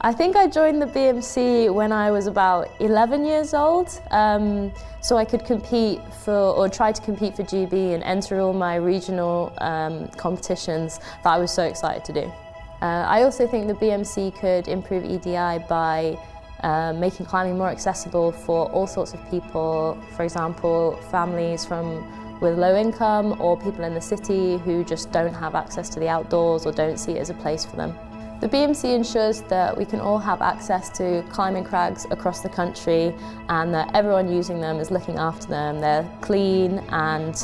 I think I joined the BMC when I was about 11 years old, so I could compete for, or try to compete for GB and enter all my regional competitions that I was so excited to do. I also think the BMC could improve EDI by making climbing more accessible for all sorts of people, for example, families with low income or people in the city who just don't have access to the outdoors or don't see it as a place for them. The BMC ensures that we can all have access to climbing crags across the country and that everyone using them is looking after them. They're clean and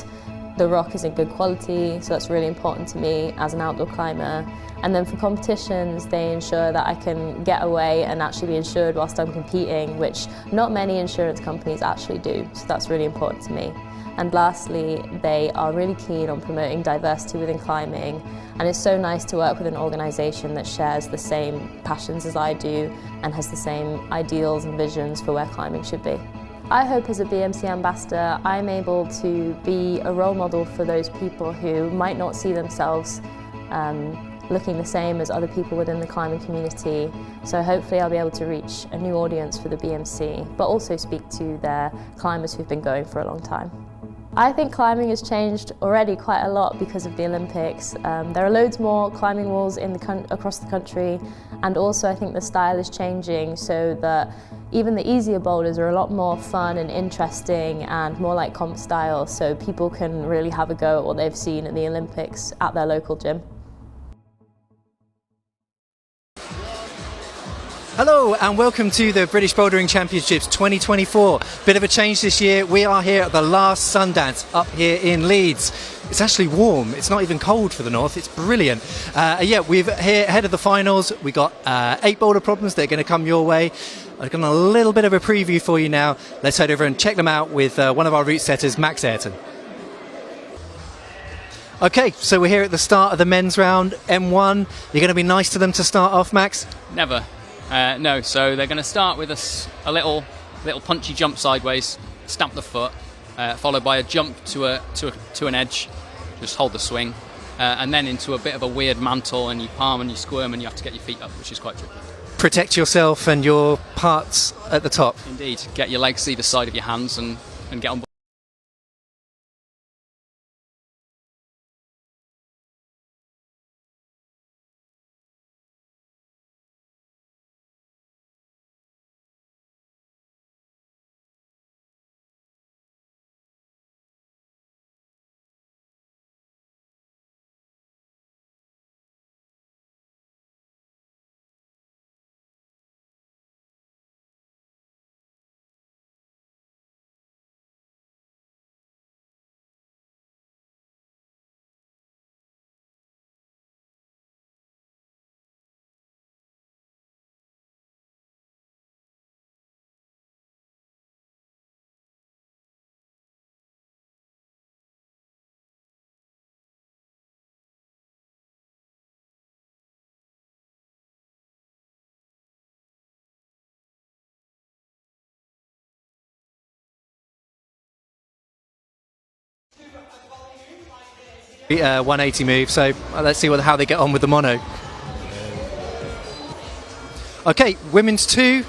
the rock is in good quality, so that's really important to me as an outdoor climber. And then for competitions, they ensure that I can get away and actually be insured whilst I'm competing, which not many insurance companies actually do, so that's really important to me. And lastly, they are really keen on promoting diversity within climbing, and it's so nice to work with an organisation that shares the same passions as I do and has the same ideals and visions for where climbing should be. I hope as a BMC ambassador I'm able to be a role model for those people who might not see themselves looking the same as other people within the climbing community. So hopefully I'll be able to reach a new audience for the BMC, but also speak to their climbers who've been going for a long time. I think climbing has changed already quite a lot because of the Olympics. There are loads more climbing walls across the country, and also I think the style is changing so that even the easier boulders are a lot more fun and interesting and more like comp style, so people can really have a go at what they've seen in the Olympics at their local gym. Hello and welcome to the British Bouldering Championships 2024. Bit of a change this year. We are here at the last Sundance up here in Leeds. It's actually warm. It's not even cold for the north. It's brilliant. Yeah, we've here ahead of the finals. We got 8 boulder problems that are going to come your way. I've got a little bit of a preview for you now. Let's head over and check them out with one of our route setters, Max Ayrton. Okay, so we're here at the start of the men's round, M1. You're going to be nice to them to start off, Max? Never. No, so they're going to start with a little punchy jump sideways, stamp the foot, followed by a jump to an edge, just hold the swing, and then into a bit of a weird mantle, and you palm and you squirm and you have to get your feet up, which is quite tricky. Protect yourself and your parts at the top. Indeed, get your legs either side of your hands and get on board. A 180 move, so let's see how they get on with the mono. Okay, women's 2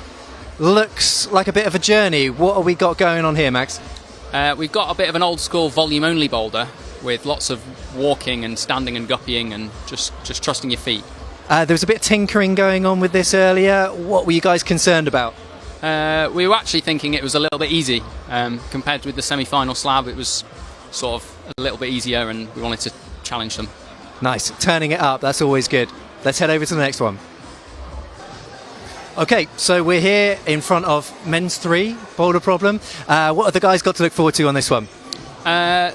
looks like a bit of a journey. What have we got going on here, Max? We've got a bit of an old school volume only boulder with lots of walking and standing and guppying and just trusting your feet. There was a bit of tinkering going on with this earlier. What were you guys concerned about? We were actually thinking it was a little bit easy. Compared with the semi-final slab, it was sort of a little bit easier, and we wanted to challenge them. Nice, turning it up, that's always good. Let's head over to the next one. Okay, so we're here in front of men's 3 boulder problem. What have the guys got to look forward to on this one?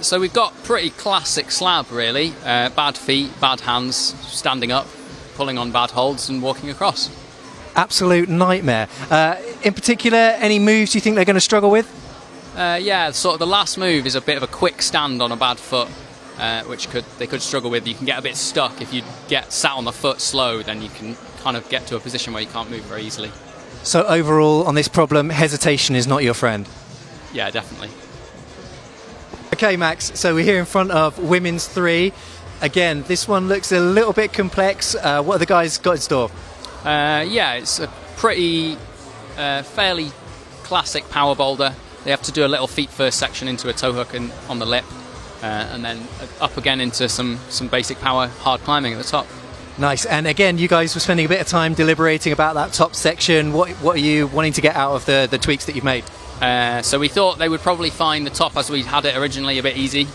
So we've got pretty classic slab really. Bad feet, bad hands, standing up, pulling on bad holds and walking across. Absolute nightmare. In particular, any moves you think they're going to struggle with? Yeah, sort of the last move is a bit of a quick stand on a bad foot, which they could struggle with. You can get a bit stuck. If you get sat on the foot slow, then you can kind of get to a position where you can't move very easily. So overall, on this problem, hesitation is not your friend? Yeah, definitely. Okay, Max, so we're here in front of women's 3. Again, this one looks a little bit complex. What have the guys got in store? Yeah, it's a pretty fairly classic power boulder. They have to do a little feet first section into a toe hook and on the lip, and then up again into some basic power hard climbing at the top. Nice. And again, you guys were spending a bit of time deliberating about that top section. What are you wanting to get out of the tweaks that you've made? So we thought they would probably find the top as we had it originally a bit easy,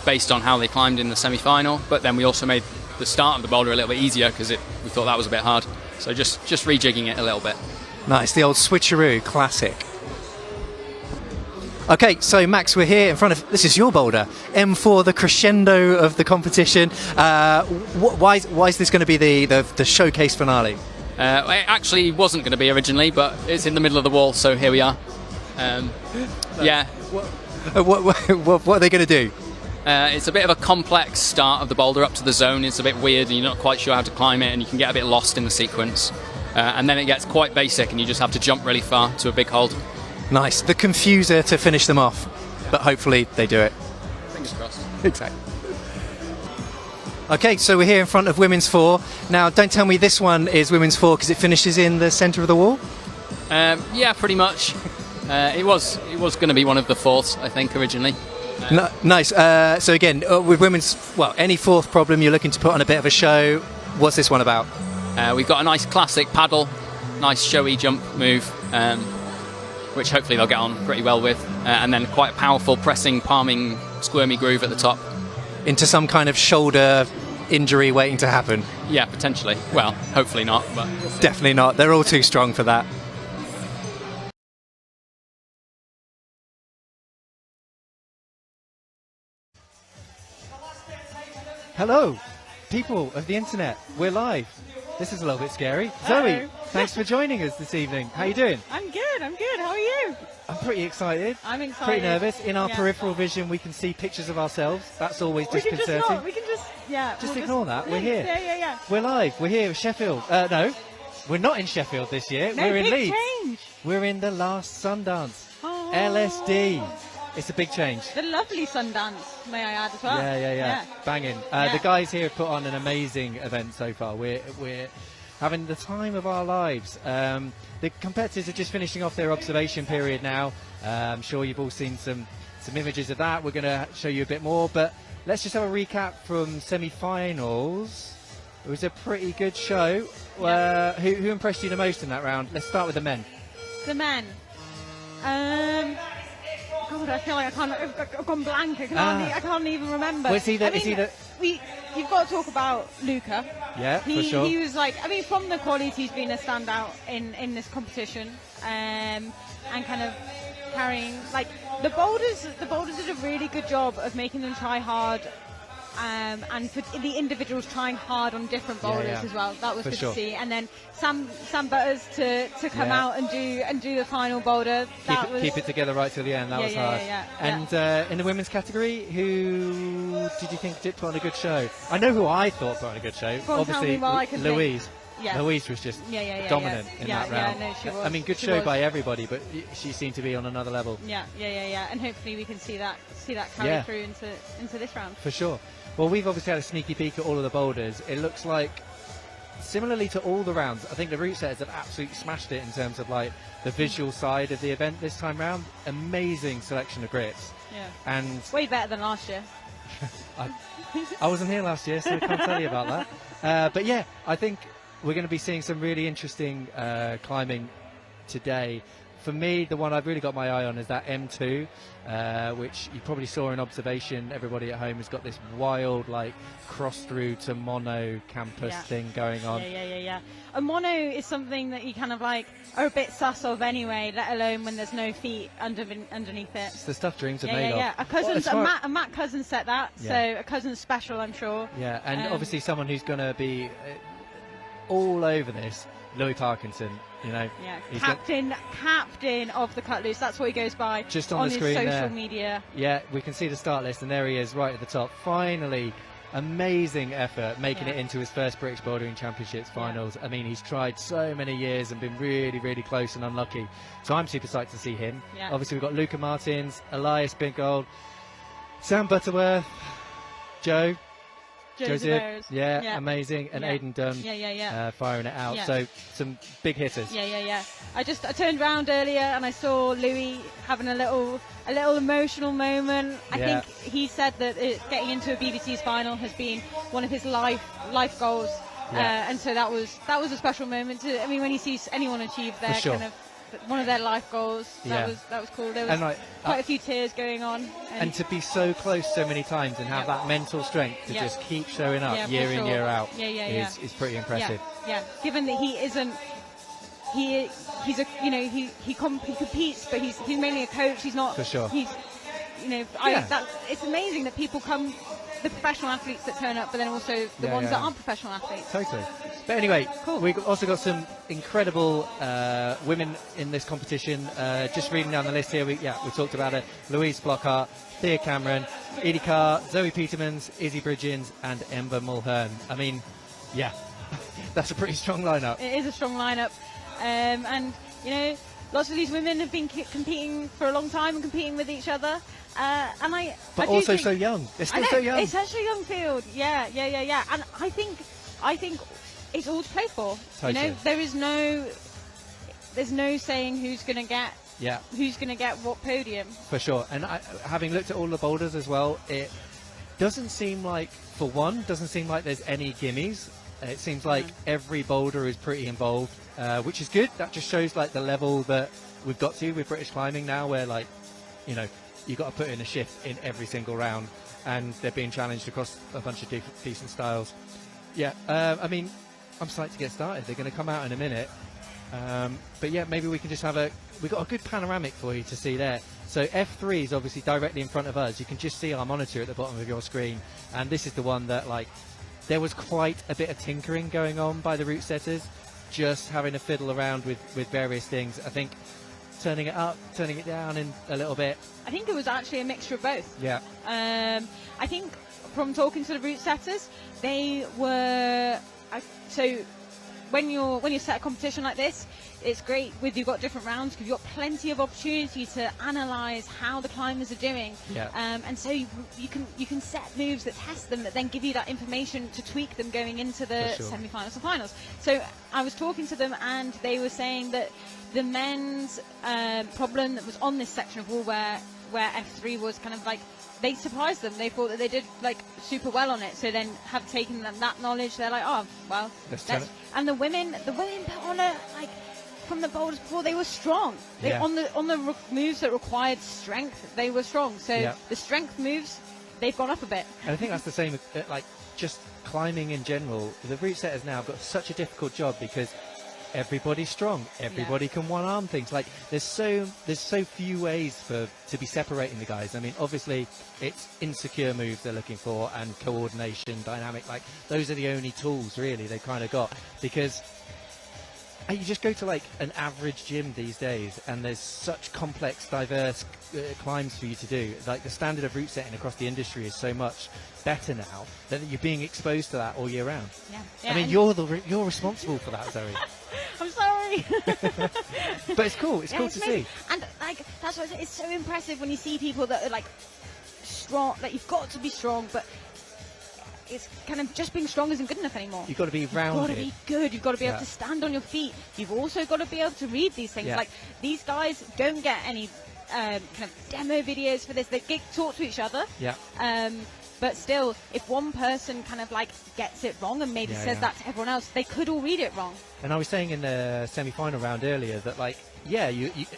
based on how they climbed in the semi-final. But then we also made the start of the boulder a little bit easier because we thought that was a bit hard. So just rejigging it a little bit. Nice, the old switcheroo, classic. Okay, so Max, we're here in front of, this is your boulder, M4, the crescendo of the competition. Why is this going to be the showcase finale? It actually wasn't going to be originally, but it's in the middle of the wall, so here we are. Yeah. What are they going to do? It's a bit of a complex start of the boulder up to the zone. It's a bit weird and you're not quite sure how to climb it and you can get a bit lost in the sequence. And then it gets quite basic and you just have to jump really far to a big hold. Nice. The confuser to finish them off, but hopefully they do it. Fingers crossed. Exactly. Okay, so we're here in front of Women's 4. Now, don't tell me this one is Women's 4 because it finishes in the centre of the wall? Yeah, pretty much. It was going to be one of the fourths, I think, originally. Nice. So again, with women's, any fourth problem you're looking to put on a bit of a show, what's this one about? We've got a nice classic paddle, nice showy jump move, which hopefully they'll get on pretty well with, and then quite a powerful pressing, palming, squirmy groove at the top. Into some kind of shoulder injury waiting to happen? Yeah, potentially. Well, hopefully not, but definitely not. They're all too strong for that. Hello, people of the internet. We're live. This is a little bit scary. Hello. Zoe, thanks for joining us this evening. How are you doing? I'm good. How are you? I'm pretty excited. I'm excited. Pretty nervous. In our Yeah. peripheral vision, we can see pictures of ourselves. That's always disconcerting. We can just, yeah. Just ignore that. We're here. Yeah. We're live. We're here with Sheffield. No, we're not in Sheffield this year. No, we're in big Leeds. change. We're in the last Sundance. Oh. LSD. It's a big change. The lovely Sundance, may I add as well. Yeah. Banging. Yeah. The guys here have put on an amazing event so far. We're having the time of our lives. The competitors are just finishing off their observation period now. I'm sure you've all seen some images of that. We're going to show you a bit more, but let's just have a recap from semi-finals. It was a pretty good show. Yeah. Who impressed you the most in that round? Let's start with the men. The men. God, I feel like I've gone blank. I can't even remember. Well, you've got to talk about Luca. Yeah, for sure. He was from the qualities, he's been a standout in this competition, and kind of carrying the boulders. The boulders did a really good job of making them try hard, and for the individuals trying hard on different boulders as well. That was good to see. And then Sam Butters to come out and do the final boulder. Keep it together right till the end. That was hard. And in the women's category, who did you think did put on a good show? I know who I thought put on a good show. Obviously, Louise. Yeah. Louise was just dominant in that round. No, she was. I mean, good She show was. by everybody, but she seemed to be on another level. Yeah. And hopefully we can see that carry through into this round. For sure. Well, we've obviously had a sneaky peek at all of the boulders. It looks like, similarly to all the rounds, I think the route setters have absolutely smashed it in terms of the visual side of the event this time round. Amazing selection of grips. Yeah. And way better than last year. I wasn't here last year, so I can't tell you about that. But yeah, I think we're going to be seeing some really interesting climbing today. For me, the one I've really got my eye on is that M2, which you probably saw in observation. Everybody at home has got this wild, cross through to mono campus thing going on. Yeah. A mono is something that you kind of are a bit sus of anyway, let alone when there's no feet underneath it. It's the stuff dreams are made of. Yeah. A Matt Cousins set that, so a Cousins special, I'm sure. Yeah, and obviously someone who's going to be all over this, Louis Parkinson. He's captain of the cut loose. That's what he goes by. Just on the screen his social media. Yeah, we can see the start list, and there he is, right at the top. Finally, amazing effort, making it into his first British Bouldering Championships finals. I mean, he's tried so many years and been really, really close and unlucky. So I'm super psyched to see him. Yeah. Obviously, we've got Luca Martins, Elias Biggold, Sam Butterworth, Joe Joe yeah, amazing. And Yeah. Aidan Dunn firing it out. Yeah. So some big hitters. Yeah. I turned around earlier and I saw Louis having a little emotional moment. I think he said that getting into a BBC's final has been one of his life goals. Yeah. And so that was a special moment. I mean, when you see anyone achieve their sure. kind of one of their life goals, that was cool. There was quite a few tears going on. And to be so close so many times and have that mental strength to just keep showing up year in, year out is pretty impressive. Yeah. Given that he isn't, he's a, you know, he competes, but he's mainly a coach. He's not. For sure. He's, you know, it's amazing that people come, the professional athletes that turn up, but then also the ones that aren't professional athletes. Totally. But anyway, Cool. we've also got some incredible women in this competition. Just reading down the list here, we talked about it. Louise Flockhart, Thea Cameron, Edie Carr, Zoe Petermans, Izzy Bridgens, and Ember Mulhern. I mean, that's a pretty strong lineup. It is a strong lineup, and you know, lots of these women have been competing for a long time and competing with each other. But also so young. They're still so young. It's such a young field. Yeah. And I think it's all to play for. Totally. You know, there's no saying who's going to get what podium. For sure. And having looked at all the boulders as well, it doesn't seem like there's any gimmies. It seems like every boulder is pretty involved, which is good. That just shows like the level that we've got to with British climbing now, where like, you know, you've got to put in a shift in every single round, and they're being challenged across a bunch of decent styles. I mean, I'm psyched to get started. They're going to come out in a minute. But yeah, maybe we can just we've got a good panoramic for you to see there. So F3 is obviously directly in front of us. You can just see our monitor at the bottom of your screen. And this is the one that, like, there was quite a bit of tinkering going on by the route setters, just having to fiddle around with various things. I think turning it up, turning it down in a little bit. I think it was actually a mixture of both. Yeah. I think from talking to the route setters, they were so when you set a competition like this, it's great you've got different rounds because you've got plenty of opportunity to analyse how the climbers are doing. Yeah. And so you can set moves that test them, that then give you that information to tweak them going into the semi-finals and finals. So I was talking to them and they were saying that the men's problem that was on this section of wall where F3 was kind of like, they surprised them. They thought that they did like super well on it. So then have taken that knowledge, they're like, oh well. And the women put on a, like, from the boulders before, they were strong. They on the moves that required strength, they were strong. So the strength moves, they've gone up a bit. And I think that's the same with, like, just climbing in general. The route setters now have got such a difficult job because everybody's strong. Everybody can one-arm things. Like, there's so few ways to be separating the guys. I mean, obviously, it's insecure moves they're looking for and coordination, dynamic. Like, those are the only tools, really, they kind of got. Because you just go to, like, an average gym these days, and there's such complex, diverse climbs for you to do. Like, the standard of route setting across the industry is so much better now that you're being exposed to that all year round. I mean, you're responsible for that, Zoe. I'm sorry. But it's cool. It's cool to see. And like, that's why it's so impressive when you see people that are like strong. Like, you've got to be strong, but it's kind of just being strong isn't good enough anymore. You've got to be rounded. You've got to be good. You've got to be able to stand on your feet. You've also got to be able to read these things. Like, these guys don't get any kind of demo videos for this. They get taught to each other. But still, if one person kind of like gets it wrong and maybe says that to everyone else, they could all read it wrong. And I was saying in the semi-final round earlier that, like,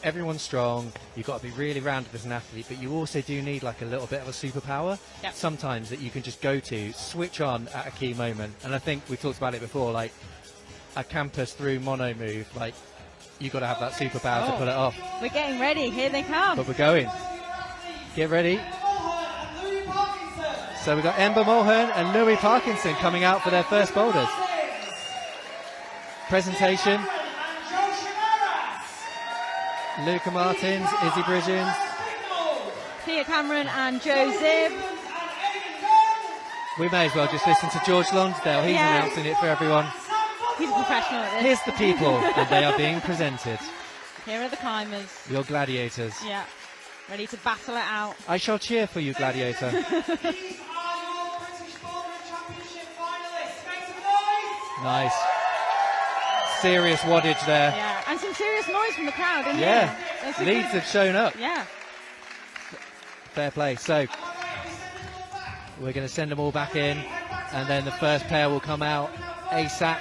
everyone's strong. You've got to be really rounded as an athlete, but you also do need like a little bit of a superpower sometimes that you can just go to, switch on at a key moment. And I think we talked about it before, like a campus through mono move, like you've got to have that superpower to pull it off. We're getting ready. Here they come. But we're going. Get ready. So we've got Ember Mulhern and Louis Parkinson coming out for their first boulders. Presentation. Luca Martins, Izzy Bridgens, Thea Cameron and Joe Zib. We may as well just listen to George Lonsdale. He's announcing it for everyone. He's a professional at this. Here's the people, and they are being presented. Here are the climbers. Your gladiators. Yeah, ready to battle it out. I shall cheer for you, gladiator. These are your British Bouldering Championship Nice. Serious waddage there. Yeah, and some serious noise from the crowd. In Yeah, here. Leeds have shown up. Yeah. Fair play. So we're going to send them all back in, and then the first pair will come out ASAP.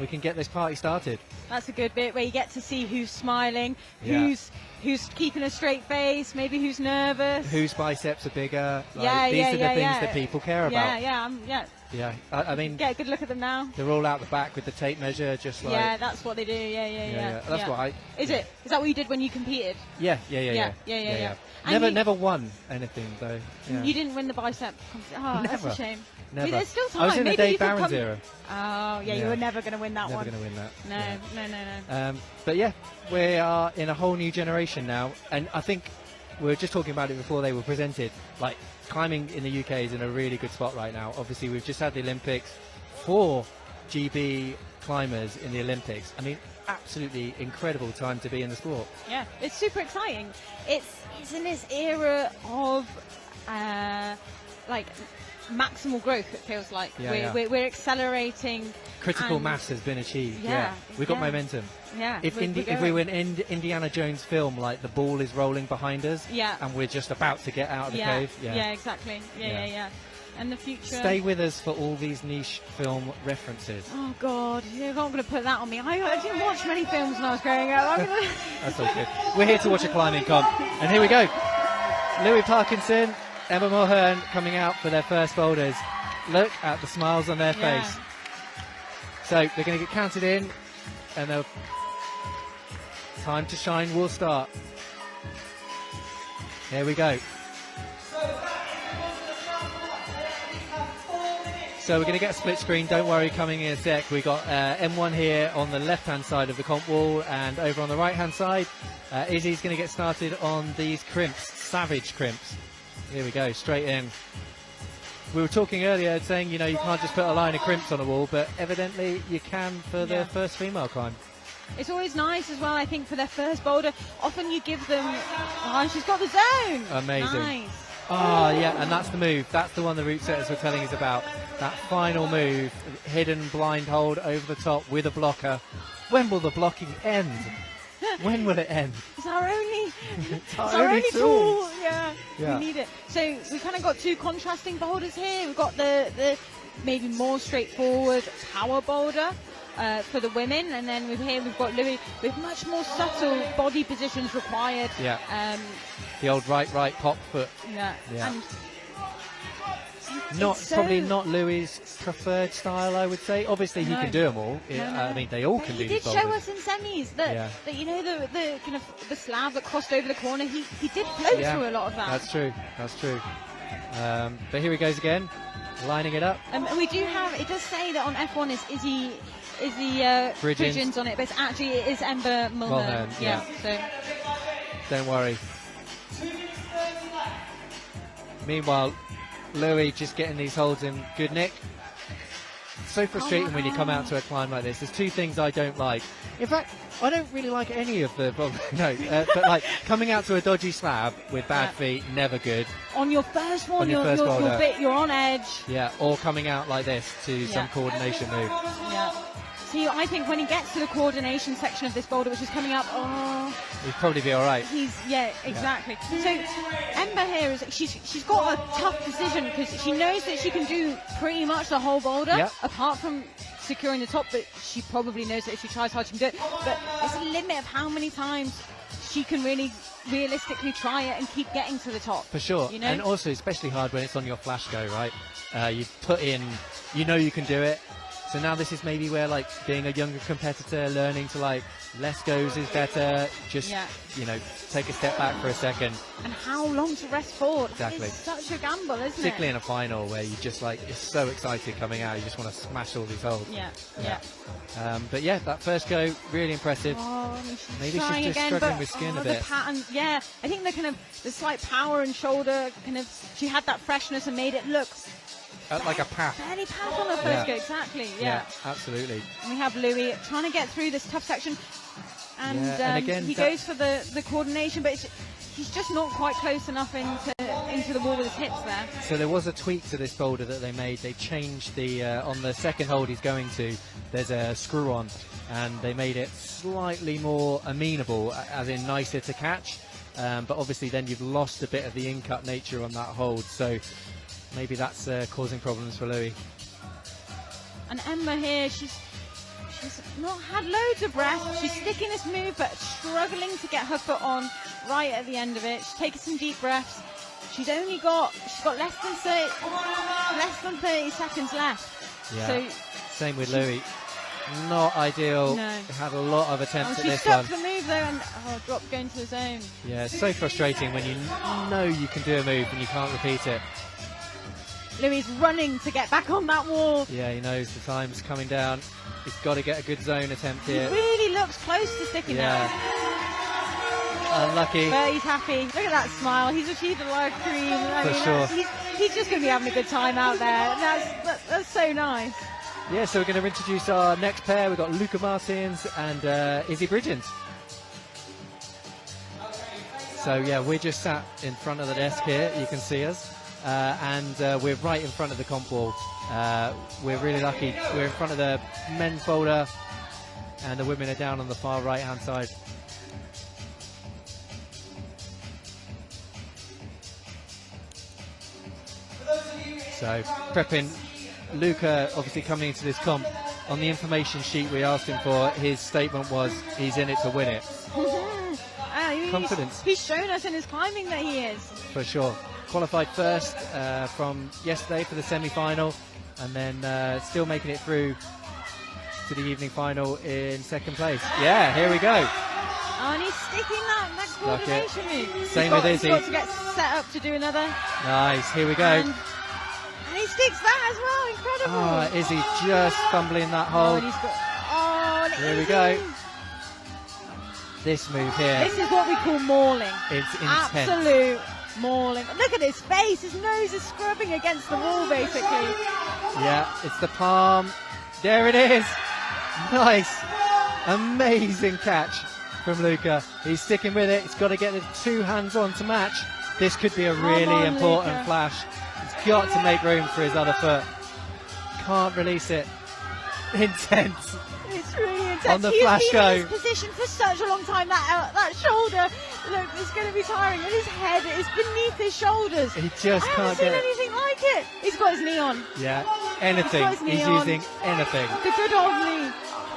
We can get this party started. That's a good bit where you get to see who's smiling, Yeah. who's keeping a straight face, maybe who's nervous. Whose biceps are bigger? Like, Yeah, these yeah, are the yeah, things yeah. that people care about. Yeah. Yeah. I mean, Get a good look at them now. they're all out the back with the tape measure, just like. Yeah, that's what they do. Yeah. That's what I. Is it? Is that what you did when you competed? Yeah. And Never won anything though. Yeah. You didn't win the bicep competition. Oh, that's Never. a shame. Never. There's still time. I was in the Maybe Dave you could Barron's come- era. Oh, yeah, you Yeah. were never going to win that Never one. going to win that. No, Yeah. no. But yeah, we are in a whole new generation now, and I think we were just talking about it before they were presented. Like, climbing in the UK is in a really good spot right now. Obviously, we've just had the Olympics. 4 GB climbers in the Olympics. I mean, absolutely incredible time to be in the sport. Yeah, it's super exciting. It's in this era of like maximal growth. It feels like we're accelerating. Critical and- mass has been achieved. Yeah, We've got yeah. momentum. Yeah, If we were in Indiana Jones film, like the ball is rolling behind us, Yeah. and we're just about to get out of the cave. Yeah, exactly. Yeah. Yeah. And the future. Stay with us for all these niche film references. Oh God, you're not going to put that on me. I didn't watch many films when I was growing up. I'm gonna... That's all good. We're here to watch a climbing comp, and here we go. Louis Parkinson, Emma Mulhern coming out for their first boulders. Look at the smiles on their Yeah. face. So they're going to get counted in, and the time to shine will start. Here we go. So we're going to get a split screen, don't worry, coming in a sec. We've got M1 here on the left-hand side of the comp wall, and over on the right-hand side, Izzy's going to get started on these crimps, savage crimps. Here we go, straight in. We were talking earlier saying, you can't just put a line of crimps on a wall, but evidently you can for the first female climb. It's always nice as well, I think, for their first boulder. Often you give them... Oh, and she's got the zone! Amazing. Nice. Ah, yeah, and that's the move. That's the one the route setters were telling us about. That final move, hidden blind hold over the top with a blocker. When will the blocking end? When will it end? It's our only, It's our only tool. Yeah, Yeah. we need it. So we kind of got two contrasting boulders here. We've got the maybe more straightforward power boulder for the women, and then we've got Louis with much more subtle body positions required. Yeah. The old right pop foot. Yeah. Yeah. And Probably not Louis' preferred style, I would say. Obviously, he No. can do them all. No. I mean, they all But can he do did these show boulders. us in semis that the kind of the slab that crossed over the corner. He did flow Yeah, through a lot of that. That's true. But here he goes again, lining it up. And we do have. It does say that on F1 is Izzy Bridgens. Bridgens on it, but it is Ember Mulhern. Mulhern, yeah. So Don't worry. Meanwhile, Louis just getting these holds in good nick. So frustrating when you come out to a climb like this. There's two things I don't like. In fact, I don't really like any of the... but like coming out to a dodgy slab with bad feet, never good. on your first one, On your first boulder. you're on edge. Yeah, or coming out like this to some Yeah. coordination move. Yeah. See, I think when he gets to the coordination section of this boulder, which is coming up, He'd probably be all right. exactly. So Ember here is she's got a tough decision because she knows that she can do pretty much the whole boulder, Yep. apart from securing the top. But she probably knows that if she tries hard, she can do it. But there's a limit of how many times she can really realistically try it and keep getting to the top. For sure. You know? And also especially hard when it's on your flash go, right? You put in, you can do it. So now this is maybe where, like, being a younger competitor, learning to, like, less goes is better. Just, take a step back for a second. And how long to rest forward? Exactly. It's such a gamble, isn't Particularly it? in a final where you just, like, you're so excited coming out. You just want to smash all these holes. Yeah. But yeah, that first go, really impressive. Oh, and she's Maybe she's trying just again, struggling but, with skin a the bit. pattern, I think the slight power and shoulder she had that freshness and made it look Like a path. fairly path on the first Yeah. go, exactly. Yeah. Absolutely. And we have Louis trying to get through this tough section, and, And again, he that- goes for the coordination, but he's just not quite close enough into the wall with his hips there. So there was a tweak to this boulder that they made. They changed the on the second hold he's going to, there's a screw on, and they made it slightly more amenable, as in nicer to catch. But obviously then you've lost a bit of the in-cut nature on that hold, so maybe that's causing problems for Louis. And Emma here, she's not had loads of breath. She's sticking this move, but struggling to get her foot on right at the end of it. She's taking some deep breaths. She's got less than 30 seconds left. Yeah. So same with Louis. Not ideal. No. Had a lot of attempts at she this one. stuck the move though, and drop going to the zone. Yeah, it's so frustrating when you know you can do a move and you can't repeat it. Louis running to get back on that wall. Yeah, he knows the time's coming down. He's got to get a good zone attempt here. He really looks close to sticking Yeah. that. Unlucky. But he's happy. Look at that smile. He's achieved a lot of cream. He's just going to be having a good time out there. That's so nice. Yeah, so we're going to introduce our next pair. We've got Luca Martins and Izzy Bridgens. So yeah, we're just sat in front of the desk here. You can see us. And we're right in front of the comp wall. We're really lucky. We're in front of the men's boulder, and the women are down on the far right hand side. So prepping. Luca obviously coming into this comp. On the information sheet we asked him for, his statement was he's in it to win it. Confidence. He's shown us in his climbing that he is. For sure. Qualified first from yesterday for the semi-final, and then still making it through to the evening final in second place. Yeah, here we go. Oh, and he's sticking that coordination move. Same with Izzy. He's got to get set up to do another. Nice, here we go. And he sticks that as well, incredible. Oh, Izzy just fumbling that hold. And Here we go. This move here. This is what we call mauling. It's intense. Absolute mauling. Look at his face. His nose is scrubbing against the wall, basically. Yeah, it's the palm. There it is. Nice. Amazing catch from Luca. He's sticking with it. He's got to get the two hands on to match. This could be a really important Luca. flash. He's got to make room for his other foot. Can't release it. Intense. It's really intense. On the flash go. He's been in this position for such a long time. That shoulder, look, it's going to be tiring. And his head is beneath his shoulders. He just can't get I haven't seen anything like it. He's got his knee on. Yeah, anything. He's using anything. The good old knee.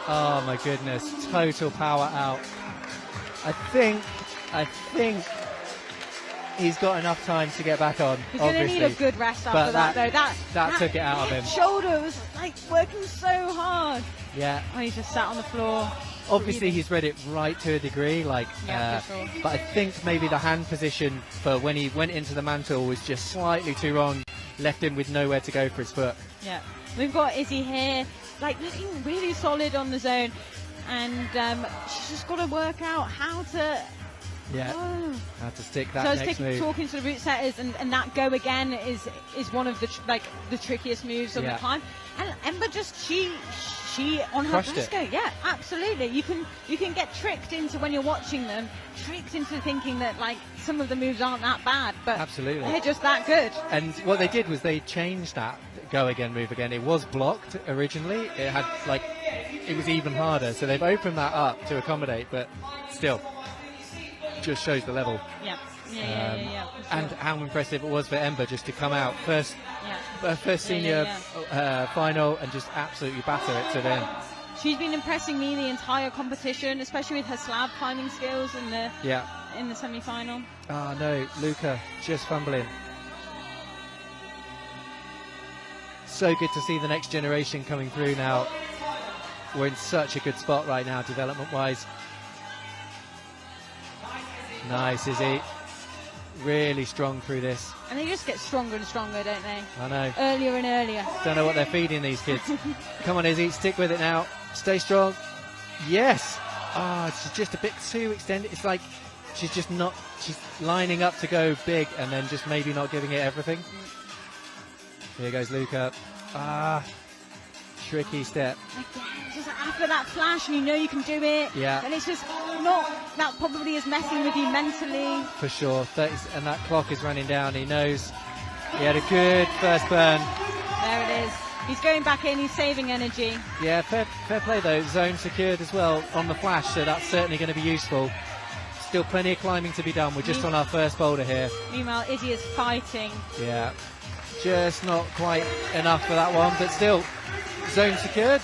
Oh my goodness, total power out. I think he's got enough time to get back on. He's going to need a good rest after that, though. That took it out of him. Shoulder was like working so hard. Yeah. Oh, he just sat on the floor. Obviously, he's read it right to a degree, like, Yeah, for sure. but I think maybe the hand position for when he went into the mantle was just slightly too wrong, left him with nowhere to go for his foot. Yeah, we've got Izzy here, like looking really solid on the zone, and she's just got to work out how to. Yeah, how to stick that so I was next move. talking to the root setters, and that go again is one of the the trickiest moves on the climb. And Ember just she on her Crushed go. Yeah, absolutely. You can get tricked into, when you're watching them, tricked into thinking that like some of the moves aren't that bad, but Absolutely. they're just that good. And what they did was they changed that go again move again. It was blocked originally. It had it was even harder. So they've opened that up to accommodate, but still, just shows the level. Yeah. And how impressive it was for Ember just to come out first senior final and just absolutely batter it to them. She's been impressing me the entire competition, especially with her slab climbing skills in the semi-final. Oh no, Luca just fumbling. So good to see the next generation coming through now. We're in such a good spot right now, development-wise. Nice, Izzy. Really strong through this. And they just get stronger and stronger, don't they? I know. Earlier and earlier. Don't know what they're feeding these kids. Come on, Izzy, stick with it now. Stay strong. Yes. She's just a bit too extended. It's like she's lining up to go big and then just maybe not giving it everything. Here goes Luca. tricky step. Again, it's just after that flash, and you know you can do it. Yeah. And it's just not, that probably is messing with you mentally. For sure. 30, and that clock is running down. He knows he had a good first burn. There it is. He's going back in, he's saving energy. Yeah, fair play though. Zone secured as well on the flash, so that's certainly going to be useful. Still plenty of climbing to be done. We're just on our first boulder here. Meanwhile, Izzy is fighting. Yeah, just not quite enough for that one, but still zone secured.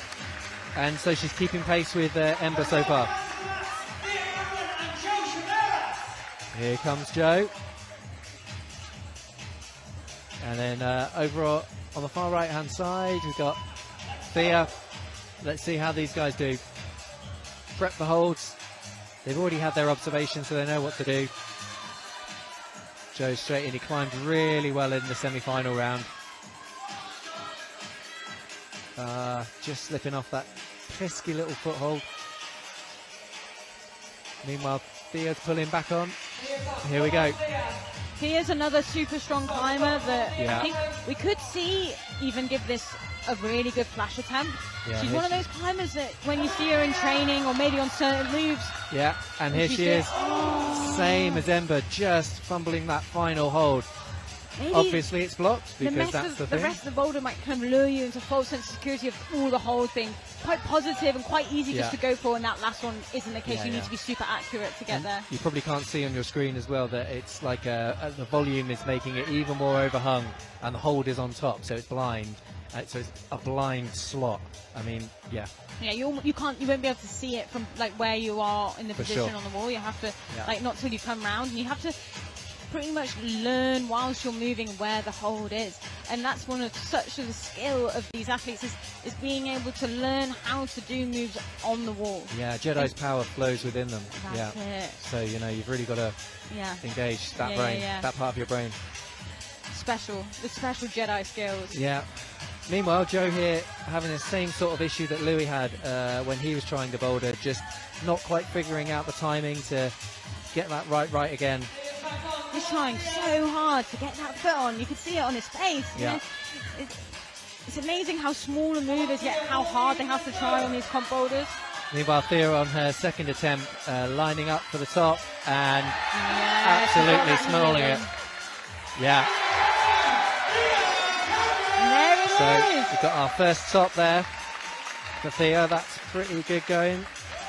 And so she's keeping pace with Ember so far. Here comes Jo. And then over on the far right hand side we've got Thea. Let's see how these guys do. Prep the holds. They've already had their observations, so they know what to do. Jo straight in. He climbed really well in the semi-final round. Just slipping off that pesky little foothold. Meanwhile, Thea's pulling back on. Here we go. Here's another super strong climber that Yeah. I think we could see even give this a really good flash attempt. Yeah, She's here one of those climbers that when you see her in training or maybe on certain moves, Yeah, and here she's she doing- is. Same as Ember, just fumbling that final hold. maybe Obviously it's blocked because that's the the thing. rest of the boulder might kind of lure you into false sense of security of all the holds being quite positive and quite easy Yeah. just to go for, and that last one isn't the case. Yeah, You need yeah. to be super accurate to get And there. you probably can't see on your screen as well that it's like the volume is making it even more overhung, and the hold is on top, so it's blind. So it's a blind slot. I mean, yeah, Yeah, you won't be able to see it from like where you are in the For position sure. on the wall. You have to Yeah. like not till you come round, and you have to pretty much learn whilst you're moving where the hold is. And that's one of such of the skill of these athletes is being able to learn how to do moves on the wall. yeah. Jedi's power flows within them. That's yeah. it. So you know you've really got to Yeah, engage that Yeah, brain, yeah. that part of your brain. the special Jedi skills. Yeah. Meanwhile, Jo here having the same sort of issue that Louis had when he was trying to boulder, just not quite figuring out the timing to get that right again. He's trying so hard to get that foot on. You can see it on his face. You Yeah. know? It's amazing how small a move is, yet how hard they have to try on these comp boulders. Meanwhile, Thea on her second attempt, lining up for the top and Yeah, absolutely she's got that smelling it. feeling. Yeah. And there it So is. we've got our first top there for Thea. That's pretty good going.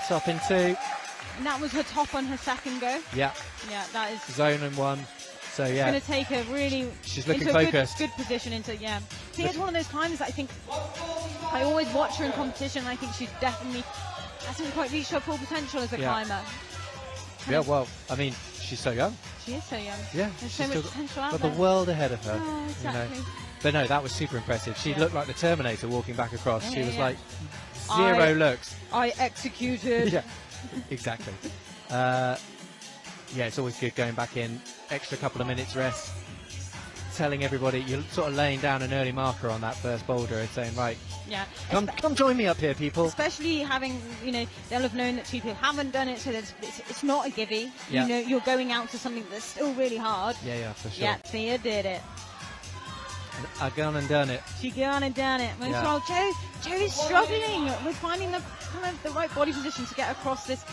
Top in 2. And that was her top on her second go. Yeah. Yeah, that is Zone in 1. So yeah. going to take her really She's looking into a focused. good position into, yeah. Thea's one of those climbers that I think I always watch her in competition, and I think she's definitely hasn't quite reached her full potential as a Yeah. climber. Yeah. Well, I mean, she's so young. She is so young. Yeah. There's she's so much still potential out got there. the world ahead of her. Oh, exactly. You know. But no, that was super impressive. She Yeah. looked like the Terminator walking back across. She Yeah, was yeah. like zero looks. I executed. Yeah, exactly. Yeah, it's always good going back in, extra couple of minutes rest, telling everybody, you're sort of laying down an early marker on that first boulder and saying, right, Yeah. come join me up here, people. Especially having, they'll have known that two people haven't done it, so it's not a gimme. Yeah. You know, you're going out to something that's still really hard. Yeah, for sure. Yeah, Thea did it. I've gone and done it. She gone and done it. Meanwhile, Jo is struggling with finding the kind of the right body position to get across this.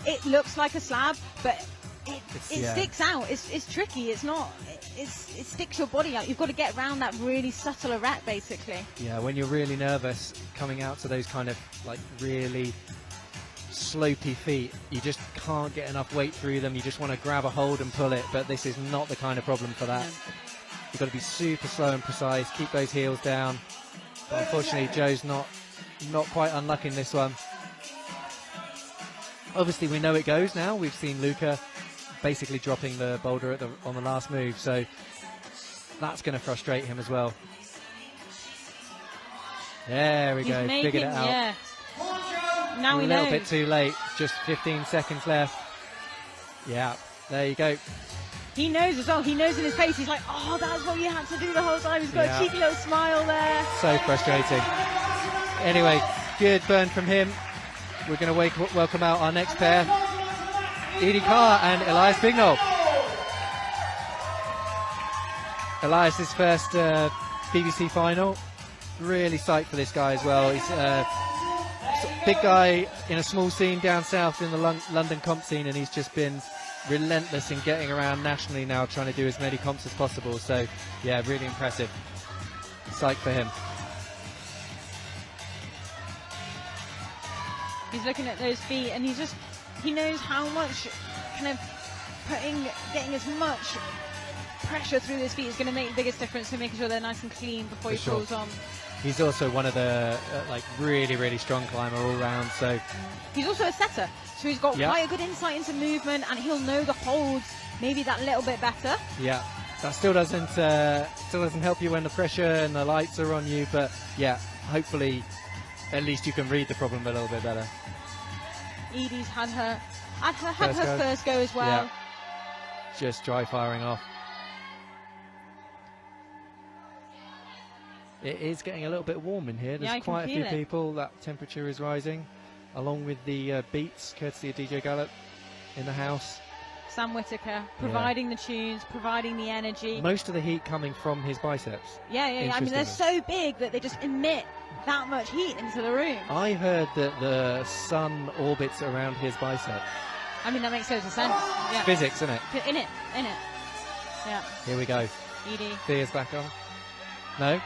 It looks like a slab, but it yeah. sticks out. It's tricky. It's not. It sticks your body out. You've got to get around that really subtle erect, basically. Yeah, when you're really nervous, coming out to those kind of like really slopey feet, you just can't get enough weight through them. You just want to grab a hold and pull it, but this is not the kind of problem for that. You've got to be super slow and precise, keep those heels down. But unfortunately, Jo's not quite unlucky in this one. Obviously, we know it goes now. We've seen Luca basically dropping the boulder on the last move, so that's going to frustrate him as well. There we go, figured it out. Yeah. Now A he little knows. bit too late, just 15 seconds left. Yeah, there you go. He knows as well. He knows in his face. He's like, oh, that's what you had to do the whole time. He's got Yeah. a cheeky little smile there. So frustrating. Anyway, good burn from him. We're going to welcome out our next pair, Edie Carr and Elias Bignall. Elias's first BBC final. really psyched for this guy as well. He's a big guy in a small scene down south in the London comp scene, and he's just been relentless in getting around nationally now, trying to do as many comps as possible. So yeah, really impressive. Psyched for him. He's looking at those feet, and he knows how much kind of getting as much pressure through his feet is going to make the biggest difference to making sure they're nice and clean before he pulls on. He's also one of the like really strong climber all round. So he's also a setter, so he's got quite a good insight into movement, and he'll know the holds maybe that little bit better. Yeah, that still doesn't help you when the pressure and the lights are on you, but yeah, hopefully at least you can read the problem a little bit better. Edie's had her first go as well. Yeah. Just dry firing off. It is getting a little bit warm in here. There's quite a few people. That temperature is rising, along with the beats, courtesy of DJ Gallup, in the house. Sam Whitaker providing the tunes, providing the energy. Most of the heat coming from his biceps. Yeah. I mean, they're so big that they just emit that much heat into the room. I heard that the sun orbits around his bicep. I mean, that makes total sense. Yeah. It's physics, isn't it? In it. Yeah. Here we go. Edie. Thea's back on. No?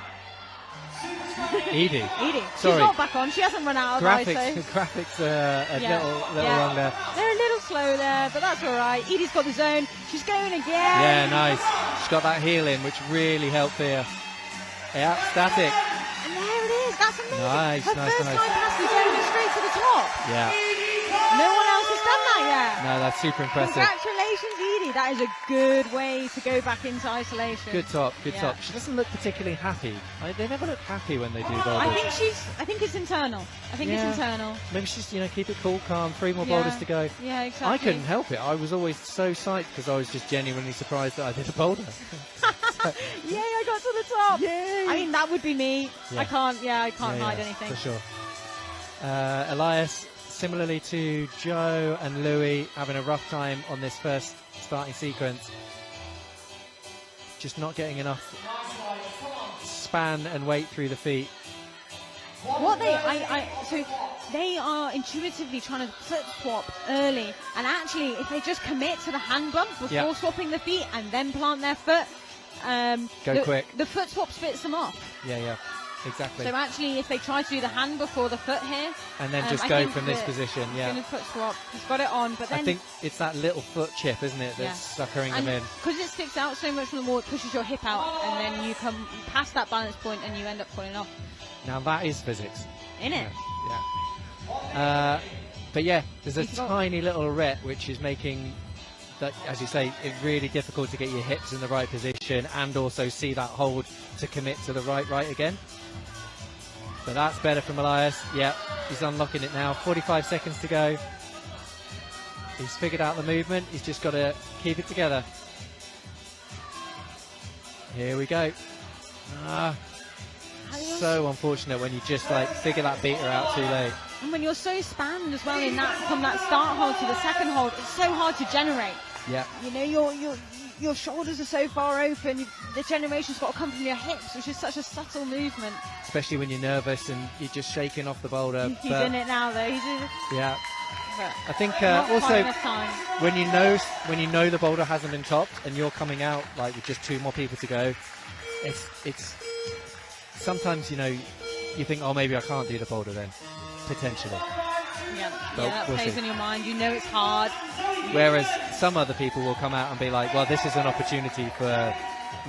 Edie. Sorry. She's not back on. She hasn't run out of ISO. Graphics are a little wrong there. They're a little slow there, but that's all right. Edie's got the zone. She's going again. Yeah, nice. She's got that heel in, which really helped Thea. Yeah, static. And there it is. That's amazing. Nice. Her first time past the zone and straight to the top. Yeah. No one else has done that yet. No, that's super impressive. Congratulations, Edie. That is a good way to go back into isolation. Good top. She doesn't look particularly happy. They never look happy when they do boulders. I think it's internal. It's internal. Maybe she's, keep it cool, calm, 3 more boulders to go. Yeah, exactly. I couldn't help it. I was always so psyched because I was just genuinely surprised that I did a boulder. Yay, I got to the top. Yay. I mean, that would be me. Yeah. I can't hide anything. For sure. Elias, similarly to Joe and Louis, having a rough time on this first starting sequence. Just not getting enough span and weight through the feet. So they are intuitively trying to foot swap early, and actually, if they just commit to the hand bump before swapping the feet and then plant their foot, quick. The foot swap spits them off. Yeah. Exactly. So actually, if they try to do the hand before the foot here, and then just go from this position, going to foot swap. He's got it on, but then I think it's that little foot chip, isn't it, that's suckering them in. Because it sticks out so much from the wall, it pushes your hip out, and then you come past that balance point, and you end up falling off. Now that is physics, isn't it? Yeah. But yeah, there's a tiny little ret which is making that, as you say, it's really difficult to get your hips in the right position and also see that hold to commit to the right again. But that's better from Elias. Yeah, he's unlocking it now. 45 seconds to go. He's figured out the movement. He's just got to keep it together. Here we go. So unfortunate when you just figure that beater out too late. And when you're so spanned as well in that, from that start hold to the second hold, it's so hard to generate. Yeah. Your shoulders are so far open. The generation's got to come from your hips, which is such a subtle movement. Especially when you're nervous and you're just shaking off the boulder. He's in it now, though. Yeah. I think also when you know the boulder hasn't been topped and you're coming out with just 2 more people to go, it's sometimes you think, oh, maybe I can't do the boulder then, potentially. Yeah, that plays in your mind. You know it's hard. Whereas some other people will come out and be like, well, this is an opportunity for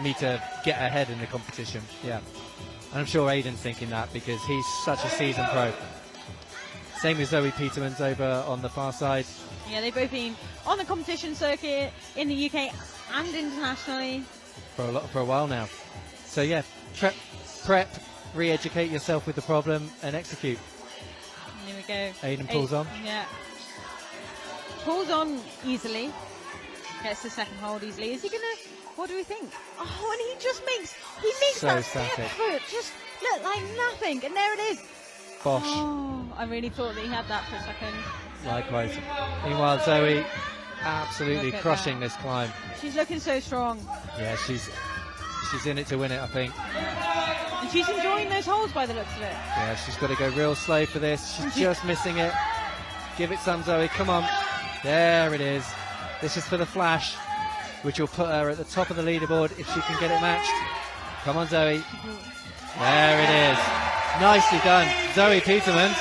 me to get ahead in the competition. Yeah. And I'm sure Aiden's thinking that because he's such a seasoned pro. Same as Zoe Peterman's over on the far side. Yeah, they've both been on the competition circuit in the UK and internationally. For a while now. So yeah, prep, re-educate yourself with the problem and execute. Here we go. Aiden pulls on. Yeah. Pulls on easily. Gets the second hold easily. Is he going to... What do we think? Oh, and he just makes... He makes so that static. step foot just look like nothing. And there it is. Bosh. Oh, I really thought that he had that for a second. Likewise. Meanwhile, Zoe absolutely crushing this climb. She's looking so strong. Yeah, she's in it to win it, I think. And she's enjoying those holes by the looks of it. Yeah, she's got to go real slow for this. She's just missing it. Give it some, Zoe. Come on. There it is. This is for the flash, which will put her at the top of the leaderboard if she can get it matched. Come on, Zoe. There it is. Nicely done. Zoe Peterman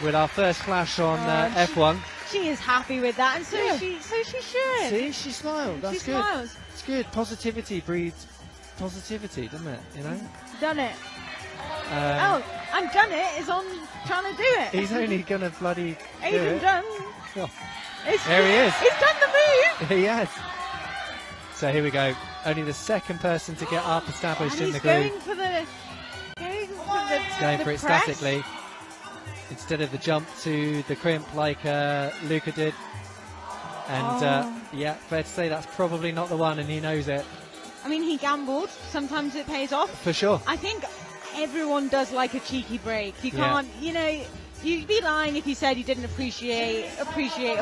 with our first flash on F1. She is happy with that, and so she should. See, she smiled. That's she good. Smiles. It's good. Positivity breeds positivity, doesn't it? You know. Done it. And done it is on trying to do it. He's only gonna bloody do Aidan it. done. Oh, It's, there he is. He's done the move. he has. So here we go. Only the second person to get up established in the group. Going for it Going for it statically instead of the jump to the crimp like Luca did. And yeah, fair to say that's probably not the one, and he knows it. I mean, he gambled. Sometimes it pays off. For sure. I think everyone does like a cheeky break. You can't, you know, you'd be lying if you said you didn't appreciate a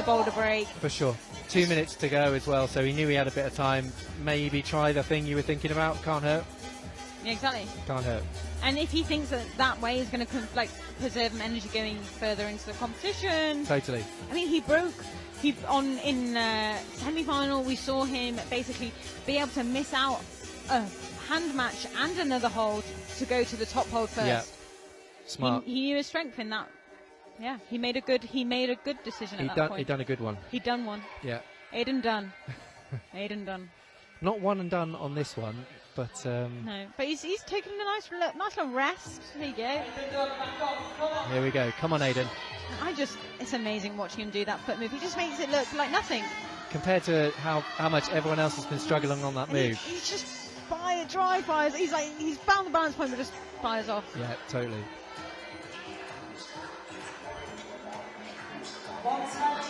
boulder break. For sure. 2 minutes to go as well, so he knew he had a bit of time. Maybe try the thing you were thinking about. Can't hurt. Yeah, exactly. Can't hurt. And if he thinks that way is going to preserve him energy going further into the competition. Totally. I mean, in semi-final we saw him basically be able to miss out a hand match and another hold to go to the top hold first. Yeah. Smart. He knew his strength in that. Yeah, he made a good decision at that point. He done a good one. He done one. Yeah. Aidan done. Aidan done. Not one and done on this one, but no. But he's taking a nice little rest. There you go. Here we go. Come on, Aidan. It's amazing watching him do that foot move. He just makes it look like nothing. Compared to how much everyone else has been struggling on that move. He's just drive by. He's found the balance point, but just fires off. Yeah, totally.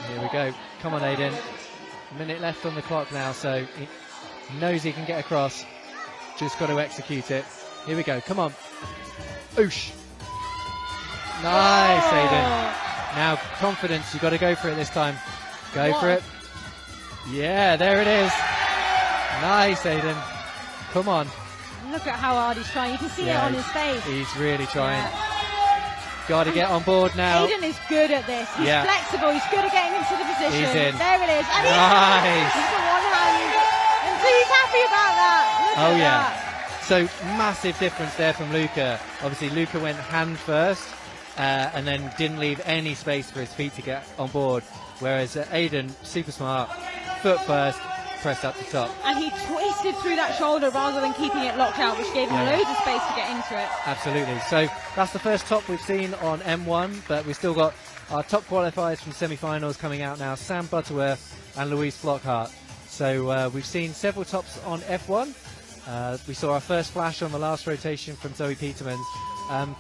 Here we go. Come on, Aidan. A minute left on the clock now, so he knows he can get across. Just got to execute it. Here we go. Come on. Oosh. Nice, Aidan. Now, confidence. You've got to go for it this time. Go for it. Yeah, there it is. Nice, Aidan. Come on. Look at how hard he's trying. You can see it on his face. He's really trying. Got to get on board now. Aidan is good at this. He's flexible. He's good at getting into the position. He's in. There it is. And nice. He's got one hand. And so he's happy about that. Look at that. So massive difference there from Luca. Obviously, Luca went hand first and then didn't leave any space for his feet to get on board. Whereas Aidan, super smart, foot first, pressed up the top. And he twisted through that shoulder rather than keeping it locked out, which gave him loads of space to get into it. Absolutely. So that's the first top we've seen on M1, but we've still got our top qualifiers from semi-finals coming out now, Sam Butterworth and Louise Flockhart. So we've seen several tops on F1. We saw our first flash on the last rotation from Zoe Peterman.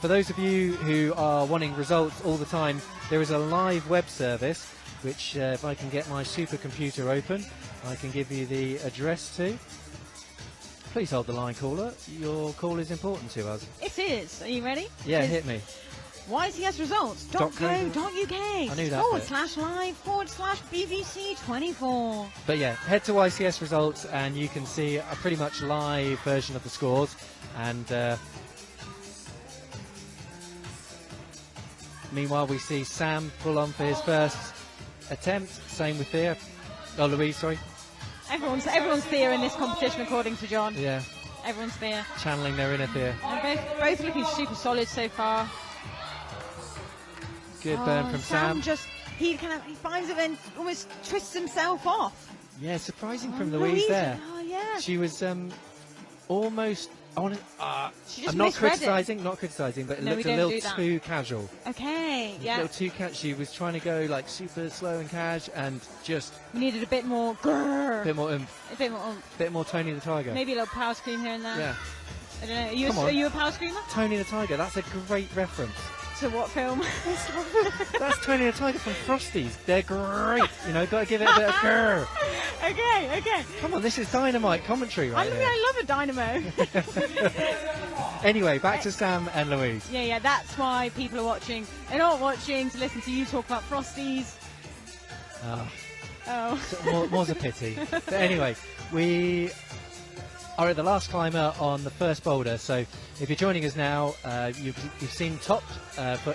For those of you who are wanting results all the time, there is a live web service, which if I can get my supercomputer open, I can give you the address to. Please hold the line, caller. Your call is important to us. It is. Are you ready? Yeah, hit me. YCSresults.co.uk. I knew that /live/BBC24. But yeah, head to YCS Results and you can see a pretty much live version of the scores. And meanwhile, we see Sam pull on for his first attempt. Same with Thea. Oh, Louise, sorry. Everyone's Thea in this competition, according to John. Yeah. Everyone's Thea. Channeling their inner Thea. And both looking super solid so far. Good burn from Sam. He finds it and almost twists himself off. Yeah, surprising from Louise there. Oh yeah. She was almost. She just I'm not misread criticising, but it looked a little too casual. Okay, yeah. A little too casual. She was trying to go like super slow and cash, and just. We needed a bit more. Grrr. A bit more oomph. A bit more oomph. Bit more Tony the Tiger. Maybe a little power scream here and there. Yeah. I don't know. Are you a power screamer? Tony the Tiger. That's a great reference. To what film? That's Tony the Tiger from Frosties. They're great. You know, got to give it a bit of grrr. Okay. Come on, this is dynamite commentary right here. I love a dynamo. Anyway, back to Sam and Louise. Yeah, that's why people are watching. They're not watching to listen to you talk about Frosties. More's a pity. But anyway, we are at the last climber on the first boulder. So if you're joining us now, you've seen top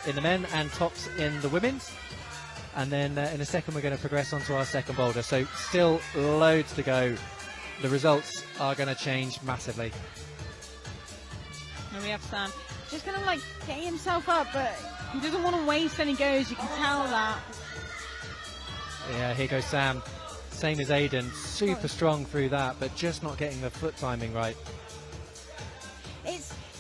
in the men and tops in the women's. And then in a second, we're going to progress on to our second boulder. So still loads to go. The results are going to change massively. And we have Sam just going to like get himself up, but he doesn't want to waste any goes. You can tell that. Yeah, here goes Sam. Same as Aiden, super strong through that, but just not getting the foot timing right.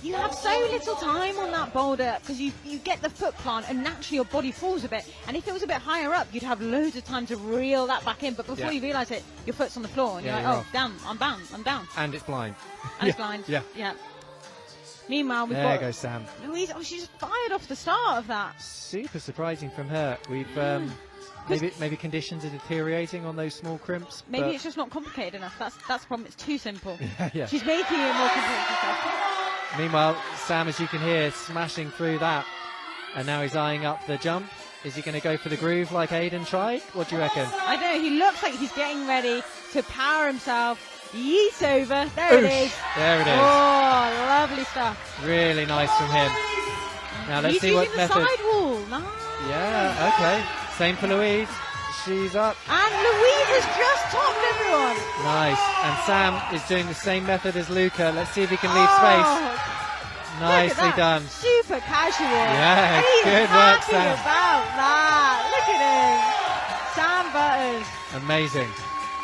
You have so little time on that boulder because you get the foot plant and naturally your body falls a bit. And if it was a bit higher up, you'd have loads of time to reel that back in. But before you realise it, your foot's on the floor and you're like, oh, damn, I'm down. And it's blind. And it's blind. Yeah. Meanwhile, we've got... There goes Sam. Louise, she just fired off the start of that. Super surprising from her. We've... Maybe conditions are deteriorating on those small crimps. Maybe it's just not complicated enough. That's the problem. It's too simple. Yeah. She's making it more complicated. Meanwhile, Sam, as you can hear, smashing through that. And now he's eyeing up the jump. Is he going to go for the groove like Aiden tried? What do you reckon? I don't know. He looks like he's getting ready to power himself. Yeet over. There it is. There it is. Oh, lovely stuff. Really nice from him. Now let's see what method. He's using the side wall. Nice. Yeah, okay. Same for Louise. She's up. And Louise has just topped everyone. Nice. And Sam is doing the same method as Luca. Let's see if he can leave space. Nicely done. Super casual. Yeah, and he's good work, happy Sam. about that. Look at him. Sam Butters. Amazing.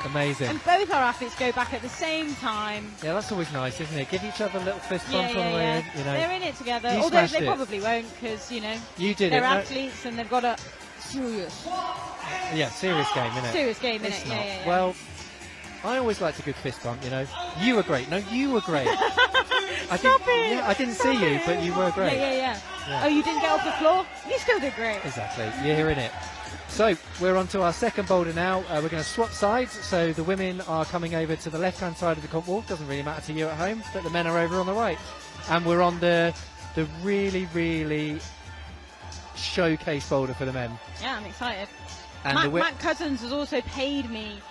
Amazing. And both our athletes go back at the same time. Yeah, that's always nice, isn't it? Give each other a little fist bump on the way in. You know. They're in it together. You Although they smashed it. probably won't because, you know, You did they're it. athletes and they've got a serious serious game, innit? serious game in It's it. not. Yeah. Well, I always liked a good fist bump, you know. You were great. No, you were great. Stop it. Yeah, I didn't see you, but you were great. Yeah. Oh, you didn't get off the floor? You still did great. Exactly. You're in it. So we're on to our second boulder now. We're going to swap sides. So the women are coming over to the left-hand side of the comp wall. Doesn't really matter to you at home, but the men are over on the right. And we're on the really, really showcase boulder for the men. Yeah, I'm excited. And Matt Cousins has also paid me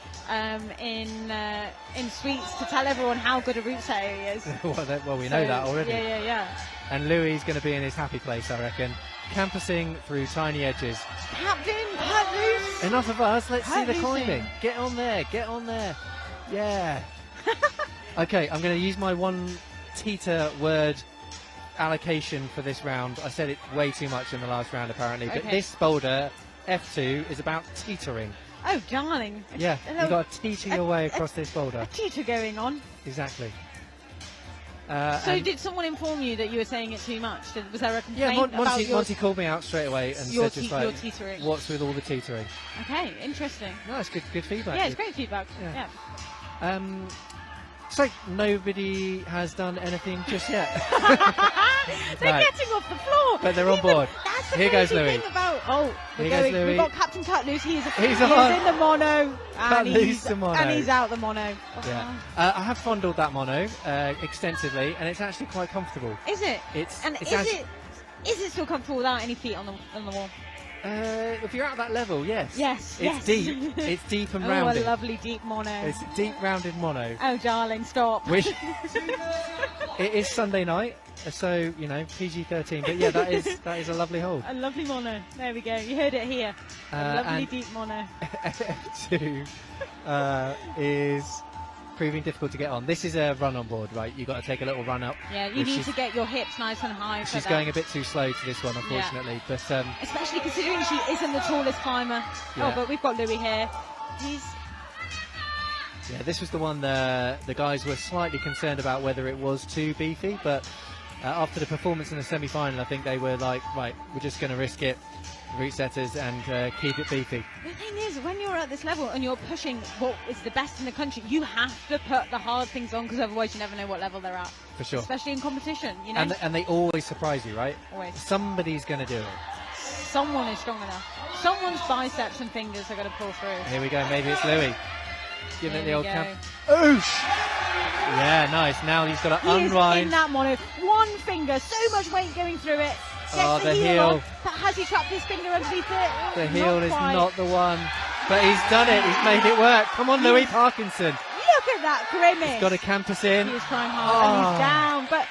in sweets to tell everyone how good a route setter he is. well, we know that already. Yeah. And Louis is going to be in his happy place, I reckon. Campusing through tiny edges. Captain, cut loose. Enough of us. Let's see the Cut climbing. loosing. Get on there. Yeah. Okay, I'm going to use my one teeter word allocation for this round. I said it way too much in the last round, apparently. But this boulder, F2, is about teetering. Oh, darling. Yeah, you've got to teeter your way across this boulder. A teeter going on. Exactly. So did someone inform you that you were saying it too much? Was there a complaint about your... Monty called me out straight away and said just like, your teetering? what's with all the teetering? Okay, interesting. No, it's good feedback. Yeah, it's great feedback. Yeah. So nobody has done anything just yet. They're getting off the floor. But they're on board. That's the Here goes crazy Louis. thing about, Here goes Louis. We've got Captain Cutloose. He's on. in the mono. And he's out the mono. Yeah. I have fondled that mono extensively, and it's actually quite comfortable. Is it? It's Is it still comfortable without any feet on the wall? If you're at that level, yes. Yes. Deep. It's deep and Oh, rounded. a lovely deep mono. It's deep rounded mono. Oh, darling, stop. Which it is Sunday night, so you know PG-13. But yeah, that is a lovely hold. A lovely mono. There we go. You heard it here. A lovely deep mono. F2 is proving difficult to get on. This is a run on board, right? You've got to take a little run up. Yeah, you need to get your hips nice and high. She's going a bit too slow to this one, unfortunately. Yeah. But especially considering she isn't the tallest climber. Yeah. Oh, but we've got Louis here. Yeah, this was the one the guys were slightly concerned about whether it was too beefy, but after the performance in the semi-final, I think they were like, right, we're just going to risk it, route setters, and keep it beefy. The thing is, when you're at this level and you're pushing what is the best in the country, you have to put the hard things on because otherwise you never know what level they're at. For sure. Especially in competition, you know. And they always surprise you, right? Always. Somebody's going to do it. Someone is strong enough. Someone's biceps and fingers are going to pull through. Here we go. Maybe it's Louis. Giving it the old go. camp. Oosh! Yeah, nice. Now he's got to unwind. He is in that mono. One finger, so much weight going through it. Oh, Gets the heel. heel. On, but has he trapped his finger underneath it? The heel is quite. not the one. But he's done it. He's made it work. Come on, Louis Parkinson. Look at that grimace. Got a campus in. He was trying hard and he's down, but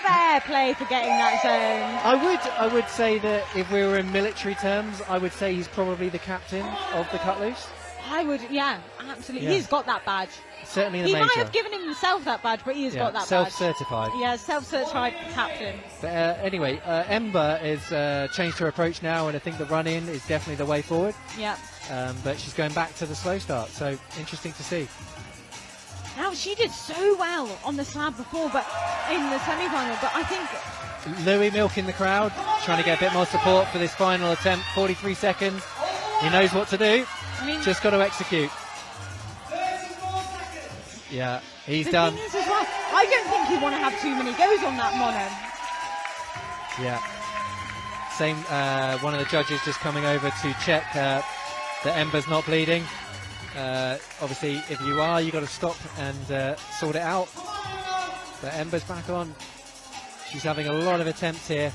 fair play for getting that zone. I would say that if we were in military terms, I would say he's probably the captain of the cut loose. I would, yeah, absolutely. Yeah. He's got that badge. Certainly in the He major. might have given himself that badge, but he has got that badge. Self-certified. Yeah, self-certified captain. But anyway, Ember has changed her approach now, and I think the run-in is definitely the way forward. Yeah. But she's going back to the slow start, so interesting to see. Now, she did so well on the slab before, but in the semi-final, but I think... Louis milking the crowd, trying to get a bit more support for this final attempt, 43 seconds. He knows what to do, just got to execute. Yeah, he's done. Thing is as well, I don't think you want to have too many goes on that mono. Yeah. Same, one of the judges just coming over to check that Ember's not bleeding. Obviously, if you are, you've got to stop and sort it out. But Ember's back on. She's having a lot of attempts here.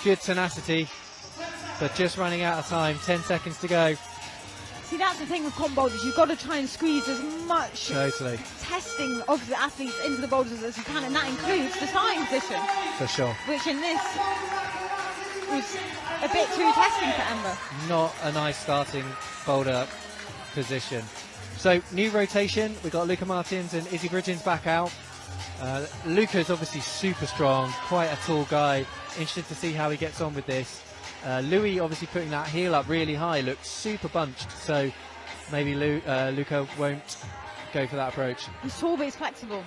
Good tenacity, but just running out of time. 10 seconds to go. See, that's the thing with comp boulders. You've got to try and squeeze as much testing of the athletes into the boulders as you can, and that includes the starting position. For sure. Which in this was a bit too testing for Ember. Not a nice starting boulder position. So, new rotation. We've got Luca Martins and Izzy Bridgens back out. Luca's obviously super strong, quite a tall guy. Interested to see how he gets on with this. Louis obviously putting that heel up really high, looks super bunched, so maybe Luca won't go for that approach. He's tall, but he's flexible.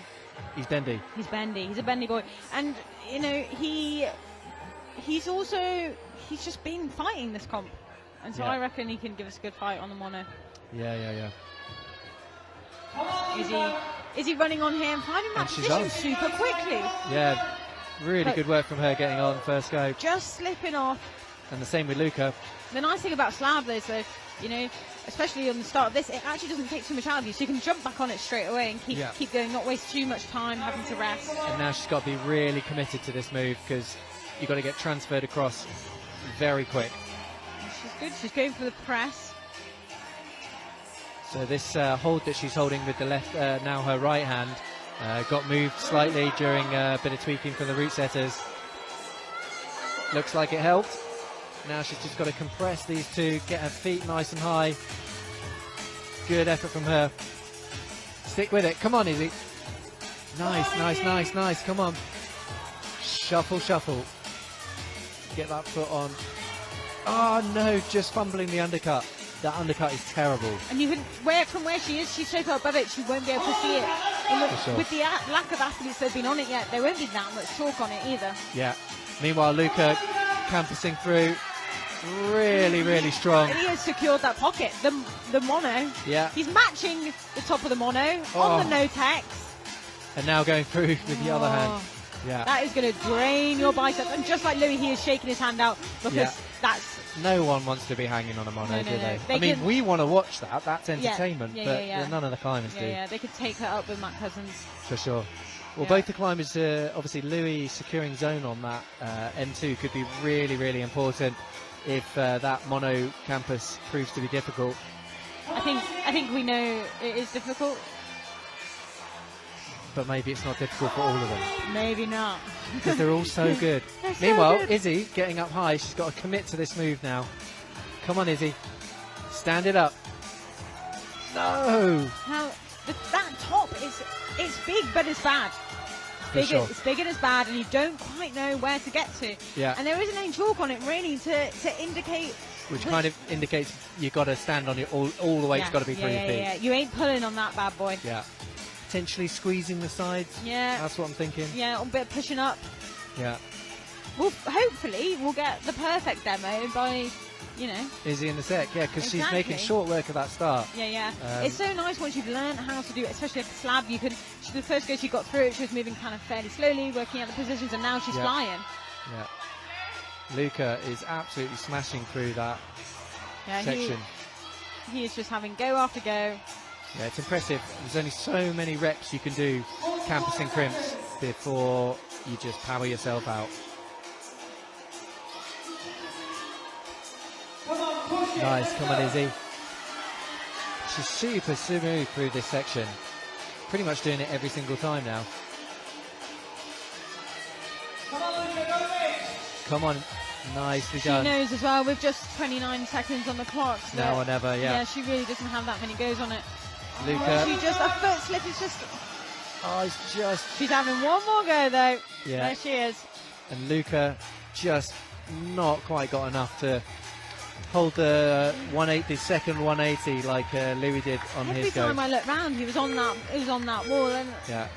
He's bendy. He's bendy. He's a bendy boy. And, you know, he's just been fighting this comp. And so I reckon he can give us a good fight on the mono. Yeah. Is he running on here and finding that position super quickly? Yeah, really good work from her getting on first go. Just slipping off. And the same with Luca. The nice thing about slab though, so, you know, especially on the start of this, it actually doesn't take too much out of you, so you can jump back on it straight away and keep going, not waste too much time having to rest. And now she's got to be really committed to this move because you've got to get transferred across very quick. She's good. She's going for the press. So this hold that she's holding with the left, now her right hand, got moved slightly during a bit of tweaking from the root setters. Looks like it helped. Now she's just got to compress these two, get her feet nice and high. Good effort from her. Stick with it. Come on, Izzy. Nice. Come on. Shuffle. Get that foot on. Oh no, just fumbling the undercut. That undercut is terrible. And you can, from where she is, she's so far above it, she won't be able to see it. With the lack of athletes that have been on it yet, there won't be that much chalk on it either. Yeah. Meanwhile, Luca campusing through. Really strong. And he has secured that pocket. The mono. Yeah. He's matching the top of the mono on the no-tex. And now going through with the other hand. Yeah. That is going to drain your biceps. And just like Louis, he is shaking his hand out because that's... No one wants to be hanging on a mono, do they? I mean, we want to watch that. That's entertainment. But none of the climbers do. Yeah, they could take her up with Matt Cousins. For sure. Well, both the climbers, obviously Louis securing zone on that N2 could be really important if that mono campus proves to be difficult. I think we know it is difficult. But maybe it's not difficult for all of them. Maybe not. Because they're all so good. Meanwhile, Izzy getting up high. She's got to commit to this move now. Come on, Izzy. Stand it up. No! Now, that top it's big, but it's bad. It's big and it's bad, and you don't quite know where to get to. Yeah. And there isn't any chalk on it really to indicate. Which kind of indicates you've got to stand on it all the way. It's got to be through your feet. Yeah, you ain't pulling on that bad boy. Yeah. Potentially squeezing the sides. Yeah. That's what I'm thinking. Yeah, a bit of pushing up. Yeah. Well, hopefully we'll get the perfect demo by, you know. Izzy in the sec, yeah, because she's making short work of that start. Yeah. It's so nice once you've learned how to do it, especially like a slab. You can. The first go she got through it, she was moving kind of fairly slowly, working out the positions, and now she's flying. Yeah. Luca is absolutely smashing through that section. He is just having go after go. Yeah, it's impressive. There's only so many reps you can do campusing crimps before you just power yourself out. Nice, come on Izzy. She's super smooth through this section. pretty much doing it every single time now. Come on, nicely done. She knows as well, with just 29 seconds on the clock. Now or never, yeah. Yeah, she really doesn't have that many goes on it. Luca. She just, a foot slip is just... Oh, it's just... She's having one more go though. Yeah. There she is. And Luca just not quite got enough to hold the 180, the second 180 like Louis did on Every his go. time I look round, he was on that wall, and Yeah.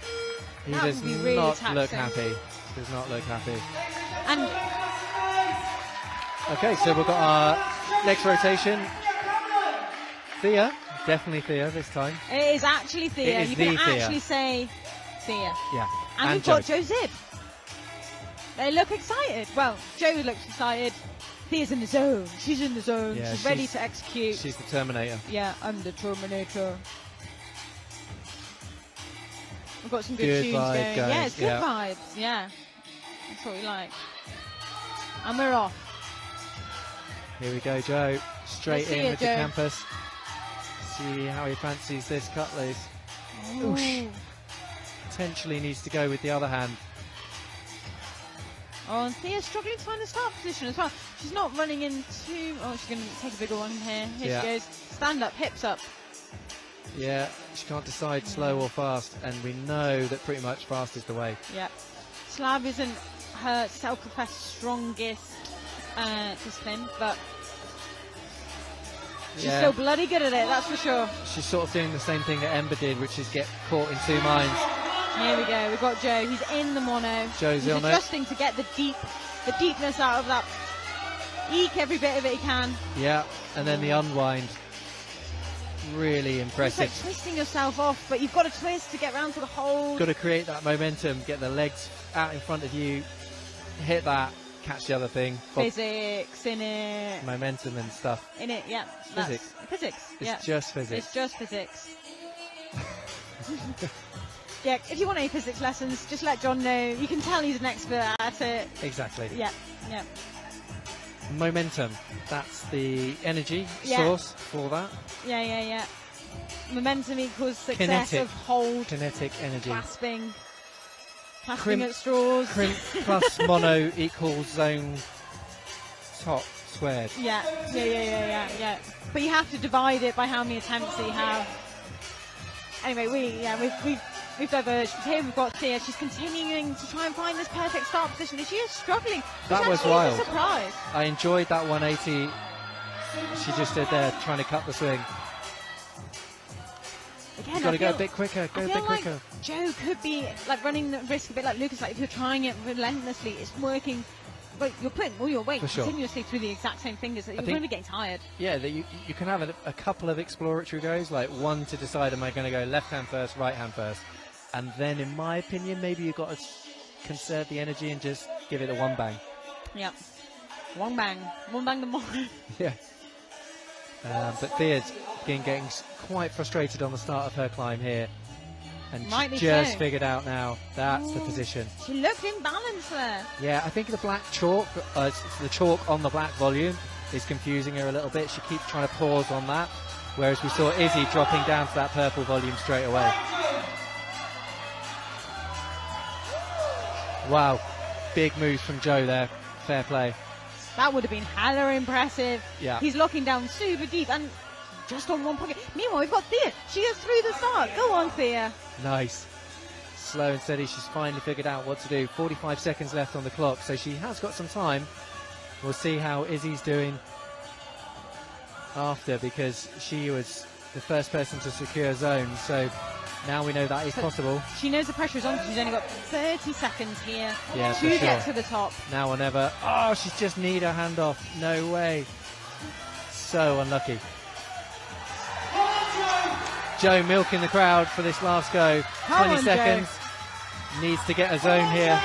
He that does would be really not taxing. look happy. Does not look happy. And Okay, so we've got our next rotation. Thea, definitely Thea this time. it is actually Thea. It is You can the Thea. actually say Thea. Yeah. And we've got Joe Zib. They look excited. Well, Joe looks excited. Thea's in the zone. She's in the zone. Yeah, she's ready to execute. She's the Terminator. Yeah, I'm the Terminator. We've got some good Good tunes vibe, going. guys, Yeah, it's good yeah. vibes. Yeah, that's what we like. And we're off. Here we go, Joe. Straight Let's see in it, with Joe. the campus. See how he fancies this cut loose. Ooh. Potentially needs to go with the other hand. Oh, and Thea's struggling to find the start position as well. She's not running in too... Oh, she's going to take a bigger one here. Here Yeah. she goes. Stand up, hips up. Yeah, she can't decide slow or fast, and we know that pretty much fast is the way. Yeah. Slab isn't her self-professed strongest discipline, but she's Yeah. still bloody good at it, that's for sure. She's sort of doing the same thing that Ember did, which is get caught in two minds. Here we go. We've got Joe. He's in the mono. Joe's He's on it. adjusting to get the deepness out of that. Eke every bit of it he can. Yeah, and then the unwind. Really It's impressive. like twisting yourself off, but you've got to twist to get round to the hold. Got to create that momentum, get the legs out in front of you, hit that, catch the other thing. Physics in it. Momentum and stuff. In it, yeah. Physics. Physics. It's Yeah. just physics. It's just physics. Yeah, if you want any physics lessons, just let John know. You can tell he's an expert at it. Exactly. Yeah, yeah. Momentum. That's the energy Yeah. source for that. Yeah. Momentum equals success Kinetic. of hold, Kinetic energy. clasping Crimp- at straws. Crimp plus mono equals zone top squared. Yeah. But you have to divide it by how many attempts that you have. Anyway, we've diverged. Here we've got Thea. She's continuing to try and find this perfect start position, and she is struggling. Which That was actually is wild. a surprise. I enjoyed that 180. She just stood there trying to cut the swing. Again, You've got I to go a feel- bit quicker, go I a feel bit quicker. like Joe could be like running the risk a bit like Lucas. Like if you're trying it relentlessly, it's working. But you're putting all your weight For sure. continuously through the exact same fingers. That you're think- going to be getting tired. Yeah, that you can have a couple of exploratory goes, like one to decide am I going to go left hand first, right hand first. And then, in my opinion, maybe you've got to conserve the energy and just give it a one bang. Yep. One bang the more. Yeah. But Thea's been getting quite frustrated on the start of her climb here. And Rightly she's just so. figured out now that's the Ooh. position. She looked imbalanced there. Yeah, I think the black chalk, the chalk on the black volume is confusing her a little bit. She keeps trying to pause on that, whereas we saw Izzy dropping down to that purple volume straight away. Wow, big moves from Joe there. Fair play. That would have been hella impressive. Yeah. He's locking down super deep and just on one pocket. Meanwhile, we've got Thea. She is through the start. Go on, Thea. Nice. Slow and steady. She's finally figured out what to do. 45 seconds left on the clock, so she has got some time. We'll see how Izzy's doing after, because she was the first person to secure zone. So now we know that is possible. She knows the pressure is on because she's only got 30 seconds here Yeah, to for get sure. to the top. Now or never. Oh, she's just need her hand off. No way. So unlucky. Joe milking the crowd for this last go. Come 20 on, seconds. Needs to get a zone here.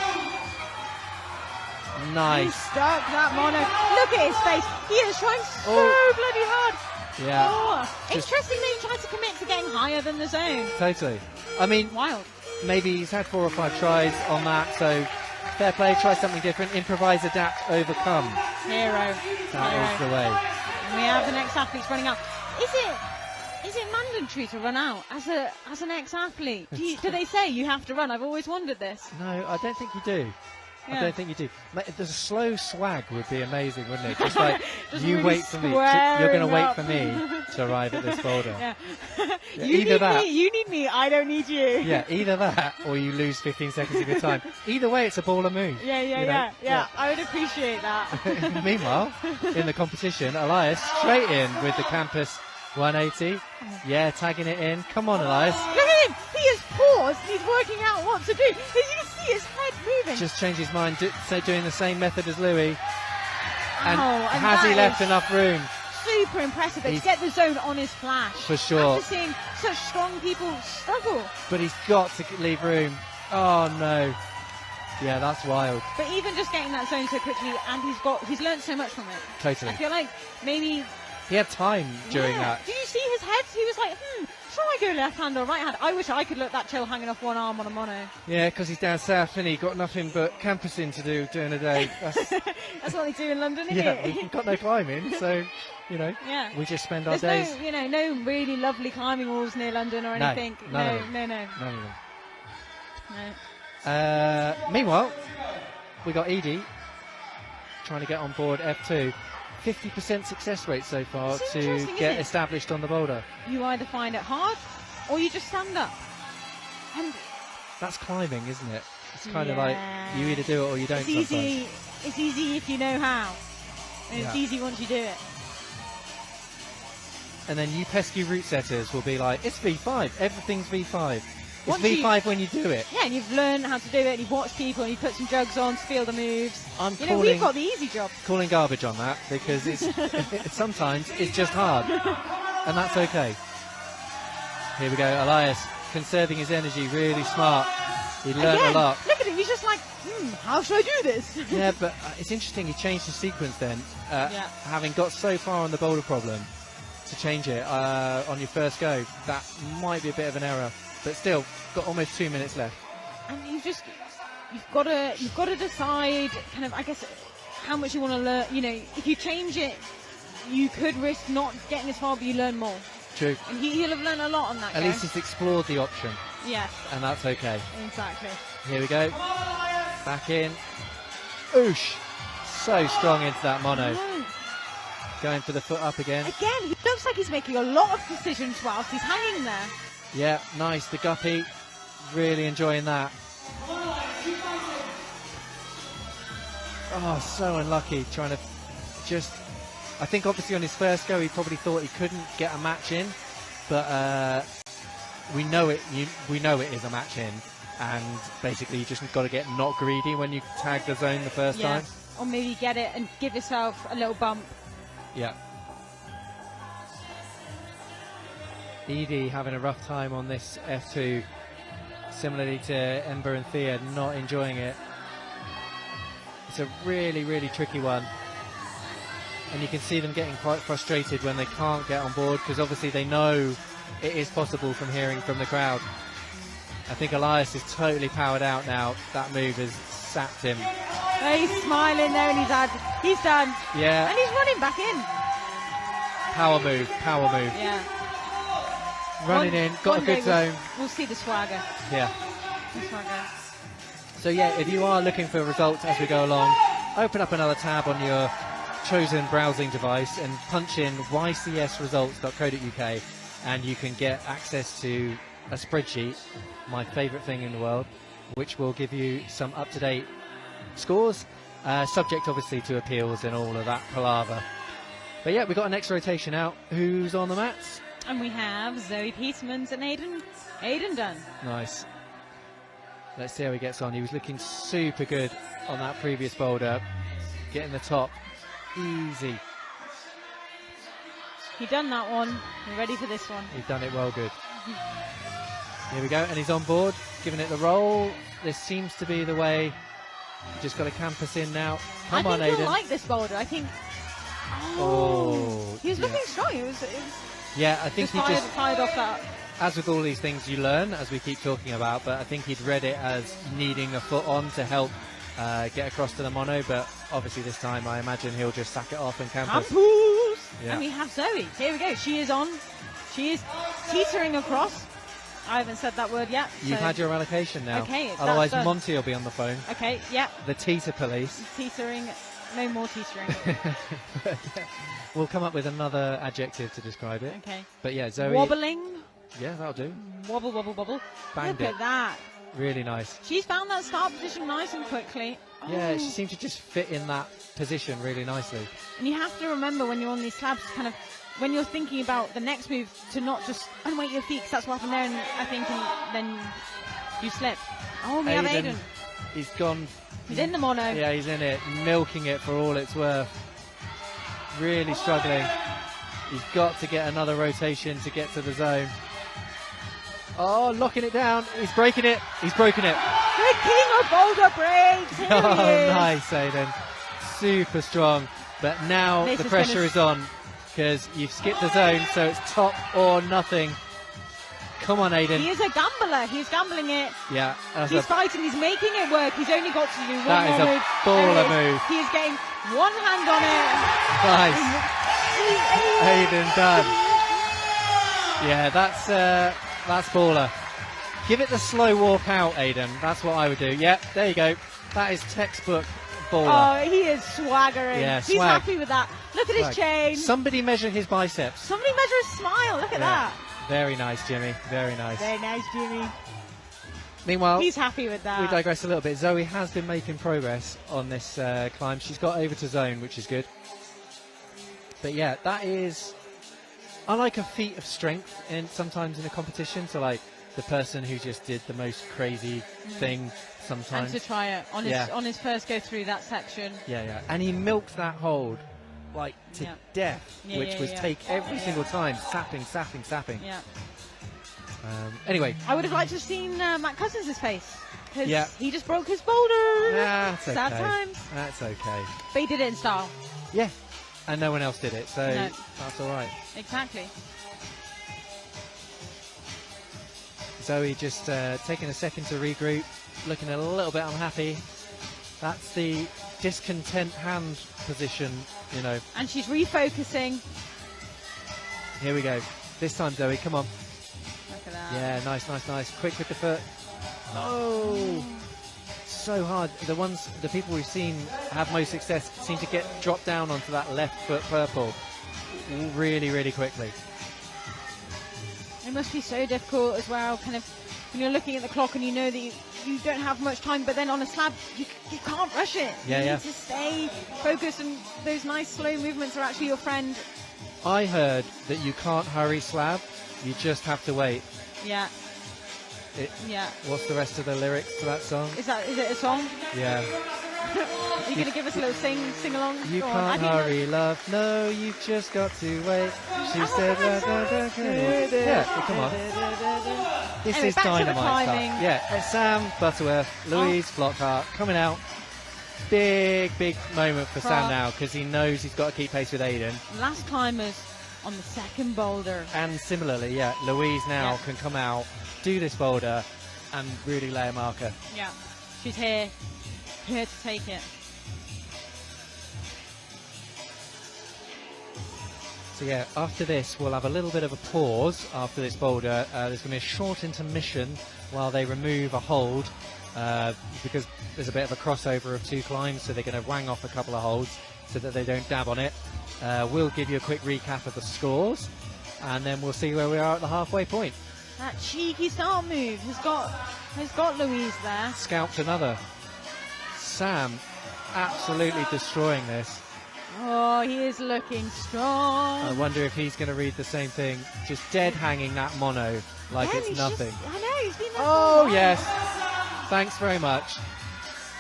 He's Nice. stuck that mono. Look at his face. He is trying so Oh. bloody hard. Yeah, Oh, just- interesting that he tried to commit to getting higher than the zone. totally. I mean, Wild. maybe he's had 4 or 5 tries on that, so fair play, try something different, improvise, adapt, overcome. Hero. That is the way. And we have the next athletes running up. Is it Is it mandatory to run out as an ex-athlete? Do they say you have to run? I've always wondered this. No, I don't think you do. Yeah. I don't think you do. The slow swag would be amazing, wouldn't it? Just like, Just you really wait for me. squaring You're going to wait up. for me to arrive at this boulder. Yeah. Yeah, You either need that. me. You need me. I don't need you. Yeah, either that or you lose 15 seconds of your time. Either way, it's a baller move. Yeah, you know? yeah. I would appreciate that. Meanwhile, in the competition, Elias straight in with the campus 180. Yeah, tagging it in. Come on, Elias. Look at him. He has paused. He's working out what to do. You can see his head moving. Just changed his mind, doing the same method as Louis. And and has he that left is enough room? Super impressive. But to get the zone on his flash. For sure. After seeing such strong people struggle. But he's got to leave room. Oh, no. Yeah, that's wild. But even just getting that zone so quickly, and he's learned so much from it. Totally. I feel like maybe He had time during that. Did you see his head? He was like, shall I go left hand or right hand? I wish I could look that chill hanging off one arm on a mono. Yeah, because he's down south and he got nothing but campusing to do during the day. That's what they do in London, isn't Yeah, it? we've got no climbing, so, Yeah. we just spend our There's days. no really lovely climbing walls near London or No, anything. none of them. No. None of them. No. Meanwhile, we got Edie trying to get on board F2. 50% success rate so far It's to interesting, get isn't it? established on the boulder. You either find it hard or you just stand up. And That's climbing, isn't it? It's kind of Yeah. like you either do it or you don't it's easy. sometimes. It's easy if you know how. And it's Yeah. easy once you do it. And then you pesky route setters will be like, it's V5, everything's V5. It's Once you- V5 when you do it. Yeah, and you've learned how to do it, and you've watched people, and you put some jugs on to feel the moves. I'm You know, calling, we've got the easy job. calling garbage on that because it's sometimes it's just hard. And that's okay. Here we go, Elias conserving his energy, really smart. He learned Again, a lot. look at him, he's just like, how should I do this? Yeah, but it's interesting, he changed the sequence then, having got so far on the boulder problem, to change it on your first go. That might be a bit of an error, but still, got almost 2 minutes left. And you've got to decide kind of, I guess, how much you want to learn. You know, if you change it, you could risk not getting as far, but you learn more. True. And he'll have learned a lot on that. At go. least he's explored the option, Yes, and that's okay. exactly. Here we go. Back in. Oosh! So strong into that mono. Oh. Going for the foot up again. Again, he looks like he's making a lot of decisions whilst he's hanging there. Yeah, nice. The guppy. Really enjoying that. Oh, so unlucky. Trying to just... I think obviously on his first go he probably thought he couldn't get a match in. But we know it. We know it is a match in. And basically you just got to get not greedy when you tag the zone the first time. Or maybe get it and give yourself a little bump. Yeah. Edie having a rough time on this F2, similarly to Ember and Thea, not enjoying it. It's a really, really tricky one. And you can see them getting quite frustrated when they can't get on board, because obviously they know it is possible from hearing from the crowd. I think Elias is totally powered out now. That move has sapped him. Oh, he's smiling there and he's done. Yeah. And he's running back in. Power move, power move. Yeah. Running in, got a good zone. We'll see the swagger. Yeah. The swagger. So yeah, if you are looking for results as we go along, open up another tab on your chosen browsing device and punch in ycsresults.co.uk and you can get access to a spreadsheet, my favourite thing in the world, which will give you some up-to-date scores, subject obviously to appeals and all of that palaver. But yeah, we've got a next rotation out. Who's on the mats? And we have Zoe Petermans and Aidan Dunn. Nice. Let's see how he gets on. He was looking super good on that previous boulder. Getting the top. Easy. He done that one. We're ready for this one. He's done it well good. Here we go. And he's on board. Giving it the roll. This seems to be the way. You just got to campus in now. Come on, I think Aidan. he'll like this boulder. I think... Oh, He was yeah. looking strong. It was Yeah, I think he just... fired off that. As with all these things you learn, as we keep talking about, but I think he'd read it as needing a foot on to help get across to the mono, but obviously this time I imagine he'll just sack it off and campus. Campus! Yeah. And we have Zoe. Here we go. She is on. She is teetering across. I haven't said that word yet. You've so. had your allocation now. Okay, that's otherwise done. Monty will be on the phone. Okay, yeah. The teeter police. Teetering. No more teetering. We'll come up with another adjective to describe it. Okay. But yeah, Zoe. Wobbling. Yeah, that'll do. Wobble, wobble, wobble. Banged Look it. at that. Really nice. She's found that start position nice and quickly. Yeah, Oh. she seemed to just fit in that position really nicely. And you have to remember when you're on these slabs, kind of, when you're thinking about the next move, to not just unweight your feet, because that's what happened there, and I think then you slip. Oh, we have Aiden. He's gone. He's in the mono. Yeah, he's in it, milking it for all it's worth. Really struggling. He's got to get another rotation to get to the zone. Oh, locking it down. He's breaking it. He's broken it. The king of boulder breaks. Here Oh, he is. nice, Aiden. Super strong. But now This the is pressure gonna is on because you've skipped the zone, so it's top or nothing. Come on, Aiden. He is a gambler. He's gambling it. Yeah, that's He's a, fighting. He's making it work. He's only got to do one That is more a move. baller There it is. move. He is getting one hand on it. nice. Aiden done. Yeah, that's baller. Give it the slow walk out, Aiden. That's what I would do. Yep, there you go. That is textbook baller. Oh, he is swaggering. Yeah, He's swag. happy with that. Look at Swag. his chain. Somebody measure his biceps. Somebody measure his smile. Look at Yeah. that. Very nice, Jimmy. Very nice. Very nice, Jimmy. Meanwhile, He's happy with that. we digress a little bit. Zoe has been making progress on this climb. She's got over to zone, which is good. But yeah, that is, I like a feat of strength sometimes in a competition. So like the person who just did the most crazy thing And sometimes. to try it on his first go through that section. Yeah. And he milked that hold like to Yeah. death, Yeah, which yeah, was yeah. take every single time, sapping. Yeah. Anyway, I would have liked to have seen Matt Cousins' face. Because Yeah. he just broke his boulder. that's Sad okay. times. That's okay. But he did it in style. Yeah, and no one else did it, so No. that's all right. Exactly. Zoe just taking a second to regroup, looking a little bit unhappy. That's the discontent hand position, you know. And she's refocusing. Here we go. This time, Zoe, come on. Look at that. Yeah, nice. Quick with the foot. Oh, so hard. The people we've seen have most success seem to get dropped down onto that left foot purple really, really quickly. It must be so difficult as well, kind of, when you're looking at the clock and you know that you don't have much time, but then on a slab, you can't rush it. Yeah, you yeah. need to stay focused, and those nice slow movements are actually your friend. I heard that you can't hurry slab, you just have to wait. Yeah. Yeah. What's the rest of the lyrics to that song? Is it a song? Yeah. Are you going to give us a little sing along? You Go on. can't hurry, love. No, you've just got to wait. She said, yeah, well, come on. This Anyway, is back to the dynamite stuff. climbing. Yeah, it's Sam Butterworth, Louise Flockhart coming out. Big moment for Sam Cross. now because he knows he's got to keep pace with Aiden. Last climbers on the second boulder. And similarly, yeah, Louise now Yeah. can come out, do this boulder, and really lay a marker. Yeah. She's here to take it. So yeah, after this we'll have a little bit of a pause after this boulder. There's going to be a short intermission while they remove a hold because there's a bit of a crossover of two climbs, so they're going to wang off a couple of holds so that they don't dab on it. We'll give you a quick recap of the scores and then we'll see where we are at the halfway point. That cheeky start move has got Louise there. Scalped another. Sam absolutely destroying this. Oh, he is looking strong. I wonder if he's going to read the same thing. Just dead hanging that mono like Yeah, it's he's nothing. I know, he's been there for a Oh, while. yes. Thanks very much.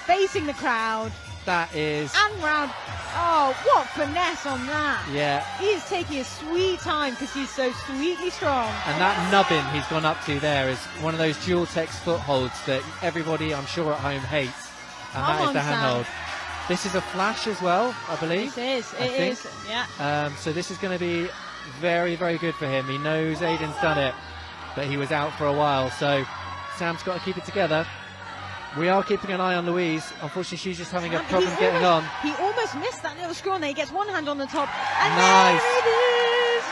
Facing the crowd. That is, And round. Oh, what finesse on that. yeah. He is taking his sweet time because he's so sweetly strong. And that nubbin he's gone up to there is one of those dual text footholds that everybody, I'm sure, at home hates. And Come that is on, the Sam. handhold. This is a flash as well, I believe. It is. I It think. is. Yeah. So this is going to be very, very good for him. He knows Aiden's done it, but he was out for a while. So Sam's got to keep it together. We are keeping an eye on Louise. Unfortunately, she's just having a problem getting on. He almost missed that little screw on there. He gets one hand on the top. And Nice. there it is.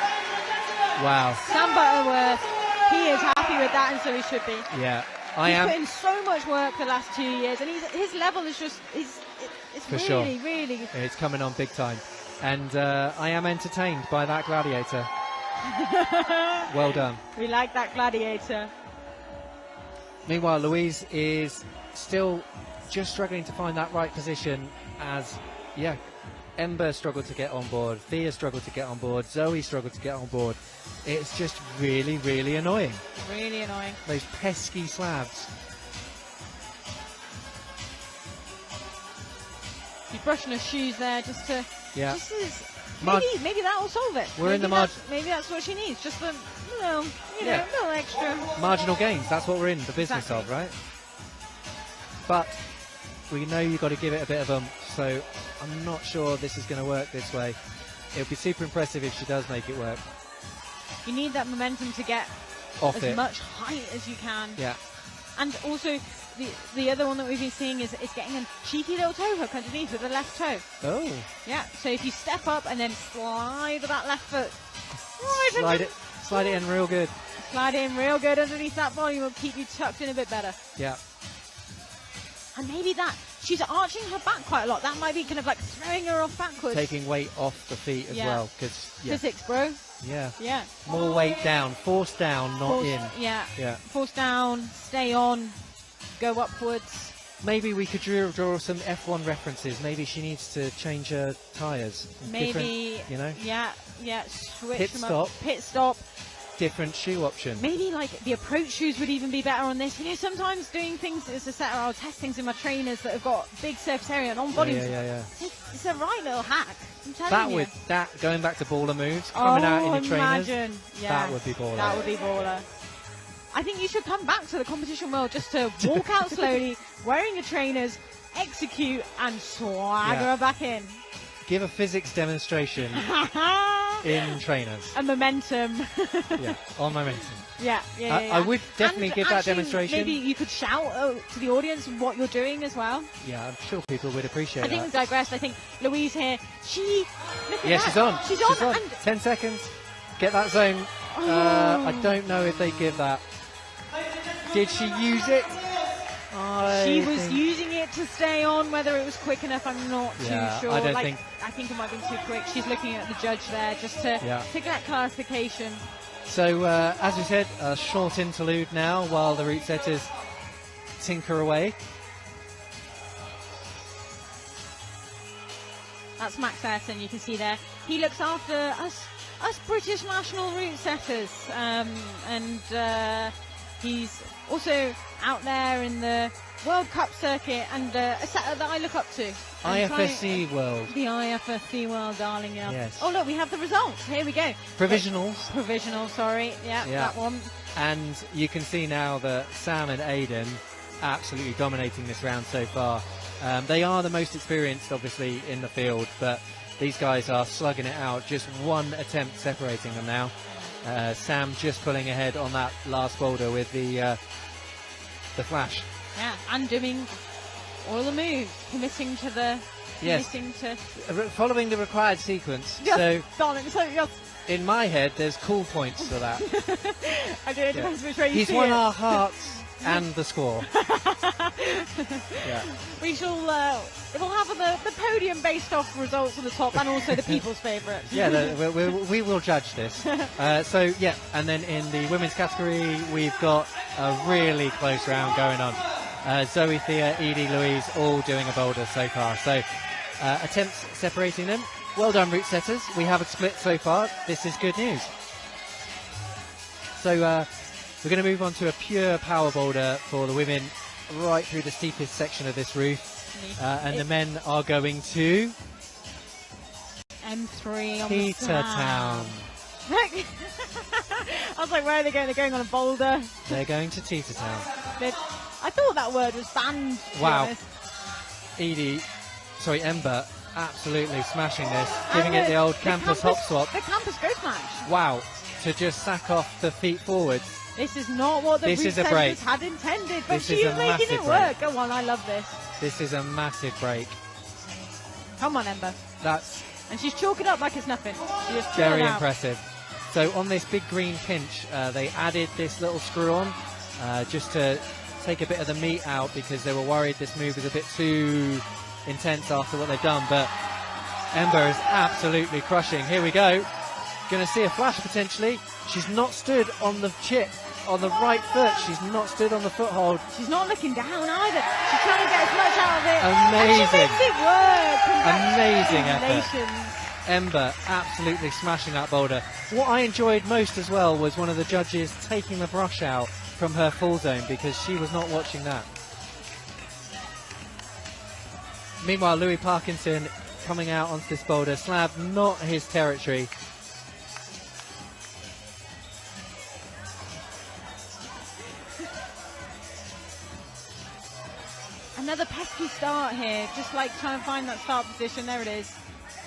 Wow. Sam Butterworth, he is happy with that, and so he should be. Yeah, He's put in so much work the last 2 years, and his level is just it's For really, sure. really. Yeah, it's coming on big time. And I am entertained by that gladiator. Well done. We like that gladiator. Meanwhile, Louise is still just struggling to find that right position as, Ember struggled to get on board, Thea struggled to get on board, Zoe struggled to get on board. It's just really, really annoying. Really annoying. Those pesky slabs. She's brushing her shoes there just to. Yeah. Just as, Mar- maybe that will solve it. We're in the marg- Maybe that's what she needs. Just a little, Yeah. little extra. Marginal gains, that's what we're in the business Exactly. of, right? But we know you've got to give it a bit of so I'm not sure this is going to work this way. It would be super impressive if she does make it work. You need that momentum to get Off as it. much height as you can. Yeah. And also, the other one that we've been seeing is getting a cheeky little toe hook underneath with the left toe. Oh. Yeah, so if you step up and then slide with that left foot. Slide it in real good. Slide in real good underneath that volume will keep you tucked in a bit better. Yeah. And maybe that, she's arching her back quite a lot. That might be kind of like throwing her off backwards. Taking weight off the feet as well. Cause, Physics, bro. Yeah. Yeah. More weight down. Force down, not in. Yeah. Yeah. Force down, stay on, go upwards. Maybe we could draw some F1 references. Maybe she needs to change her tyres. Maybe, you know? Yeah, switch Pit them stop. up. Pit stop. Different shoe option. Maybe like the approach shoes would even be better on this. You know, sometimes doing things as a setter, I'll test things in my trainers that have got big surface area and on bodies. Yeah. It's a right little hack. I'm telling you. Going back to baller moves, coming out in your trainers. Imagine. Yeah, that would be baller. That would be baller. I think you should come back to the competition world just to walk out slowly, wearing your trainers, execute, and swagger her back in. Give a physics demonstration in trainers. A momentum. On momentum. Yeah. I would definitely and give that actually, demonstration. Maybe you could shout to the audience what you're doing as well. Yeah, I'm sure people would appreciate I that. think we digressed. I think Louise here, look at Yeah, that. she's on. And 10 seconds. Get that zone. I don't know if they give that. Did she use it? she was using it to stay on. Whether it was quick enough, I'm not too sure. I don't think. I think it might have been too quick. She's looking at the judge there just to get clarification. So, as we said, a short interlude now while the route setters tinker away. That's Max Ayrton, you can see there. He looks after us British national route setters, and he's also out there in the World Cup circuit, and a setter that I look up to. IFSC World. The IFSC World, darling. Yeah. Yes. Oh, look, we have the results. Here we go. Provisionals. Provisional, sorry. Yeah, that one. And you can see now that Sam and Aidan absolutely dominating this round so far. They are the most experienced, obviously, in the field, but these guys are slugging it out. Just one attempt separating them now. Sam just pulling ahead on that last boulder with the flash. Yeah, and doing all the moves, committing to following the required sequence. Yes, so, darling, yes. In my head, there's cool points for that. I do. It depends which way you He's see won it. our hearts and the score. We shall. It will have the podium based off results on the top, and also the people's favourites. We will judge this. And then in the women's category, we've got a really close round going on. Zoe, Thea, Edie, Louise, all doing a boulder so far. So attempts separating them. Well done, route setters. We have a split so far. This is good news. So we're going to move on to a pure power boulder for the women, right through the steepest section of this roof. And the men are going to M3 on Teeter Town. I was like, where are they going? They're going on a boulder. They're going to Teeter Town. I thought that word was banned. Wow. Ember, absolutely smashing this, giving it the old campus hop swap. The campus ghost match. Wow, to just sack off the feet forwards. This is not what the route setters had intended, but she is making it work. Go on, I love this. This is a massive break. Come on, Ember. That's and she's chalking up like it's nothing. Very impressive. So on this big green pinch, they added this little screw on just to take a bit of the meat out because they were worried this move was a bit too intense after what they've done. But Ember is absolutely crushing. Here we go. Going to see a flash potentially. She's not stood on the chip on the right foot. She's not stood on the foothold. She's not looking down either. She's trying to get as much out of it. Amazing. And she makes it work. Amazing effort. Congratulations. Ember absolutely smashing that boulder. What I enjoyed most as well was one of the judges taking the brush out from her full zone because she was not watching that. Meanwhile, Louis Parkinson coming out onto this boulder slab, not his territory. Another pesky start here, just like trying to find that start position. There it is.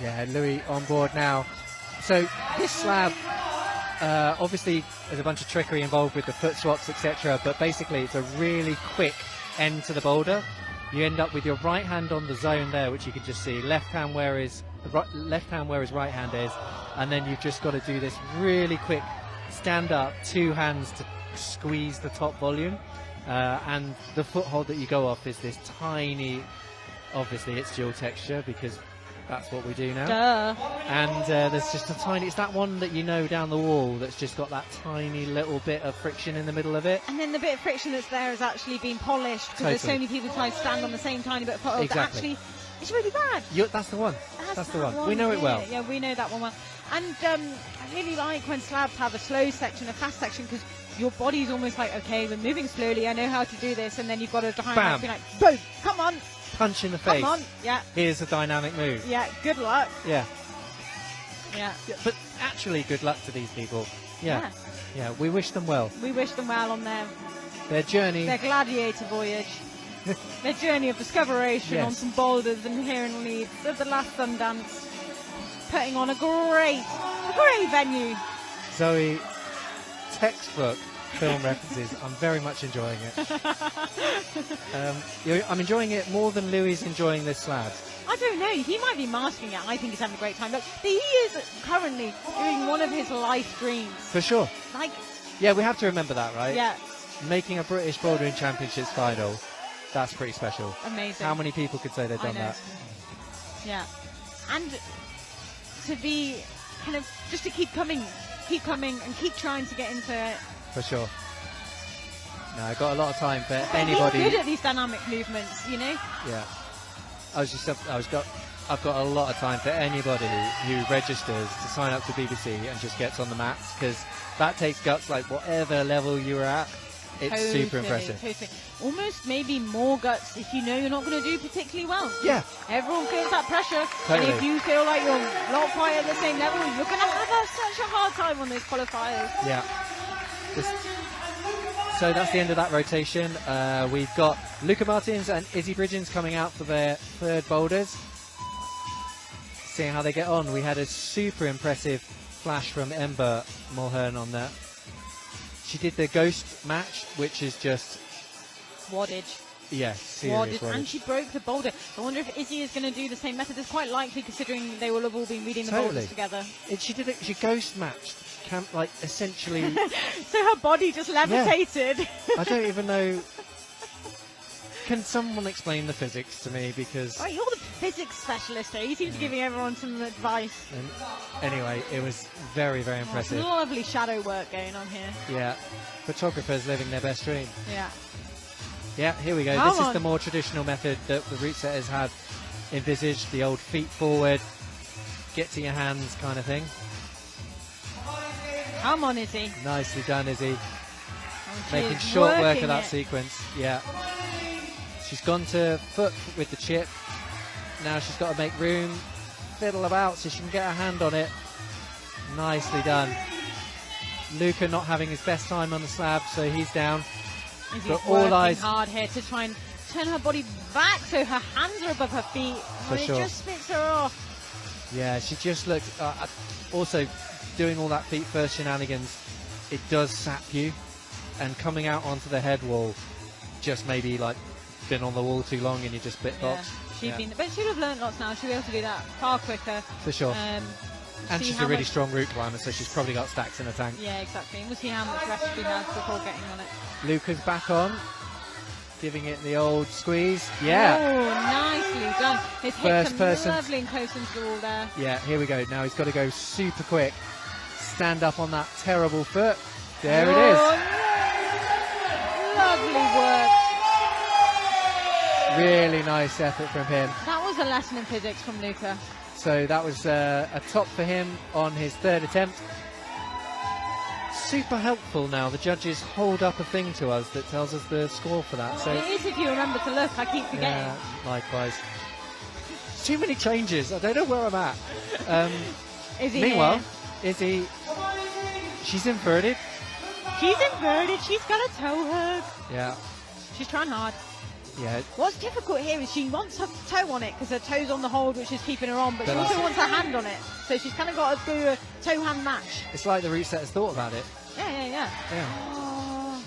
Yeah, Louis on board now. So this slab, obviously there's a bunch of trickery involved with the foot swaps, etc. But basically it's a really quick end to the boulder. You end up with your right hand on the zone there, which you can just see. Left hand where his right hand is, and then you've just got to do this really quick stand up, two hands to squeeze the top volume. And the foothold that you go off is this tiny, obviously it's dual texture because that's what we do now. Duh. And there's just a tiny, it's that one that you know down the wall that's just got that tiny little bit of friction in the middle of it. And then the bit of friction that's there has actually been polished because there's so many people trying to stand on the same tiny bit of foothold Exactly. that actually it's really bad. That's the one. That's the one. We know it well. Yeah, we know that one well. And I really like when slabs have a slow section, a fast section, because your body's almost like, okay, we're moving slowly, I know how to do this, and then you've got to try and be like, boom, come on. Punch in the face. Come on, yeah. Here's a dynamic move. Yeah, good luck. Yeah. Yeah. But actually, good luck to these people. Yeah. Yeah, we wish them well. We wish them well on their journey. Their gladiator voyage. Their journey of discoveration on some boulders and here in Leeds at the last Sundance. Putting on a great venue. Zoe, textbook film references. I'm very much enjoying it. I'm enjoying it more than Louis enjoying this slab. I don't know. He might be mastering it. I think he's having a great time. Look, he is currently doing one of his life dreams. For sure. Yeah, we have to remember that, right? Yeah. Making a British Bouldering Championships final. That's pretty special. Amazing. How many people could say they've done that? Yeah. And to be kind of just to keep coming and keep trying to get into it. For sure. No, I've got a lot of time for anybody. He's good at these dynamic movements, you know? Yeah. I've got a lot of time for anybody who registers to sign up to BBC and just gets on the mats, because that takes guts like whatever level you're at. It's super impressive. Totally. Almost maybe more guts if you know you're not going to do particularly well. Yeah. Everyone feels that pressure. Totally. And if you feel like you're not quite at the same level, you're going to have such a hard time on those qualifiers. Yeah. So that's the end of that rotation. We've got Luca Martins and Izzy Bridgens coming out for their third boulders. Seeing how they get on. We had a super impressive flash from Ember Mulhern on that. She did the ghost match, which is just waddage. Yes, serious waddage. And she broke the boulder. I wonder if Izzy is going to do the same method. It's quite likely, considering they will have all been reading the boulders together. She did it. She ghost matched, like essentially. So her body just levitated. Yeah. I don't even know. Can someone explain the physics to me? Because you're the physics specialist here. You seem to be giving everyone some advice. And anyway, it was very, very impressive. Lovely shadow work going on here. Yeah, photographers living their best dream. Yeah. Yeah, here we go. This is the more traditional method that the route setters had envisaged. The old feet forward, get to your hands kind of thing. Come on, Izzy. Nicely done, Izzy. Making short work of that sequence. Yeah. She's gone to foot with the chip. Now she's got to make room, fiddle about so she can get her hand on it. Nicely done. Luca not having his best time on the slab, so he's down. Izzy's working hard here to try and turn her body back so her hands are above her feet. It just spits her off. Yeah, she just looks... also, doing all that feet first shenanigans, it does sap you. And coming out onto the head wall, just maybe like been on the wall too long and you just bit box. But she'd have learned lots now. She'll be able to do that far quicker. For sure. And See she's how a really much- strong root climber, so she's probably got stacks in her tank. Yeah, exactly. We'll see how much rest she has before getting on it. Luca's back on, giving it the old squeeze. Yeah. Oh, nicely done. His First hits are person. lovely and close into the wall there. Yeah, here we go. Now he's got to go super quick. Stand up on that terrible foot. There it is. Lovely work. Really nice effort from him. That was a lesson in physics from Luca. So that was a top for him on his third attempt. Super helpful now. The judges hold up a thing to us that tells us the score for that. So It is if you remember to look. I keep forgetting. yeah, likewise. Too many changes. I don't know where I'm at. Is he Meanwhile, here? Izzy, she's inverted. She's inverted. She's got a toe hook. Yeah, She's trying hard. yeah. What's difficult here is she wants her toe on it because her toe's on the hold, which is keeping her on, but But she that's also it. wants her hand on it. So she's kind of got to do a toe-hand match. It's like the root setters thought about it. Yeah. Yeah. Oh,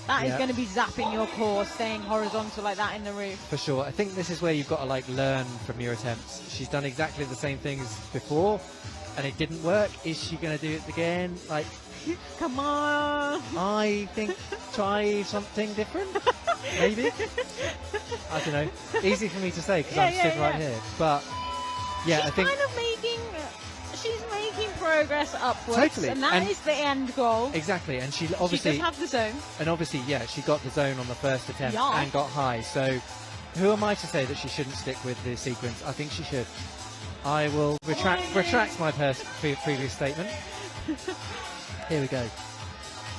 that is Yeah. going to be zapping your core, staying horizontal like that in the roof. For sure. I think this is where you've got to like learn from your attempts. She's done exactly the same things before and it didn't work. Is she going to do it again? Like, Come on. I think try something different, maybe. I don't know. Easy for me to say because I'm stood right here. But yeah, She's I think kind of she's making progress upwards. Totally. And that is the end goal. exactly. And she She obviously does have the zone. and obviously, yeah, she got the zone on the first attempt Yeah. and got high. So who am I to say that she shouldn't stick with the sequence? I think she should. I will retract my previous statement. Here we go.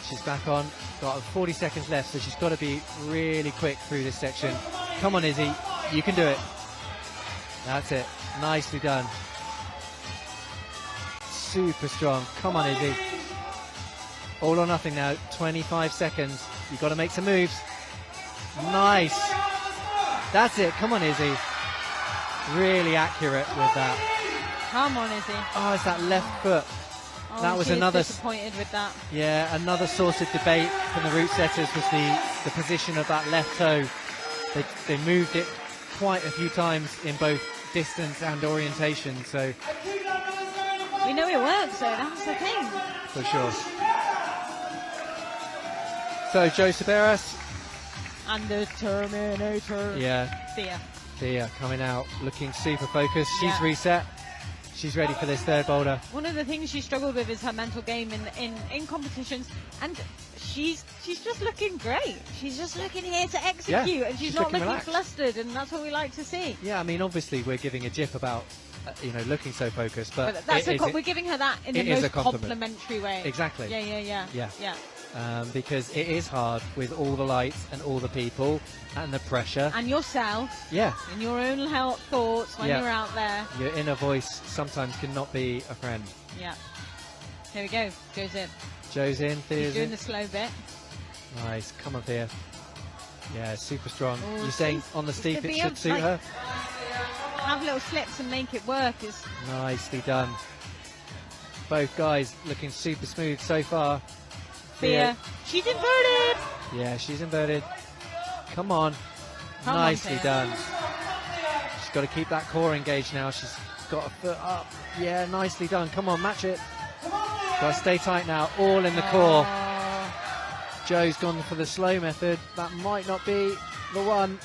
She's back on. Got 40 seconds left, so she's got to be really quick through this section. Come on, Izzy. You can do it. That's it. Nicely done. Super strong. Come on, Izzy. All or nothing now. 25 seconds. You've got to make some moves. Nice. That's it. Come on, Izzy. Really accurate with that. Come on, Izzy. Oh, it's that left foot. Oh, That was she is another disappointed with that. Yeah, another source of debate from the root setters was the position of that left toe. They moved it quite a few times in both distance and orientation, so We know it works, though. That's the thing. for sure. So Joe Saberas, And the Terminator. yeah, Thea coming out looking super focused. She's Yeah. reset. She's ready for this third boulder. One of the things she struggled with is her mental game in competitions, and she's just looking great. She's just looking here to execute, Yeah, and she's she's not looking looking relaxed. flustered, and that's what we like to see. Yeah, I mean, obviously we're giving a jip about looking so focused, but But that's we're giving her that in the it is a most compliment. complimentary way. Exactly. Yeah. Because it is hard with all the lights and all the people and the pressure. And yourself, Yeah, and your own thoughts when Yeah. you're out there. your inner voice sometimes cannot be a friend. Yeah. Here we go. Goes in. Joe's in, She's Thea's doing in. the slow bit. Nice, come on Thea. Yeah, super strong. Oh, You're saying she's- on the it's steep gonna it be should a- suit like- her? Have little slips and make it work. Is Nicely done. Both guys looking super smooth so far. Thea. She's inverted. Yeah, she's inverted. Come on. Come on, Nicely Thea. done. She's got to keep that core engaged now. She's got a foot up. Yeah, nicely done. Come on, match it. Got to stay tight now. All in the core. Oh, Joe's gone for the slow method. That might not be the one.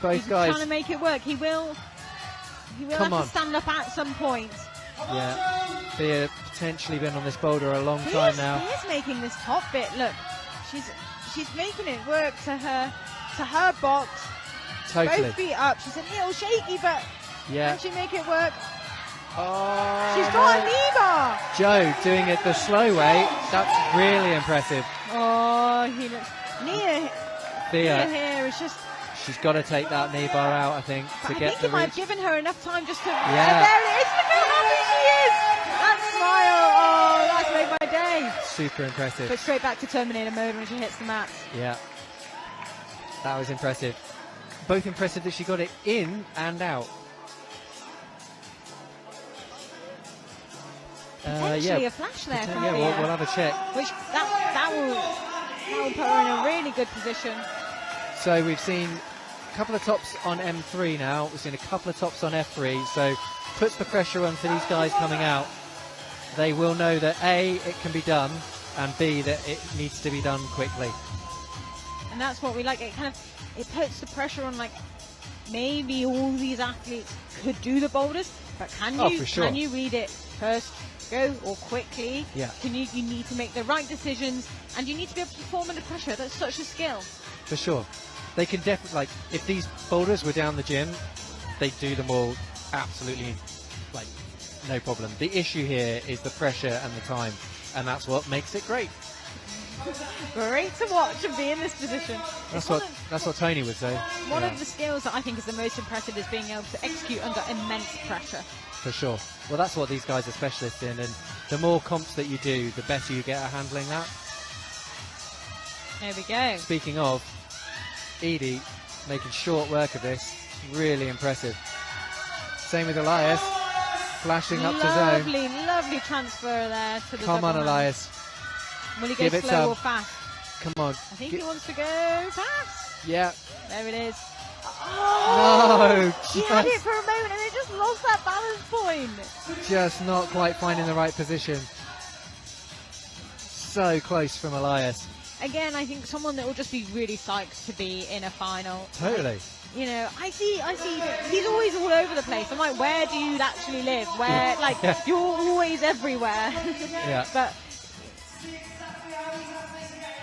Both he's guys. trying to make it work. He will Come have on. to stand up at some point. Yeah. Thea potentially been on this boulder a long time now. He is making this top bit. Look, she's making it work to her box. Totally. Both feet up. She's a little shaky, but Yeah. can she make it work? Oh, She's got a no. knee bar. Joe doing it the slow way. That's really impressive. Oh, he looks Nia Thea, here is just. she's got to take that knee bar out, I think, But to I get think the it might have reach. given her enough time just to. Yeah. There it is. Look how happy she is. That smile. Oh, that's made my day. Super impressive. But straight back to Terminator mode when she hits the mats. Yeah. That was impressive. Both impressive that she got it in and out. Potentially a flash there. from Yeah, Thea, we'll have a check. Which that will put her in a really good position. So we've seen couple of tops on M3 now. We've seen a couple of tops on F3, so puts the pressure on for these guys coming out. They will know that A, it can be done, and B, that it needs to be done quickly. And that's what we like. It kind of, it puts the pressure on, like, maybe all these athletes could do the boulders, but can you read it first go or quickly? Yeah. You need to make the right decisions, and you need to be able to perform under pressure. That's such a skill. For sure. They can definitely, like, if these boulders were down the gym, they'd do them all absolutely, like, no problem. The issue here is the pressure and the time, and that's what makes it great. Great to watch and be in this position. That's what Tony would say. One of the skills that I think is the most impressive is being able to execute under immense pressure. For sure. Well, that's what these guys are specialists in, and the more comps that you do, the better you get at handling that. There we go. Speaking of, Edie making short work of this, really impressive. Same with Elias, flashing up to zone. Lovely transfer there to the Come on, double hand. Elias. Will he Give go it slow some. or fast? Come on. I think he wants to go fast. Yeah. There it is. No, He had it for a moment and it just lost that balance point. just not quite finding the right position. So close from Elias. Again, I think someone that will just be really psyched to be in a final. Totally. You know, I see, he's always all over the place. I'm like, where do you actually live? Where, like, you're always everywhere. Yeah.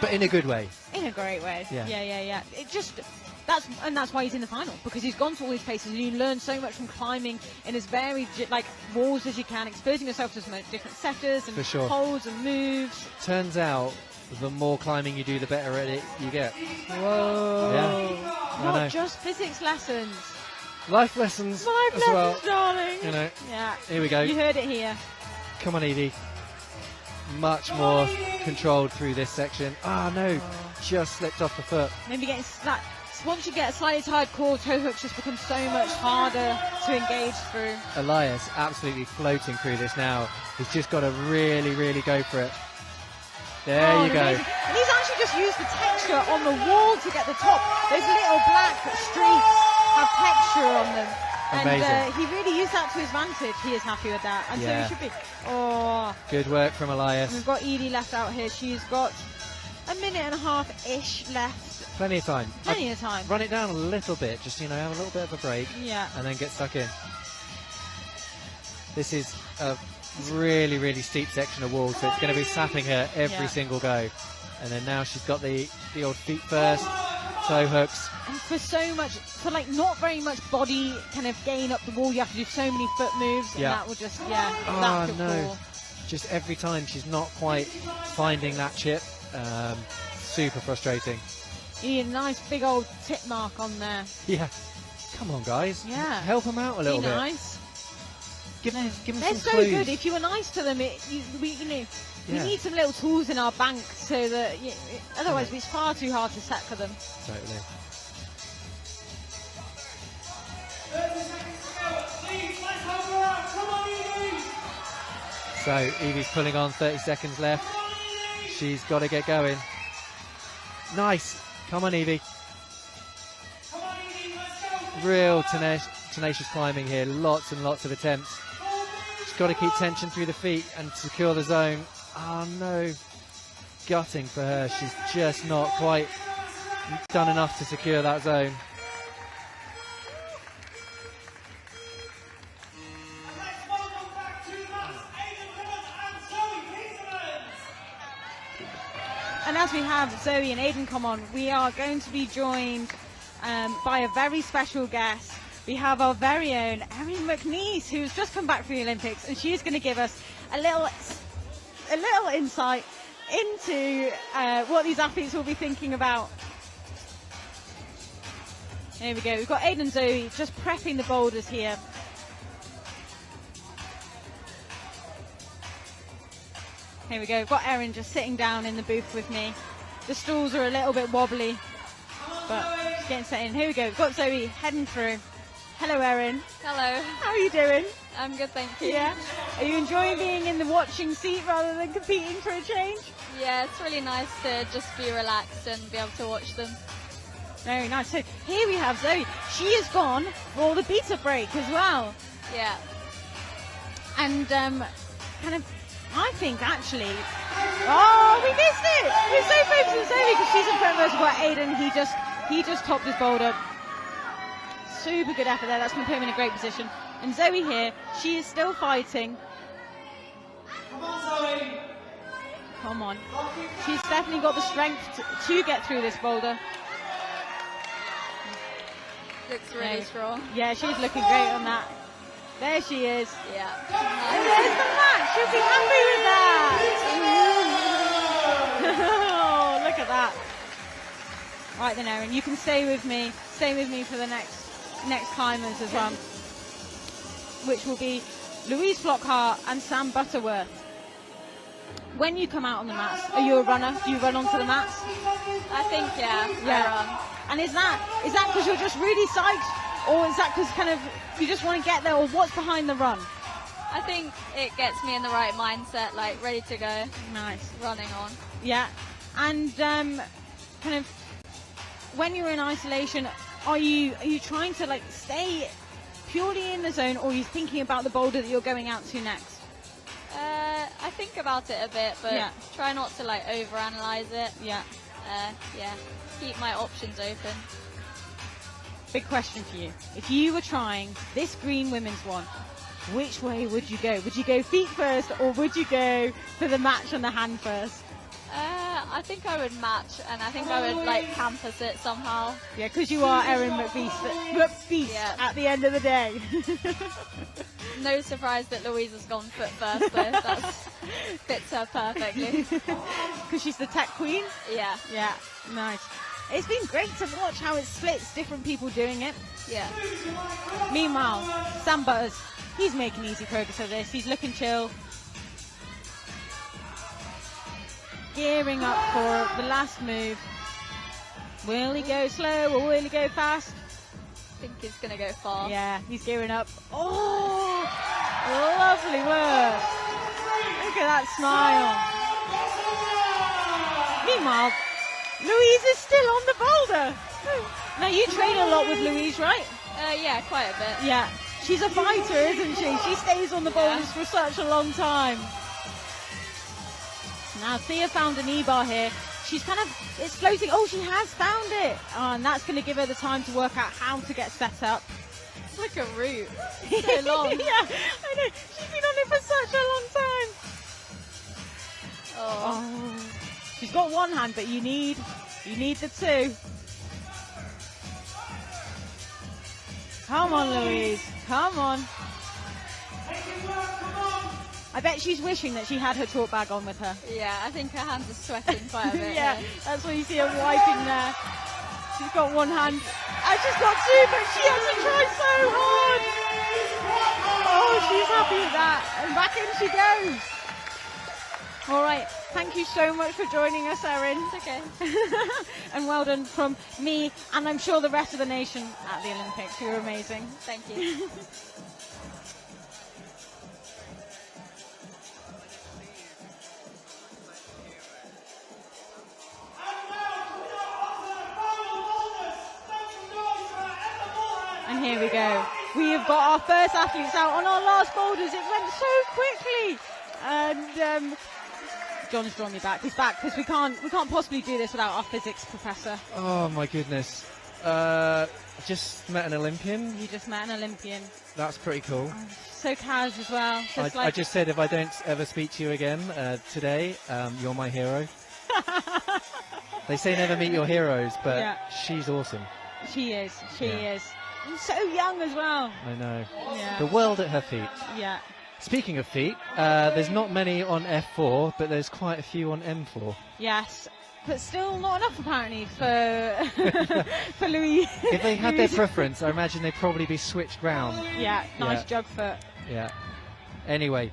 But in a good way. In a great way. Yeah. It just, that's why he's in the final, because he's gone to all these places and you learn so much from climbing in as varied, like, walls as you can, exposing yourself to as many different setters and holds and moves. Turns out, the more climbing you do, the better at it you get. Whoa. Yeah. Not just physics lessons. Life lessons as well. Darling. You know. Yeah. Here we go. You heard it here. Come on, Edie. Much more controlled through this section. Ah, no. Just slipped off the foot. Maybe getting once you get a slightly tired core, toe hooks just become so much harder to engage through. Elias absolutely floating through this now. He's just got to really, really go for it. There you go. Amazing. And he's actually just used the texture on the wall to get the top. Those little black streaks have texture on them. Amazing. And he really used that to his advantage. He is happy with that. And so he should be. Oh. Good work from Elias. We've got Edie left out here. She's got a minute and a half-ish left. Plenty of time. Plenty of time. Run it down a little bit, just, you know, have a little bit of a break. Yeah. And then get stuck in. This is a really, really steep section of wall, so it's going to be sapping her every single go. And then now she's got the old feet first, toe hooks. And for like not very much body kind of gain up the wall, you have to do so many foot moves, and that will just, that could fall. Just every time she's not quite finding that chip. Super frustrating. You need a nice big old tip mark on there. Yeah. Come on, guys. Yeah. Help them out a little bit. Nice. Give them They're some so clues. good. If you were nice to them, we need some little tools in our bank so that otherwise it's far too hard to set for them. Totally. So Evie's pulling on, 30 seconds left. She's got to get going. Nice. Come on, Evie. Real tenacious climbing here. Lots and lots of attempts. She's got to keep tension through the feet and secure the zone. Oh, no. Gutting for her. She's just not quite done enough to secure that zone. And as we have Zoe and Aidan come on, we are going to be joined by a very special guest. We have our very own Erin McNeese, who's just come back from the Olympics, and she's going to give us a little insight into what these athletes will be thinking about. There we go. We've got Aidan and Zoe just prepping the boulders here. Here we go. We've got Erin just sitting down in the booth with me. The stools are a little bit wobbly, but she's getting set in. Here we go. We've got Zoe heading through. Hello, Erin. Hello. How are you doing? I'm good, thank you. Yeah. Are you enjoying being in the watching seat rather than competing for a change? Yeah, it's really nice to just be relaxed and be able to watch them. Very nice. So here we have Zoe. She has gone for the beta break as well. Yeah. And kind of, I think actually, oh, we missed it. We're so focused on Zoe because she's in front of us. But Aiden, he just topped his boulder. Super good effort there. That's going to put him in a great position. And Zoe here, she is still fighting. Come on, Zoe. Come on. She's definitely got the strength to get through this boulder. Looks really strong. Yeah, she's looking great on that. There she is. Yeah. And there's the match. She'll be happy with that. Oh, look at that. Right then, Erin, you can stay with me. Stay with me for the next climbers as well, which will be Louise Flockhart and Sam Butterworth. When you come out on the mats, are you a runner? Do you run onto the mats? I think, yeah. I run. And is that because you're just really psyched, or is that because kind of you just want to get there, or what's behind the run? I think it gets me in the right mindset, like ready to go. Nice. Running on. Yeah. And kind of when you're in isolation, are you trying to like stay purely in the zone, or are you thinking about the boulder that you're going out to next? I think about it a bit, but try not to like overanalyze it. Yeah. Keep my options open. Big question for you. If you were trying this green women's one, which way would you go? Would you go feet first, or would you go for the match on the hand first? I think I would match, and I think I would like campus it somehow. Yeah, because you are Erin McBeast at the end of the day. No surprise that Louise has gone foot first, though. That fits her perfectly. Because she's the tech queen? Yeah. Yeah, nice. It's been great to watch how it splits, different people doing it. Yeah. Meanwhile, Sam Butters, he's making easy progress of this. He's looking chill. Gearing up for the last move. Will he go slow or will he go fast? I think he's going to go fast. Yeah, he's gearing up. Oh, lovely work. Look at that smile. Meanwhile, Louise is still on the boulder. Now, you train a lot with Louise, right? Yeah, quite a bit. Yeah, she's a fighter, isn't she? She stays on the boulders for such a long time. Now, Thea found an E-bar here. She's kind of, it's floating. Oh, she has found it. Oh, and that's going to give her the time to work out how to get set up. It's like a route. So long. Yeah, I know. She's been on it for such a long time. Oh. She's got one hand, but you need the two. Come on, Louise. Come on. I bet she's wishing that she had her chalk bag on with her. Yeah, I think her hands are sweating quite a bit. Yeah, that's what you see her wiping there. She's got one hand. And she's got two, but she has to try so hard. Oh, she's happy with that. And back in she goes. All right, thank you so much for joining us, Erin. It's okay. And well done from me, and I'm sure the rest of the nation at the Olympics. You're amazing. Thank you. And here we go. We have got our first athletes out on our last boulders. It went so quickly. And John's drawn me back. He's back because we can't possibly do this without our physics professor. Oh my goodness. I just met an Olympian. You just met an Olympian. That's pretty cool. So Kaz as well. I just said if I don't ever speak to you again today, you're my hero. They say never meet your heroes, but she's awesome. She is. She is. And so young as well. I know. Yeah. The world at her feet. Yeah. Speaking of feet, there's not many on F4, but there's quite a few on M4. Yes. But still not enough apparently for for Louis. If they had their preference, I imagine they'd probably be switched round. Yeah, nice jug foot. Yeah. Anyway,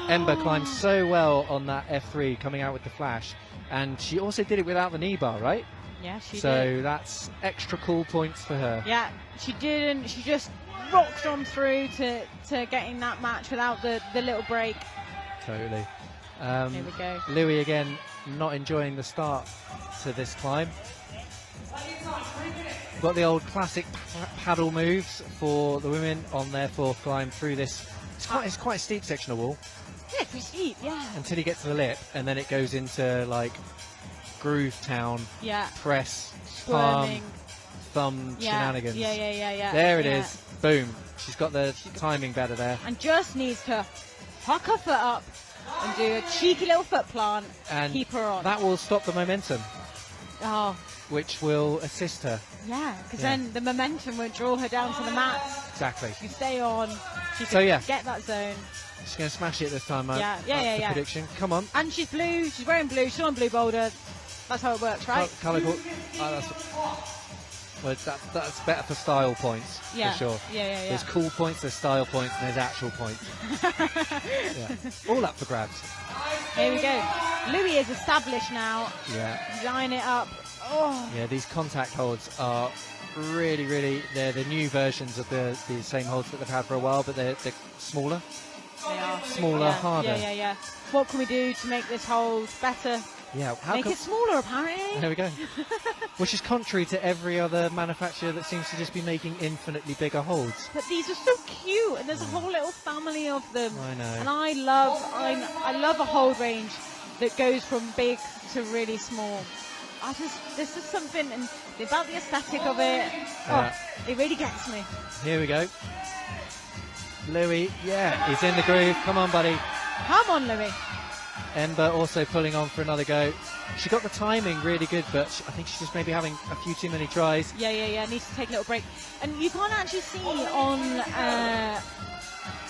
Ember climbed so well on that F3 coming out with the flash, and she also did it without the knee bar, right? Yeah, she did. So that's extra cool points for her. Yeah, she didn't. She just rocked on through to getting that match without the little break. Totally. Here we go. Louis again not enjoying the start to this climb. We've got the old classic paddle moves for the women on their fourth climb through this. It's quite a steep section of wall. Yeah, pretty steep, yeah. Until you get to the lip, and then it goes into like groove town, Yeah. press, palm, Squirming. thumb shenanigans. Yeah. There it is. Boom. She's got the timing better there. And just needs to hook her foot up and do a cheeky little foot plant And keep her on. that will stop the momentum, Oh, which will assist her. yeah, because Yeah. then the momentum won't draw her down to the mat. Exactly. You stay on. She So, can yeah. get that zone. She's going to smash it this time, man. Yeah, That's the prediction. Come on. And she's blue. She's wearing blue. She's on blue boulder. That's how it works, right? Colour. Well, that's better for style points, Yeah. for sure. Yeah. There's cool points, there's style points, and there's actual points. Yeah. All up for grabs. Here we go. Louis is established now. Yeah. Line it up. Oh, Yeah, these contact holds are really, they're the new versions of the same holds that they've had for a while, but they're smaller. they are. Smaller, harder. Yeah. What can we do to make this hold better? Yeah, Make it smaller, apparently. There we go. Which is contrary to every other manufacturer that seems to just be making infinitely bigger holds. But these are so cute, and there's a whole little family of them. I know. And I love a hold range that goes from big to really small. This is something and about the aesthetic of it. Yeah. Oh, it really gets me. Here we go. Louis, yeah, he's in the groove. Come on, buddy. Come on, Louis. Ember also pulling on for another go. She got the timing really good, but I think she's just maybe having a few too many tries. Yeah. Needs to take a little break. And you can't actually see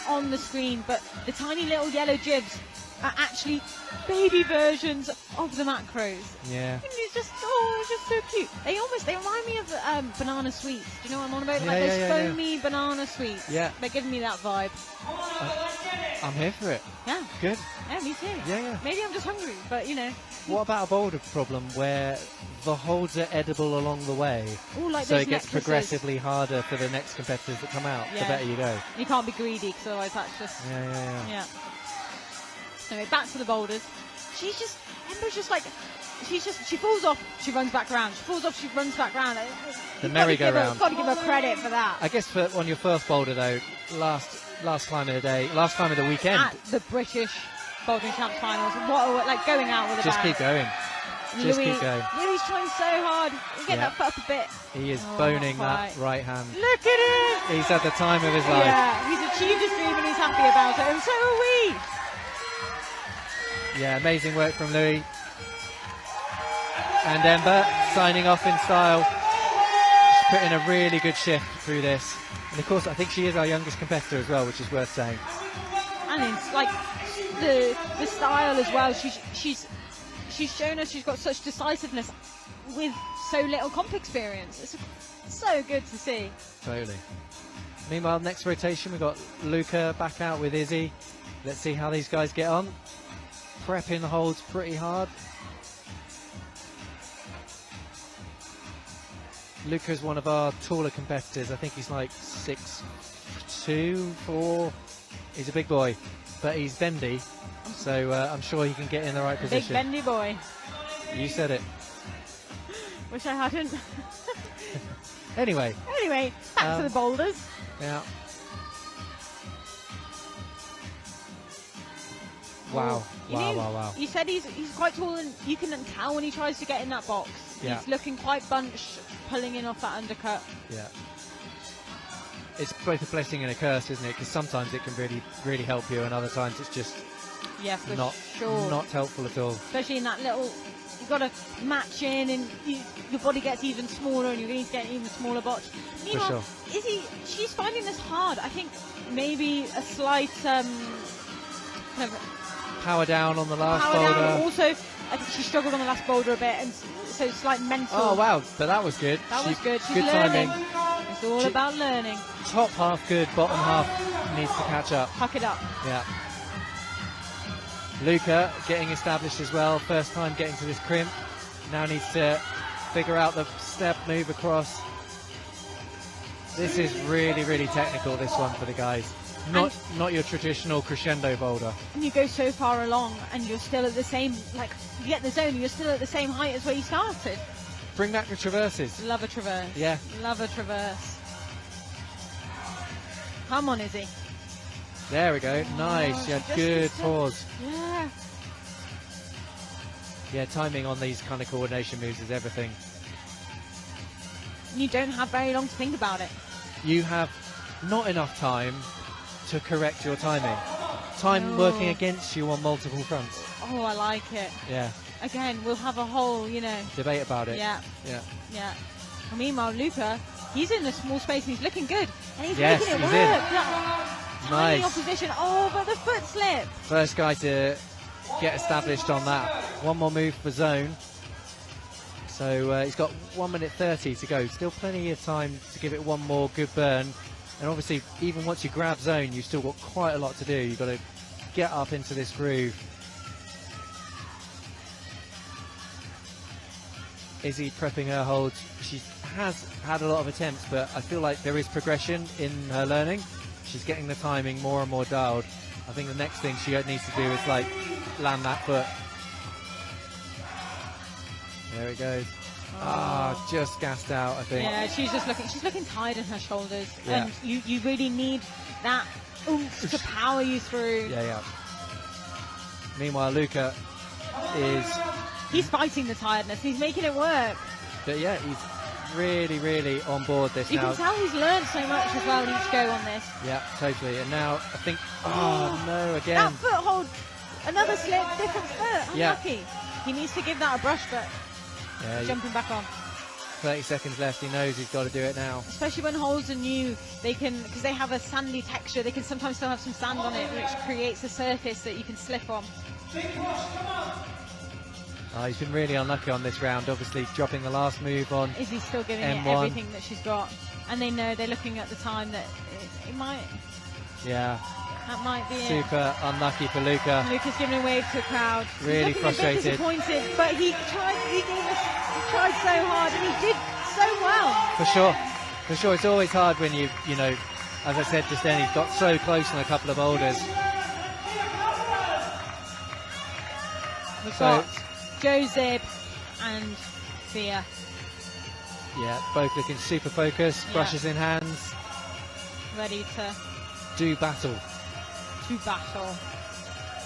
on the screen, but the tiny little yellow jibs are actually baby versions of the macros. Yeah. And it's just so cute. They remind me of banana sweets. Do you know what I'm on about? Yeah, Like those yeah. foamy banana sweets. Yeah. They're giving me that vibe. I'm here for it. Yeah. Good. Yeah, me too. Yeah. Maybe I'm just hungry, but you know. What about a boulder problem where the holds are edible along the way? Ooh, like So those it gets necklaces. progressively harder for the next competitors that come out, the Yeah. better you go. You can't be greedy, because otherwise that's just. Yeah. Anyway, back to the boulders. Ember's just like, she falls off, she runs back round. She falls off, she runs back round. The merry-go-round. Got to give her credit for that. I guess on your first boulder though, last climb of the day, last climb of the weekend. At the British Bouldering Champs finals, like going out with a Just bang. keep going. Just keep going. Louis trying so hard. He's getting Yeah. that foot up a bit. He is Oh, boning not that quite. right hand. Look at him! He's had the time of his life. Yeah, he's achieved his dream and he's happy about it, and so are we. Yeah, amazing work from Louis. And Ember signing off in style. She's put in a really good shift through this. And of course, I think she is our youngest competitor as well, which is worth saying. And it's like the style as well. She's shown us she's got such decisiveness with so little comp experience. It's so good to see. Totally. Meanwhile, next rotation, we've got Luca back out with Izzy. Let's see how these guys get on. Prepping the holds pretty hard. Luca's one of our taller competitors. I think he's like 6'2", 4". He's a big boy, but he's bendy, so I'm sure he can get in the right Big position. bendy boy. You said it. Wish I hadn't. Anyway, Back to the boulders. yeah. Wow. You know, Wow. You said he's quite tall, and you can tell when he tries to get in that box. Yeah. He's looking quite bunched, pulling in off that undercut. Yeah. It's both a blessing and a curse, isn't it? Because sometimes it can really help you, and other times it's just Yeah, for not sure. not helpful at all. Especially in that little, you've got to match in, and your body gets even smaller, and you're going to get an even smaller botch. Meanwhile, she's finding this hard. I think maybe a slight kind of Power down on the last power boulder. down. Also, I think she struggled on the last boulder a bit, and so slight mental. Oh wow, but that was good. That was good. She's good learning. timing. It's all about learning. Top half good, bottom half needs to catch up. Huck it up. Yeah. Luca getting established as well. First time getting to this crimp. Now needs to figure out the step move across. This is really technical, this one for the guys. Not your traditional crescendo boulder. And you go so far along, and you're still at the same, like, you get the zone, you're still at the same height as where you started. Bring back the traverses. Love a traverse. Yeah. Love a traverse. Come on, Izzy. There we go. Nice. You had good pause. Yeah. Yeah, timing on these kind of coordination moves is everything. You don't have very long to think about it. You have not enough time to correct your timing. Time working against you on multiple fronts. Oh, I like it. Yeah. Again, we'll have a whole, Debate about it. Yeah. Yeah. Yeah. And meanwhile, Luca, he's in a small space and he's looking good. And he's Yes, making it he's work. in. Tiny Nice. opposition. Oh, but the foot slip. First guy to get established on that. One more move for zone. So he's got 1 minute 30 to go. Still plenty of time to give it one more good burn. And obviously, even once you grab zone, you've still got quite a lot to do. You've got to get up into this groove. Izzy prepping her holds. She has had a lot of attempts, but I feel like there is progression in her learning. She's getting the timing more and more dialed. I think the next thing she needs to do is like land that foot. There it goes. Just gassed out, I think. Yeah, she's looking tired in her shoulders. Yeah. And you really need that oomph to power you through. Yeah. Meanwhile, Luca is... He's fighting the tiredness. He's making it work. But yeah, he's really, really on board this You now. can tell he's learned so much as well each go on this. Yeah, totally. And now I think... Oh, no, again. That foothold, another slip, different foot. Yeah. Unlucky. He needs to give that a brush, but Yeah, jumping back on. 30 seconds left. He knows he's got to do it now. Especially when holes are new, they can, because they have a sandy texture, they can sometimes still have some sand on it, which creates a surface that you can slip on. He's been really unlucky on this round, obviously dropping the last move on. Izzy's still giving M1. it everything that she's got. And they know, they're looking at the time that it might, Yeah, that might be it. super unlucky for Luca. Lucas giving a wave to the crowd. Really He's looking frustrated. a bit disappointed, but he tried so hard and he did so well. For sure. It's always hard when you know, as I said just then, he's got so close on a couple of boulders. We've got Joe Zib and Thea. Yeah, both looking super focused, brushes in hands, Ready to do battle. battle.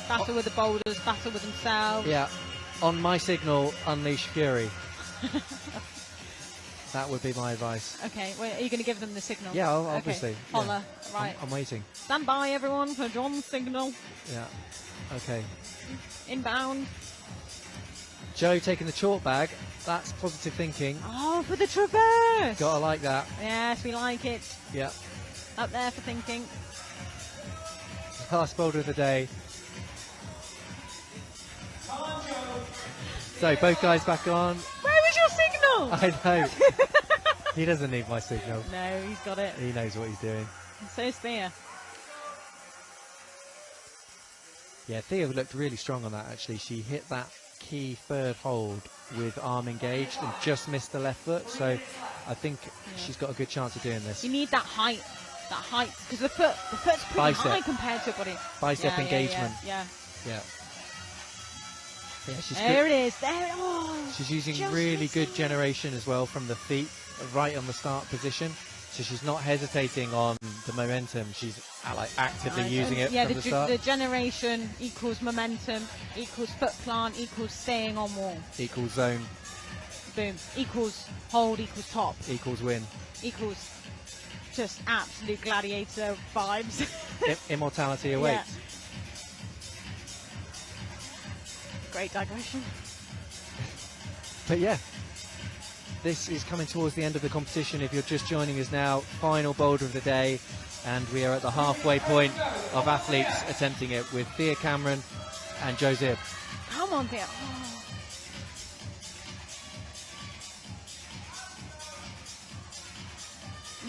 Battle with the boulders, battle with themselves. Yeah, on my signal, unleash fury. That would be my advice. Okay, well, are you going to give them the signal? Yeah, Okay. obviously. Holla, right. I'm waiting. Stand by, everyone, for John's signal. Yeah, okay. Inbound. Joe taking the chalk bag. That's positive thinking. Oh, for the traverse. Gotta like that. Yes, we like it. Yeah. Up there for thinking. Last boulder of the day. So both guys back on. Where was your signal? I know. He doesn't need my signal. No, he's got it. He knows what he's doing. So's Thea. Yeah, Thea looked really strong on that actually. She hit that key third hold with arm engaged and just missed the left foot. So I think she's got a good chance of doing this. You need that height, because the foot's pretty Bicep. high compared to your body. Bicep engagement. Yeah. Yeah. Yeah, she's There good. it is. There. Oh. She's using just really missing good generation as well from the feet, right on the start position. So she's not hesitating on the momentum. She's like actively using it yeah, from the start. the generation equals momentum, equals foot plant, equals staying on wall. Equals zone, Boom. Equals hold, equals top, equals win. equals just absolute gladiator vibes. Immortality awaits. Yeah. Great digression. But yeah, this is coming towards the end of the competition. If you're just joining us now, final boulder of the day, and we are at the halfway point of athletes attempting it with Thea Cameron and Joe Zib. Come on, Thea. Oh.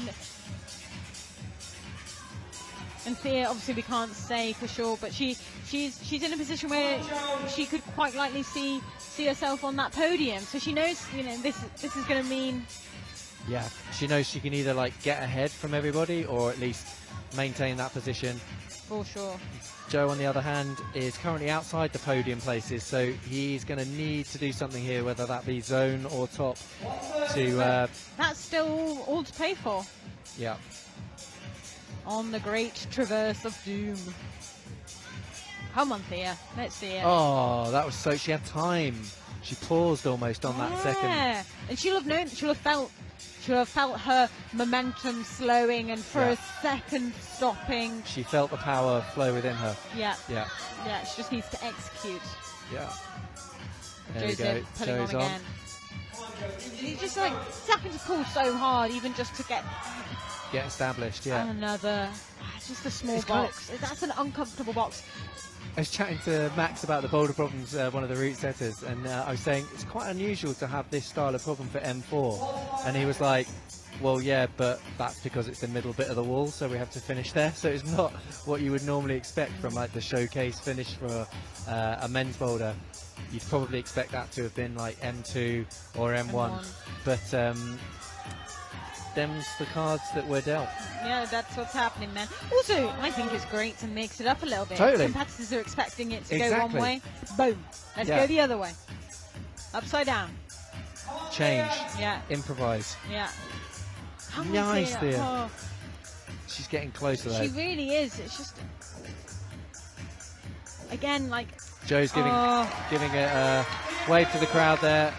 No. And Thea, obviously, we can't say for sure, but she's in a position where she could quite likely see herself on that podium. So she knows, this is going to mean. Yeah, she knows she can either like get ahead from everybody or at least maintain that position. For sure. Joe, on the other hand, is currently outside the podium places, so he's going to need to do something here, whether that be zone or top, to... That's still all to pay for. Yeah. On the great traverse of doom. Come on, Thea. Let's see it. Oh, that was so... She had time. She paused almost on that second. Yeah, and she'll have known, she'll have felt her momentum slowing and for a second stopping. She felt the power flow within her. Yeah. Yeah. Yeah, she just needs to execute. Yeah. There we Joe's go. putting Joe's on again. He's just like having to pull so hard, even just to get established. Yeah. Another, just a small box. That's an uncomfortable box. I was chatting to Max about the boulder problems, one of the route setters, and I was saying it's quite unusual to have this style of problem for M4. And he was like, well, yeah, but that's because it's the middle bit of the wall, so we have to finish there. So it's not what you would normally expect from like the showcase finish for a men's boulder. You'd probably expect that to have been like M2 or M1. But them's the cards that were dealt. Yeah, that's what's happening, man. Also, I think it's great to mix it up a little bit. Totally. Competitors are expecting it to go one way. Boom. Let's go the other way. Upside down. Change. Yeah. Improvise. Yeah. Nice there. Oh. She's getting closer though. She really is. It's just... Again, like... Joe's giving a wave to the crowd there.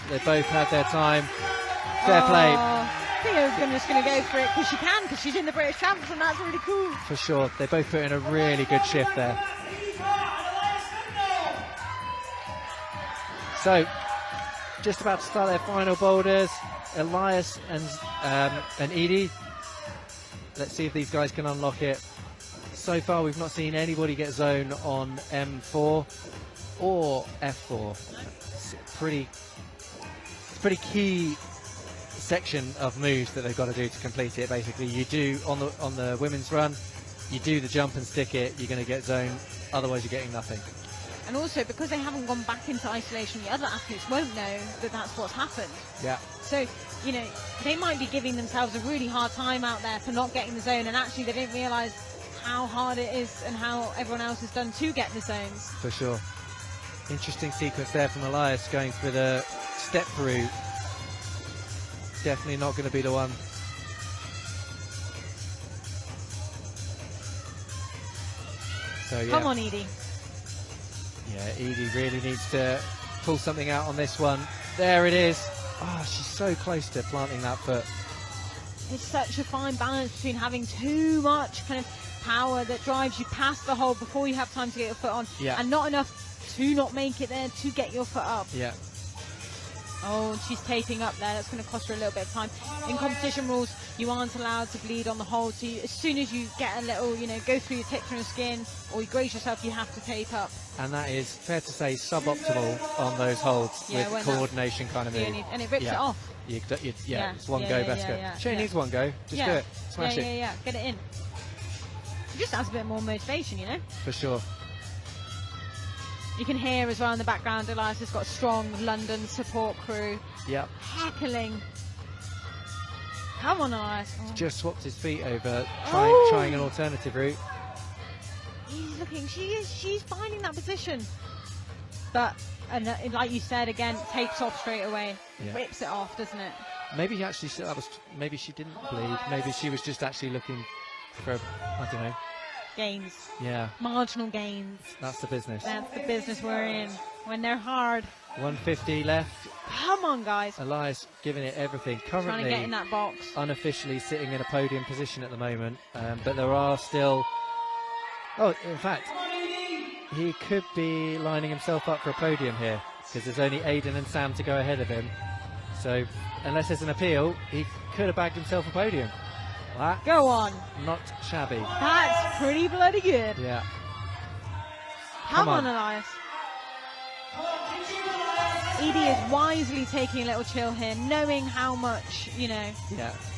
They both had their time. Fair play. Theo's just going to go for it because she can, because she's in the British Champs, and that's really cool. For sure. They both put in a really good shift there. So, just about to start their final boulders. Elias and Edie. Let's see if these guys can unlock it. So far, we've not seen anybody get zone on M4 or F4. It's a pretty key section of moves that they've got to do to complete it. Basically, you do on the women's run, you do the jump and stick it, you're going to get zone, otherwise you're getting nothing. And also, because they haven't gone back into isolation, the other athletes won't know that that's what's happened. Yeah. So, you know, they might be giving themselves a really hard time out there for not getting the zone, and actually they don't realise how hard it is and how everyone else has done to get the zones. For sure. Interesting sequence there from Elias going for the step route. Definitely not going to be the one. So yeah. Come on, Edie. Yeah, Edie really needs to pull something out on this one. There it is. Oh, she's so close to planting that foot. It's such a fine balance between having too much kind of power that drives you past the hole before you have time to get your foot on, and not enough to not make it there to get your foot up. Yeah. Oh, she's taping up there. That's going to cost her a little bit of time. In competition rules, you aren't allowed to bleed on the hold. So as soon as you get a little, you know, go through your tips from your skin or you graze yourself, you have to tape up. And that is, fair to say, suboptimal on those holds with coordination kind of move. And it rips it off. It's one go, best go. She only needs one go. Just do it. Smash it. Yeah. Get it in. It just adds a bit more motivation, you know? For sure. You can hear as well in the background, Elias has got a strong London support crew. Yep. Heckling. Come on, Elias. Oh. Just swapped his feet over, trying an alternative route. He's looking, she's finding that position. But, and like you said, again, takes off straight away. Rips it off, doesn't it? Maybe actually maybe she didn't bleed. Maybe she was just actually looking for, I don't know. Gains. Yeah. Marginal gains. That's the business. That's the business we're in. When they're hard. 150 left. Come on, guys. Elias giving it everything. Currently trying to get in that box. Unofficially sitting in a podium position at the moment. But there are still... Oh, in fact, he could be lining himself up for a podium here. Because there's only Aidan and Sam to go ahead of him. So, unless there's an appeal, he could have bagged himself a podium. That, go on. Not shabby. That's pretty bloody good. Yeah. Come on, Elias. Edie is wisely taking a little chill here, knowing how much, you know,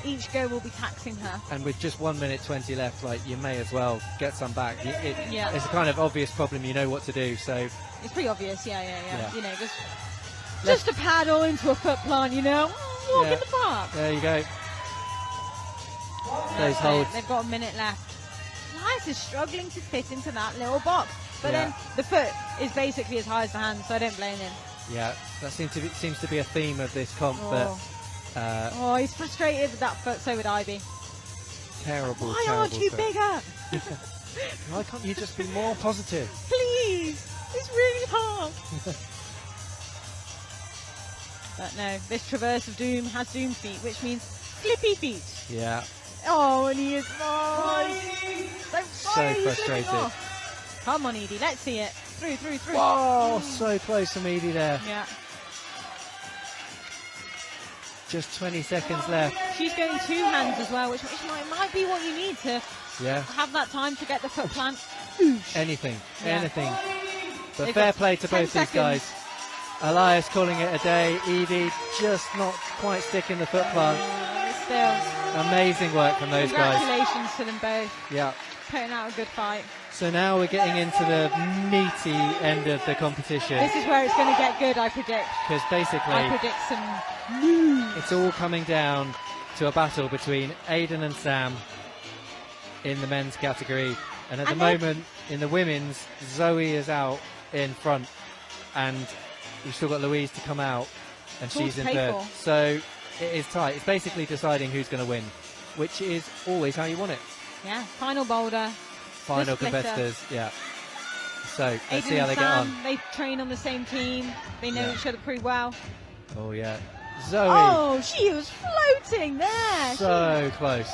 each go will be taxing her. And with just 1 minute 20 left, like, you may as well get some back. It's a kind of obvious problem, you know what to do, so... It's pretty obvious, yeah. You know, just a paddle into a foot plant, you know, walk in the park. There you go. Those holds. They've got a minute left. Elias is struggling to fit into that little box. But Yeah. then the foot is basically as high as the hand, so I don't blame him. Yeah, that seems to be a theme of this comp. Oh. But Oh, he's frustrated with that foot, so would I be. terrible. Why terrible aren't you foot. bigger? Why can't you just be more positive? Please! It's really hard. But no, this Traverse of Doom has Doom feet, which means slippy feet. Yeah, Oh, and he is so frustrated. Come on, Edie, let's see it. Through. Oh, so close from Edie there. Yeah, Just 20 seconds left. she's going two hands as well, which might be what you need to Yeah, have that time to get the foot plant. anything. Yeah. But They've fair got play to 10 both these seconds. guys. Elias calling it a day. Edie just not quite sticking the foot plant. Still, Amazing work from those guys. congratulations to them both. Yeah. Putting out a good fight. So now we're getting into the meaty end of the competition. This is where it's going to get good, I predict. Because basically I predict some it's all coming down to a battle between Aidan and Sam in the men's category. And at the And then- moment, in the women's, Zoe is out in front. And we've still got Louise to come out. And It's all she's to in pay third. for. So it is tight. It's basically deciding who's going to win, which is always how you want it. Yeah, final boulder. Final splitter. competitors, yeah. So let's Aidan see how and they Sam, get on. they train on the same team. They know Yeah. each other pretty well. Oh, yeah. Zoe, Oh, she was floating there. so close.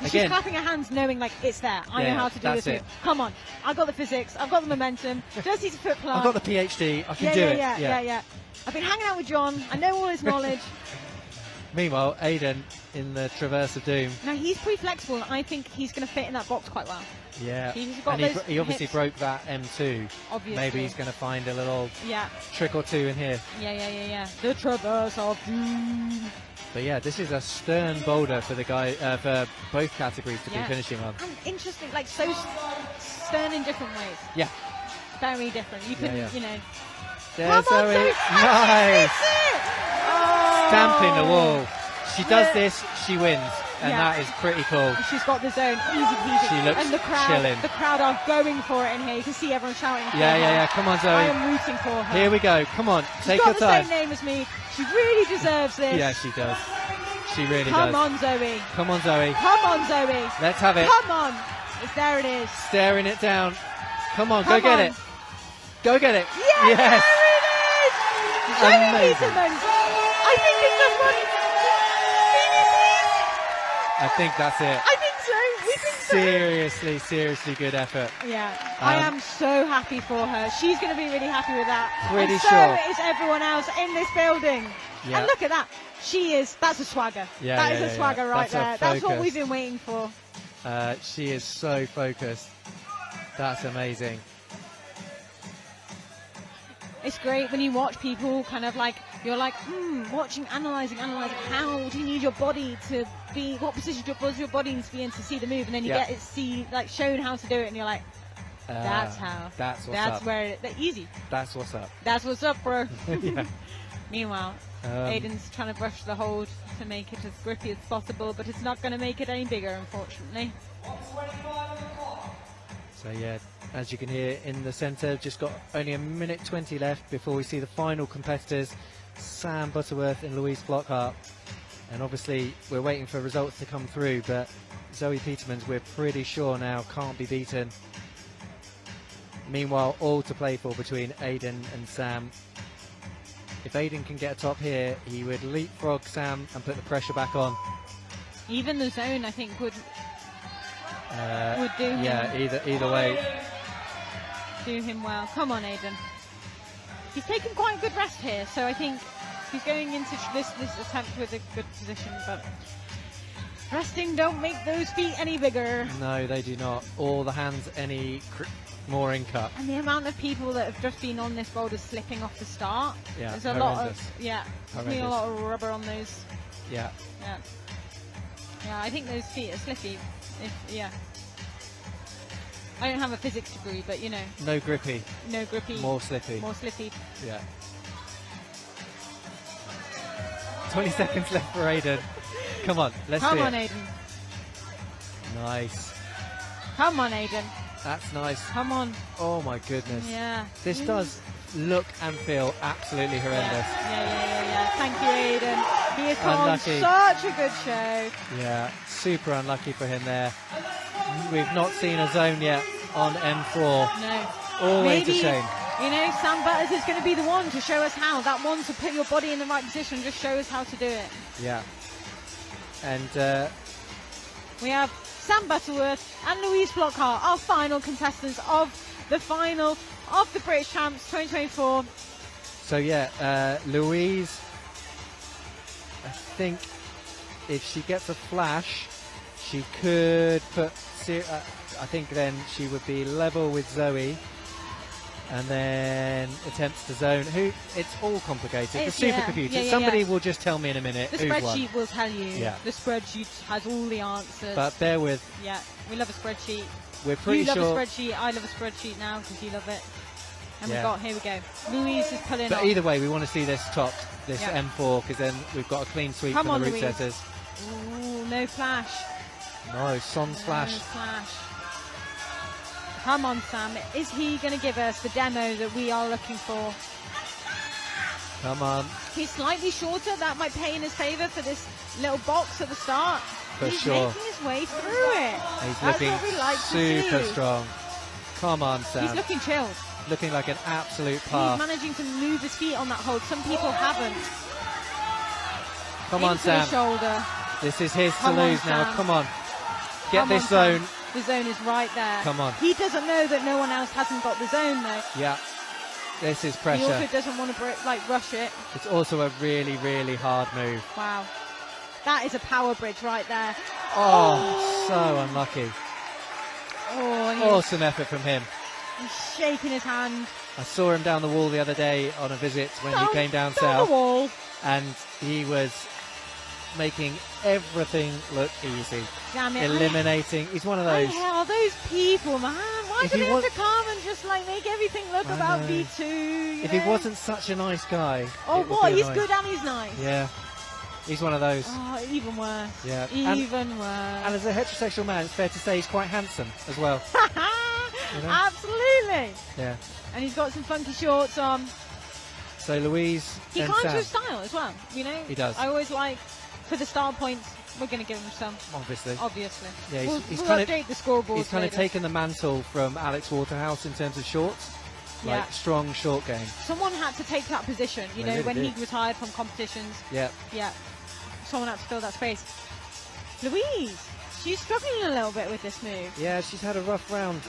She's Again, clapping her hands knowing like it's there. I Yeah, know how to do that's this. it. Come on. I've got the physics. I've got the momentum. Just need to foot plant. I've got the PhD, I can yeah, do yeah, it. yeah. I've been hanging out with John. I know all his knowledge. Meanwhile, Aidan in the Traverse of Doom. Now he's pretty flexible. And I think he's going to fit in that box quite well. Yeah. He's got And those he obviously hips. broke that M2. Obviously. Maybe he's going to find a little Yeah, trick or two in here. yeah. The Traverse of Doom. But yeah, this is a stern boulder for the guy, for both categories to Yeah. be finishing on. And interesting, like so stern in different ways. Yeah. Very different. You can, yeah. you know. There's Come on, Zoe. Zoe. Nice. Oh. Stamping the wall. She does Yeah. this, she wins. And Yeah. that is pretty cool. She's got the zone, easy peasy. She looks and the crowd, chilling. The crowd are going for it in here. You can see everyone shouting. for Yeah, her. yeah. Come on, I Zoe. am rooting for her. Here we go. Come on, She's take got your the time. same name as me. She really deserves this. Yeah, she does. She really Come does. on, Zoe. Come on, Zoe. Come on, Zoe. Let's have it. Come on. There it is. Staring it down. Come on, Come go get on. it. Go get it. Yes, Yes. there it is. Zoe Amazing. Peterman. I think it's just one. I think that's it. I think so. We think so. Seriously good effort. Yeah, I Um, am so happy for her. She's going to be really happy with that. Pretty and sure. So is everyone else in this building. Yeah. And look at that. That's a swagger. Yeah, That yeah, is yeah, a swagger yeah. right That's a there. That's what focus. we've been waiting for. She is so focused. That's amazing. It's great when you watch people kind of like, you're like, watching, analysing. How do you need your body to be, what position does your body need to be in to see the move? And then you Yeah. get it, shown how to do it, and you're like, that's how. That's what's That's up. where, easy. That's what's up. That's what's up, bro. Yeah. Meanwhile, Aidan's trying to brush the hold to make it as grippy as possible, but it's not going to make it any bigger, unfortunately. So yeah, as you can hear in the centre, just got only 1:20 left before we see the final competitors, Sam Butterworth and Louise Flockhart. And obviously we're waiting for results to come through, but Zoe Peterman's, we're pretty sure now, can't be beaten. Meanwhile, all to play for between Aidan and Sam. If Aidan can get a top here, he would leapfrog Sam and put the pressure back on. Even the zone, I think, would do him. Yeah, either way. Do him well. Come on, Aidan. He's taken quite a good rest here, so I think he's going into this attempt with a good position, but resting don't make those feet any bigger. No, they do not. Or the hands any more in cut. And the amount of people that have just been on this boulder slipping off the start. Yeah, There's a lot horrendous. of, yeah, there's been a Horrendous. lot of rubber on those. Yeah. Yeah. Yeah, I think those feet are slippy. Yeah. I don't have a physics degree, but you know, No grippy, no grippy. more slippy. More slippy. Yeah. 20 seconds left for Aidan. Come on, let's Come see on, it. Aidan. Nice. Come on, Aiden. That's nice. Come on. Oh my goodness. Yeah. This does look and feel absolutely horrendous. Yeah. Thank you, Aiden. He has put on Unlucky. such a good show. Yeah, super unlucky for him there. We've not seen a zone yet on M4. No. Always Maybe, a shame. you know, Sam Butters is going to be the one to show us how. That one to put your body in the right position, just show us how to do it. Yeah. And we have Sam Butterworth and Louise Flockhart, our final contestants of the final of the British Champs 2024. so yeah, Louise, I think if she gets a flash, she could put, I think then she would be level with Zoe, and then attempts to zone. It's all complicated. It's, the supercomputer. yeah, Somebody will just tell me in a minute The who's won. spreadsheet will tell you. Yeah. The spreadsheet has all the answers. But bear with. Yeah, we love a spreadsheet. We're pretty you love sure. a spreadsheet. I love a spreadsheet now because you love it. And Yeah. here we go. Louise is pulling But on. either way, we want to see this topped, this Yeah. M4, because then we've got a clean sweep Come from on, the route Louise. setters. Ooh, no flash. No, Son's flash. No flash. Come on, Sam. Is he going to give us the demo that we are looking for? Come on. He's slightly shorter. That might pay in his favour for this little box at the start. For He's sure. making his way through it. He's That's looking what we like to see. super strong. Come on, Sam. He's looking chilled. Looking like an absolute He's par. managing to move his feet on that hold. Some people haven't. Come on, Into the Sam. shoulder. This is his to Come on, lose now. Sam. Come on. Get Come this on, zone. Sam. The zone is right there. Come on. He doesn't know that no one else hasn't got the zone though. Yeah. This is He pressure. also doesn't want to rush it. It's also a really, really hard move. Wow. That is a power bridge right there. Oh, so unlucky. Oh, and Awesome effort from him. he's shaking his hand. I saw him down the wall the other day on a visit when he came down the south, wall. and he was making everything look easy. Damn it. Eliminating. He's one of I those. hate those people, man. Why If do he they have was- to come and just make everything look I about know. V2? You If know? he wasn't such a nice guy. Oh, it would boy, be he's annoying. good and he's nice. Yeah. He's one of those. Oh, even worse. Yeah. Even And worse. as a heterosexual man, it's fair to say he's quite handsome as well. you know? Absolutely. Yeah. And he's got some funky shorts on. So Louise He and climbs Sam, with style as well, you know? He does. I always like, for the style points, we're going to give him some, obviously. obviously. Yeah, we'll he's we'll kind of- update the scoreboard. He's kind of taken the mantle from Alex Waterhouse in terms of shorts. Yeah. Like strong short game. Someone had to take that position, you They know, really when did. he retired from competitions. Yeah. Yeah. Someone had to fill that space. Louise, she's struggling a little bit with this move. Yeah, she's had a rough round.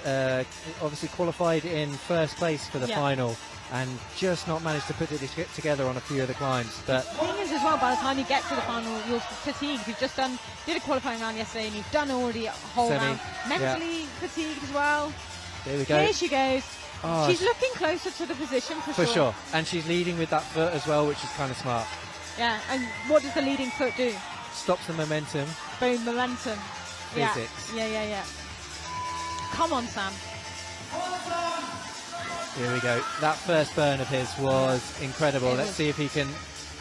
Obviously qualified in first place for the Yeah. final, and just not managed to put it together on a few of the climbs. But The thing is as well, by the time you get to the final, you're fatigued. You've just did a qualifying round yesterday and you've done already a whole Semi, round. Mentally fatigued as well. there we go. Here she goes. Oh, She's looking closer to the position for sure. And she's leading with that foot as well, which is kind of smart. Yeah, and what does the leading foot do? Stops the momentum. Boom, momentum. Physics. Yeah. Come on, Sam. Here we go. That first burn of his was incredible. It Let's was. see if he can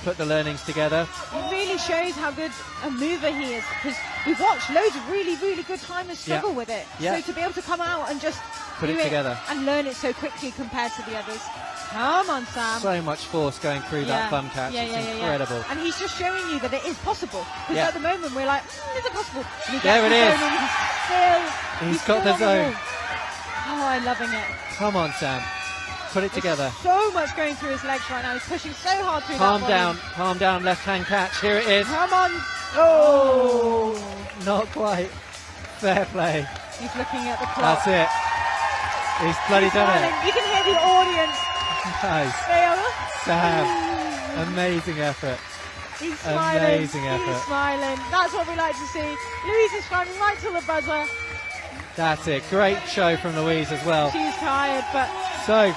put the learnings together. It really shows how good a mover he is, because we've watched loads of really, really good timers struggle with it. Yeah. So to be able to come out and just Put do it together. and learn it so quickly compared to the others. Come on, Sam. So much force going through that thumb catch. It's incredible. And he's just showing you that it is possible. Because Yeah. at the moment we're like, is it possible? And he There gets it the is. zone and He's got still the on zone. wall. Oh, I'm loving it. Come on, Sam. Put it together. So much going through his legs right now. He's pushing so hard through Calm that body. down, left hand catch. Here it is. Come on. Oh, not quite. Fair play. He's looking at the clock. That's it. He's bloody He's done smiling. it. You can hear the audience. Nice. They are. Sam. Amazing effort. He's smiling. Amazing effort. He's smiling. That's what we like to see. Louise is smiling right till the buzzer. That's it. Great show from Louise as well. She's tired, but So,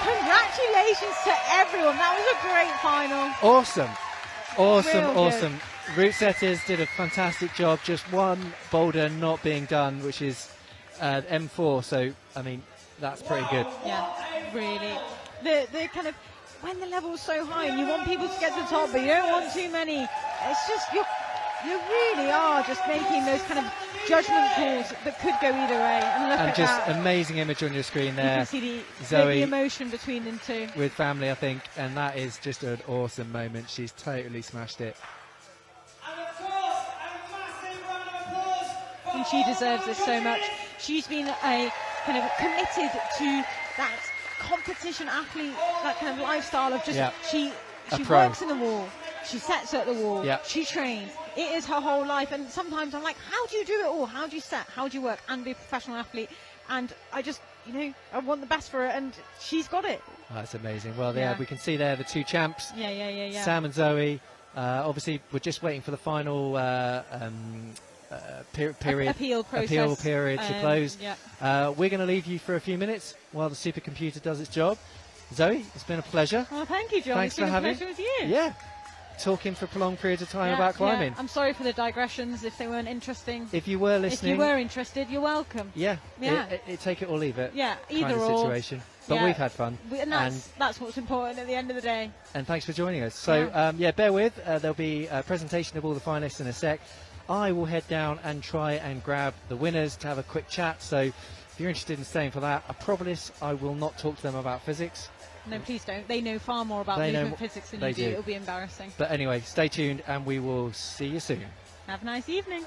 congratulations to everyone. That was a great final. awesome. Awesome, Real good. awesome. Route setters did a fantastic job. Just one boulder not being done, which is M4. So, I mean, that's pretty good. Yeah, really. The kind of, when the level's so high and you want people to get to the top, but you don't want too many. It's just, you really are just making those kind of judgment calls that could go either way. And look And at just that. amazing image on your screen You there. can see the Zoe emotion between them two. with family, I think, and that is just an awesome moment. She's totally smashed it. And she deserves this so much. She's been a kind of committed to that competition athlete, that kind of lifestyle of just she pro. works in the wall, she sets at the wall, she trains. It is her whole life, and sometimes I'm like, how do you do it all? How do you set? How do you work and be a professional athlete? And I just, I want the best for her, and she's got it. Oh, that's amazing. Well, we can see there the two champs, Yeah. Sam and Zoe. Obviously, we're just waiting for the final appeal period to close. We're going to leave you for a few minutes while the supercomputer does its job. Zoe, it's been a pleasure. Well, thank you, John. Thanks it's been for a having. pleasure with you. Yeah, talking for prolonged periods of time about climbing. I'm sorry for the digressions if they weren't interesting. If you were listening, if you were interested, you're welcome. Take it or leave it. Yeah, either kind of or. situation. But we've had fun. And that's what's important at the end of the day. And thanks for joining us. So, bear with. There'll be a presentation of all the finalists in a sec. I will head down and try and grab the winners to have a quick chat. So if you're interested in staying for that, I promise I will not talk to them about physics. No, please don't. They know far more about movement physics than you do. It'll be embarrassing. But anyway, stay tuned and we will see you soon. Have a nice evening.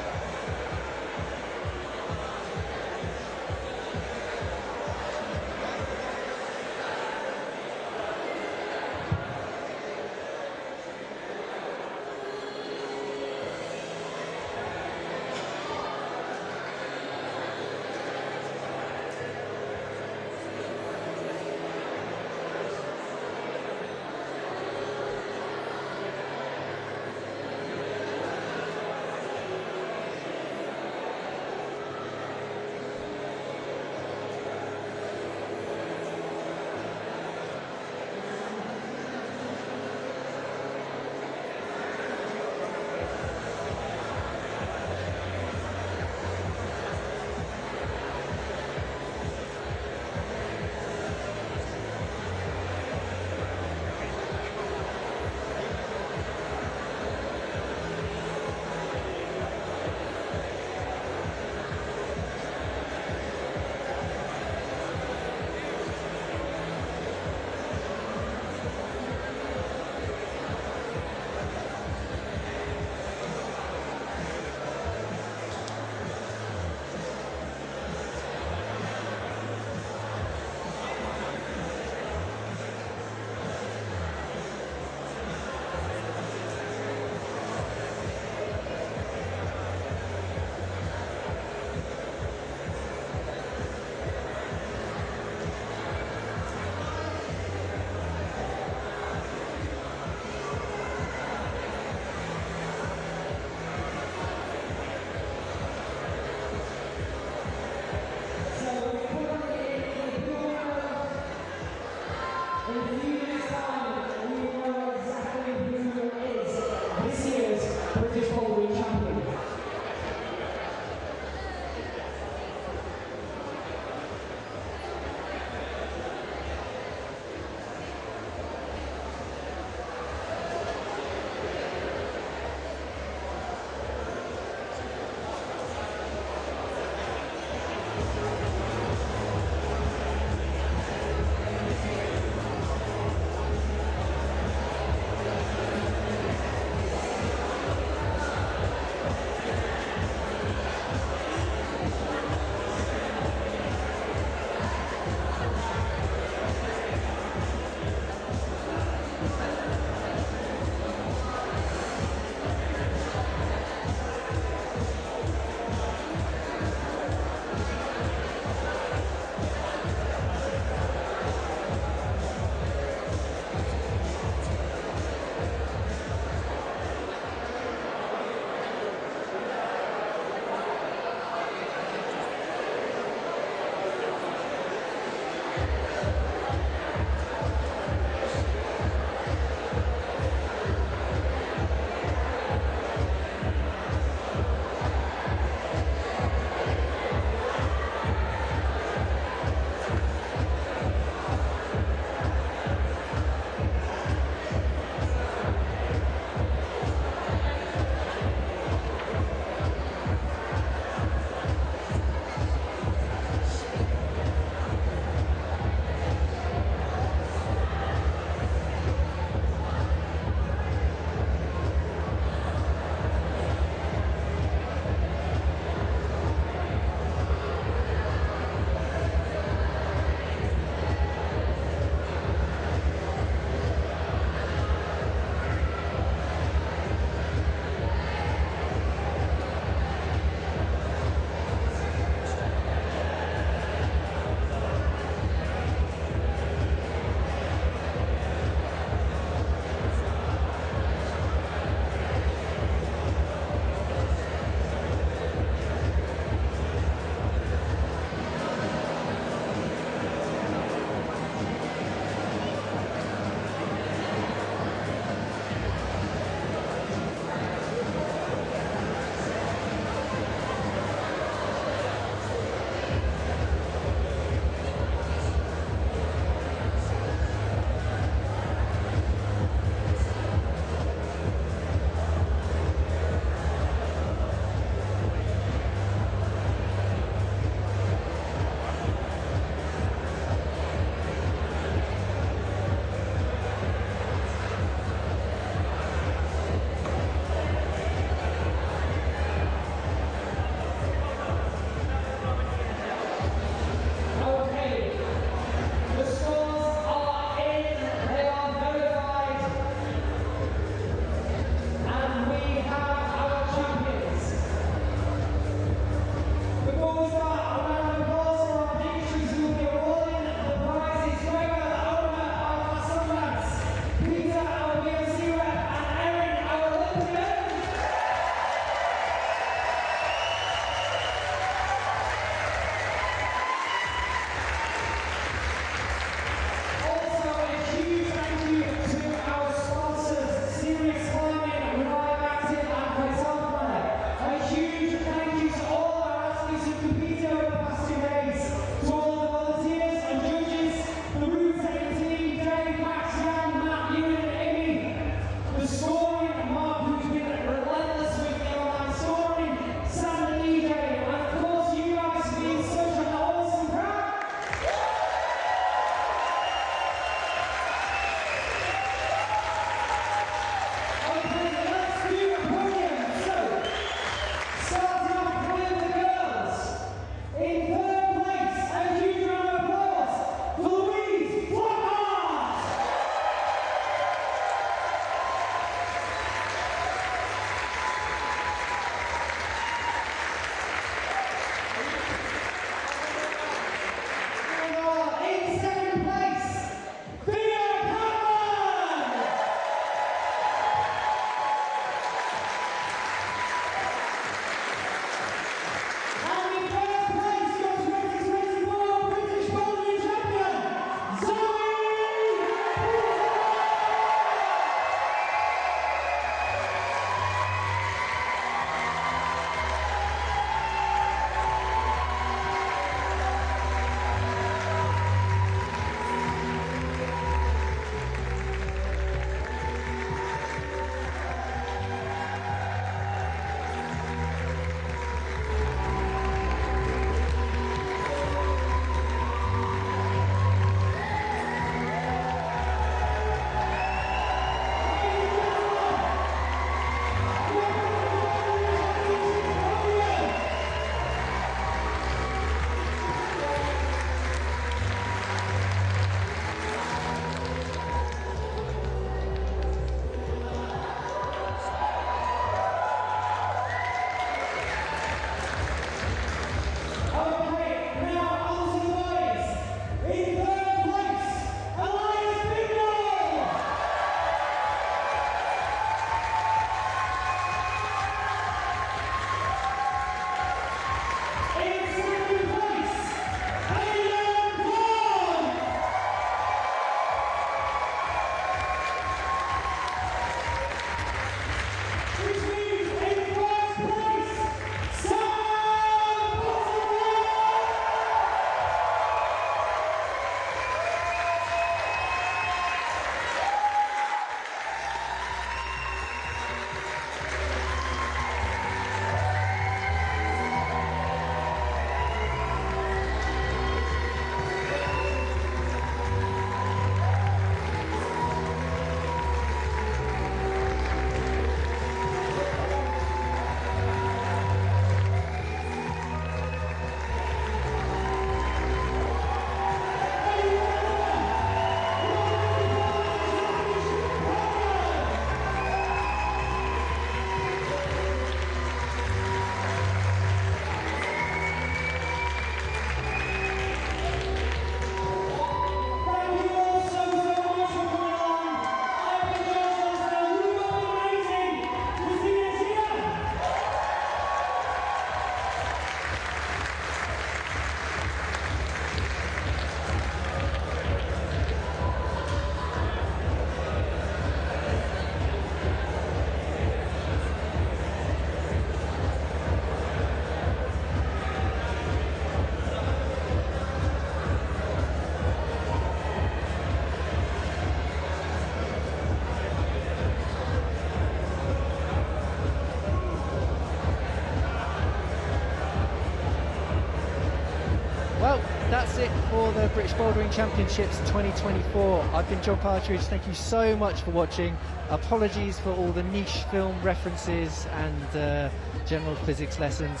for the British Bouldering Championships 2024. I've been John Partridge. Thank you so much for watching. Apologies for all the niche film references and general physics lessons.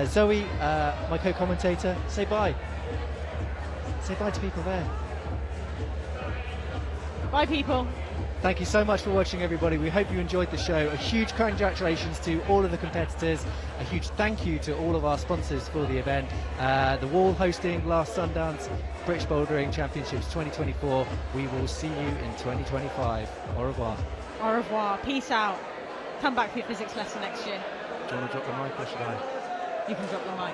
Zoe, my co-commentator, say bye. Say bye to people there. Bye, people. Thank you so much for watching, everybody. We hope you enjoyed the show. A huge congratulations to all of the competitors. A huge thank you to all of our sponsors for the event. The Wall hosting Last Sundance British Bouldering Championships 2024. We will see you in 2025. Au revoir. Au revoir. Peace out. Come back for your physics lesson next year. Do you want to drop the mic or should I? You can drop the mic.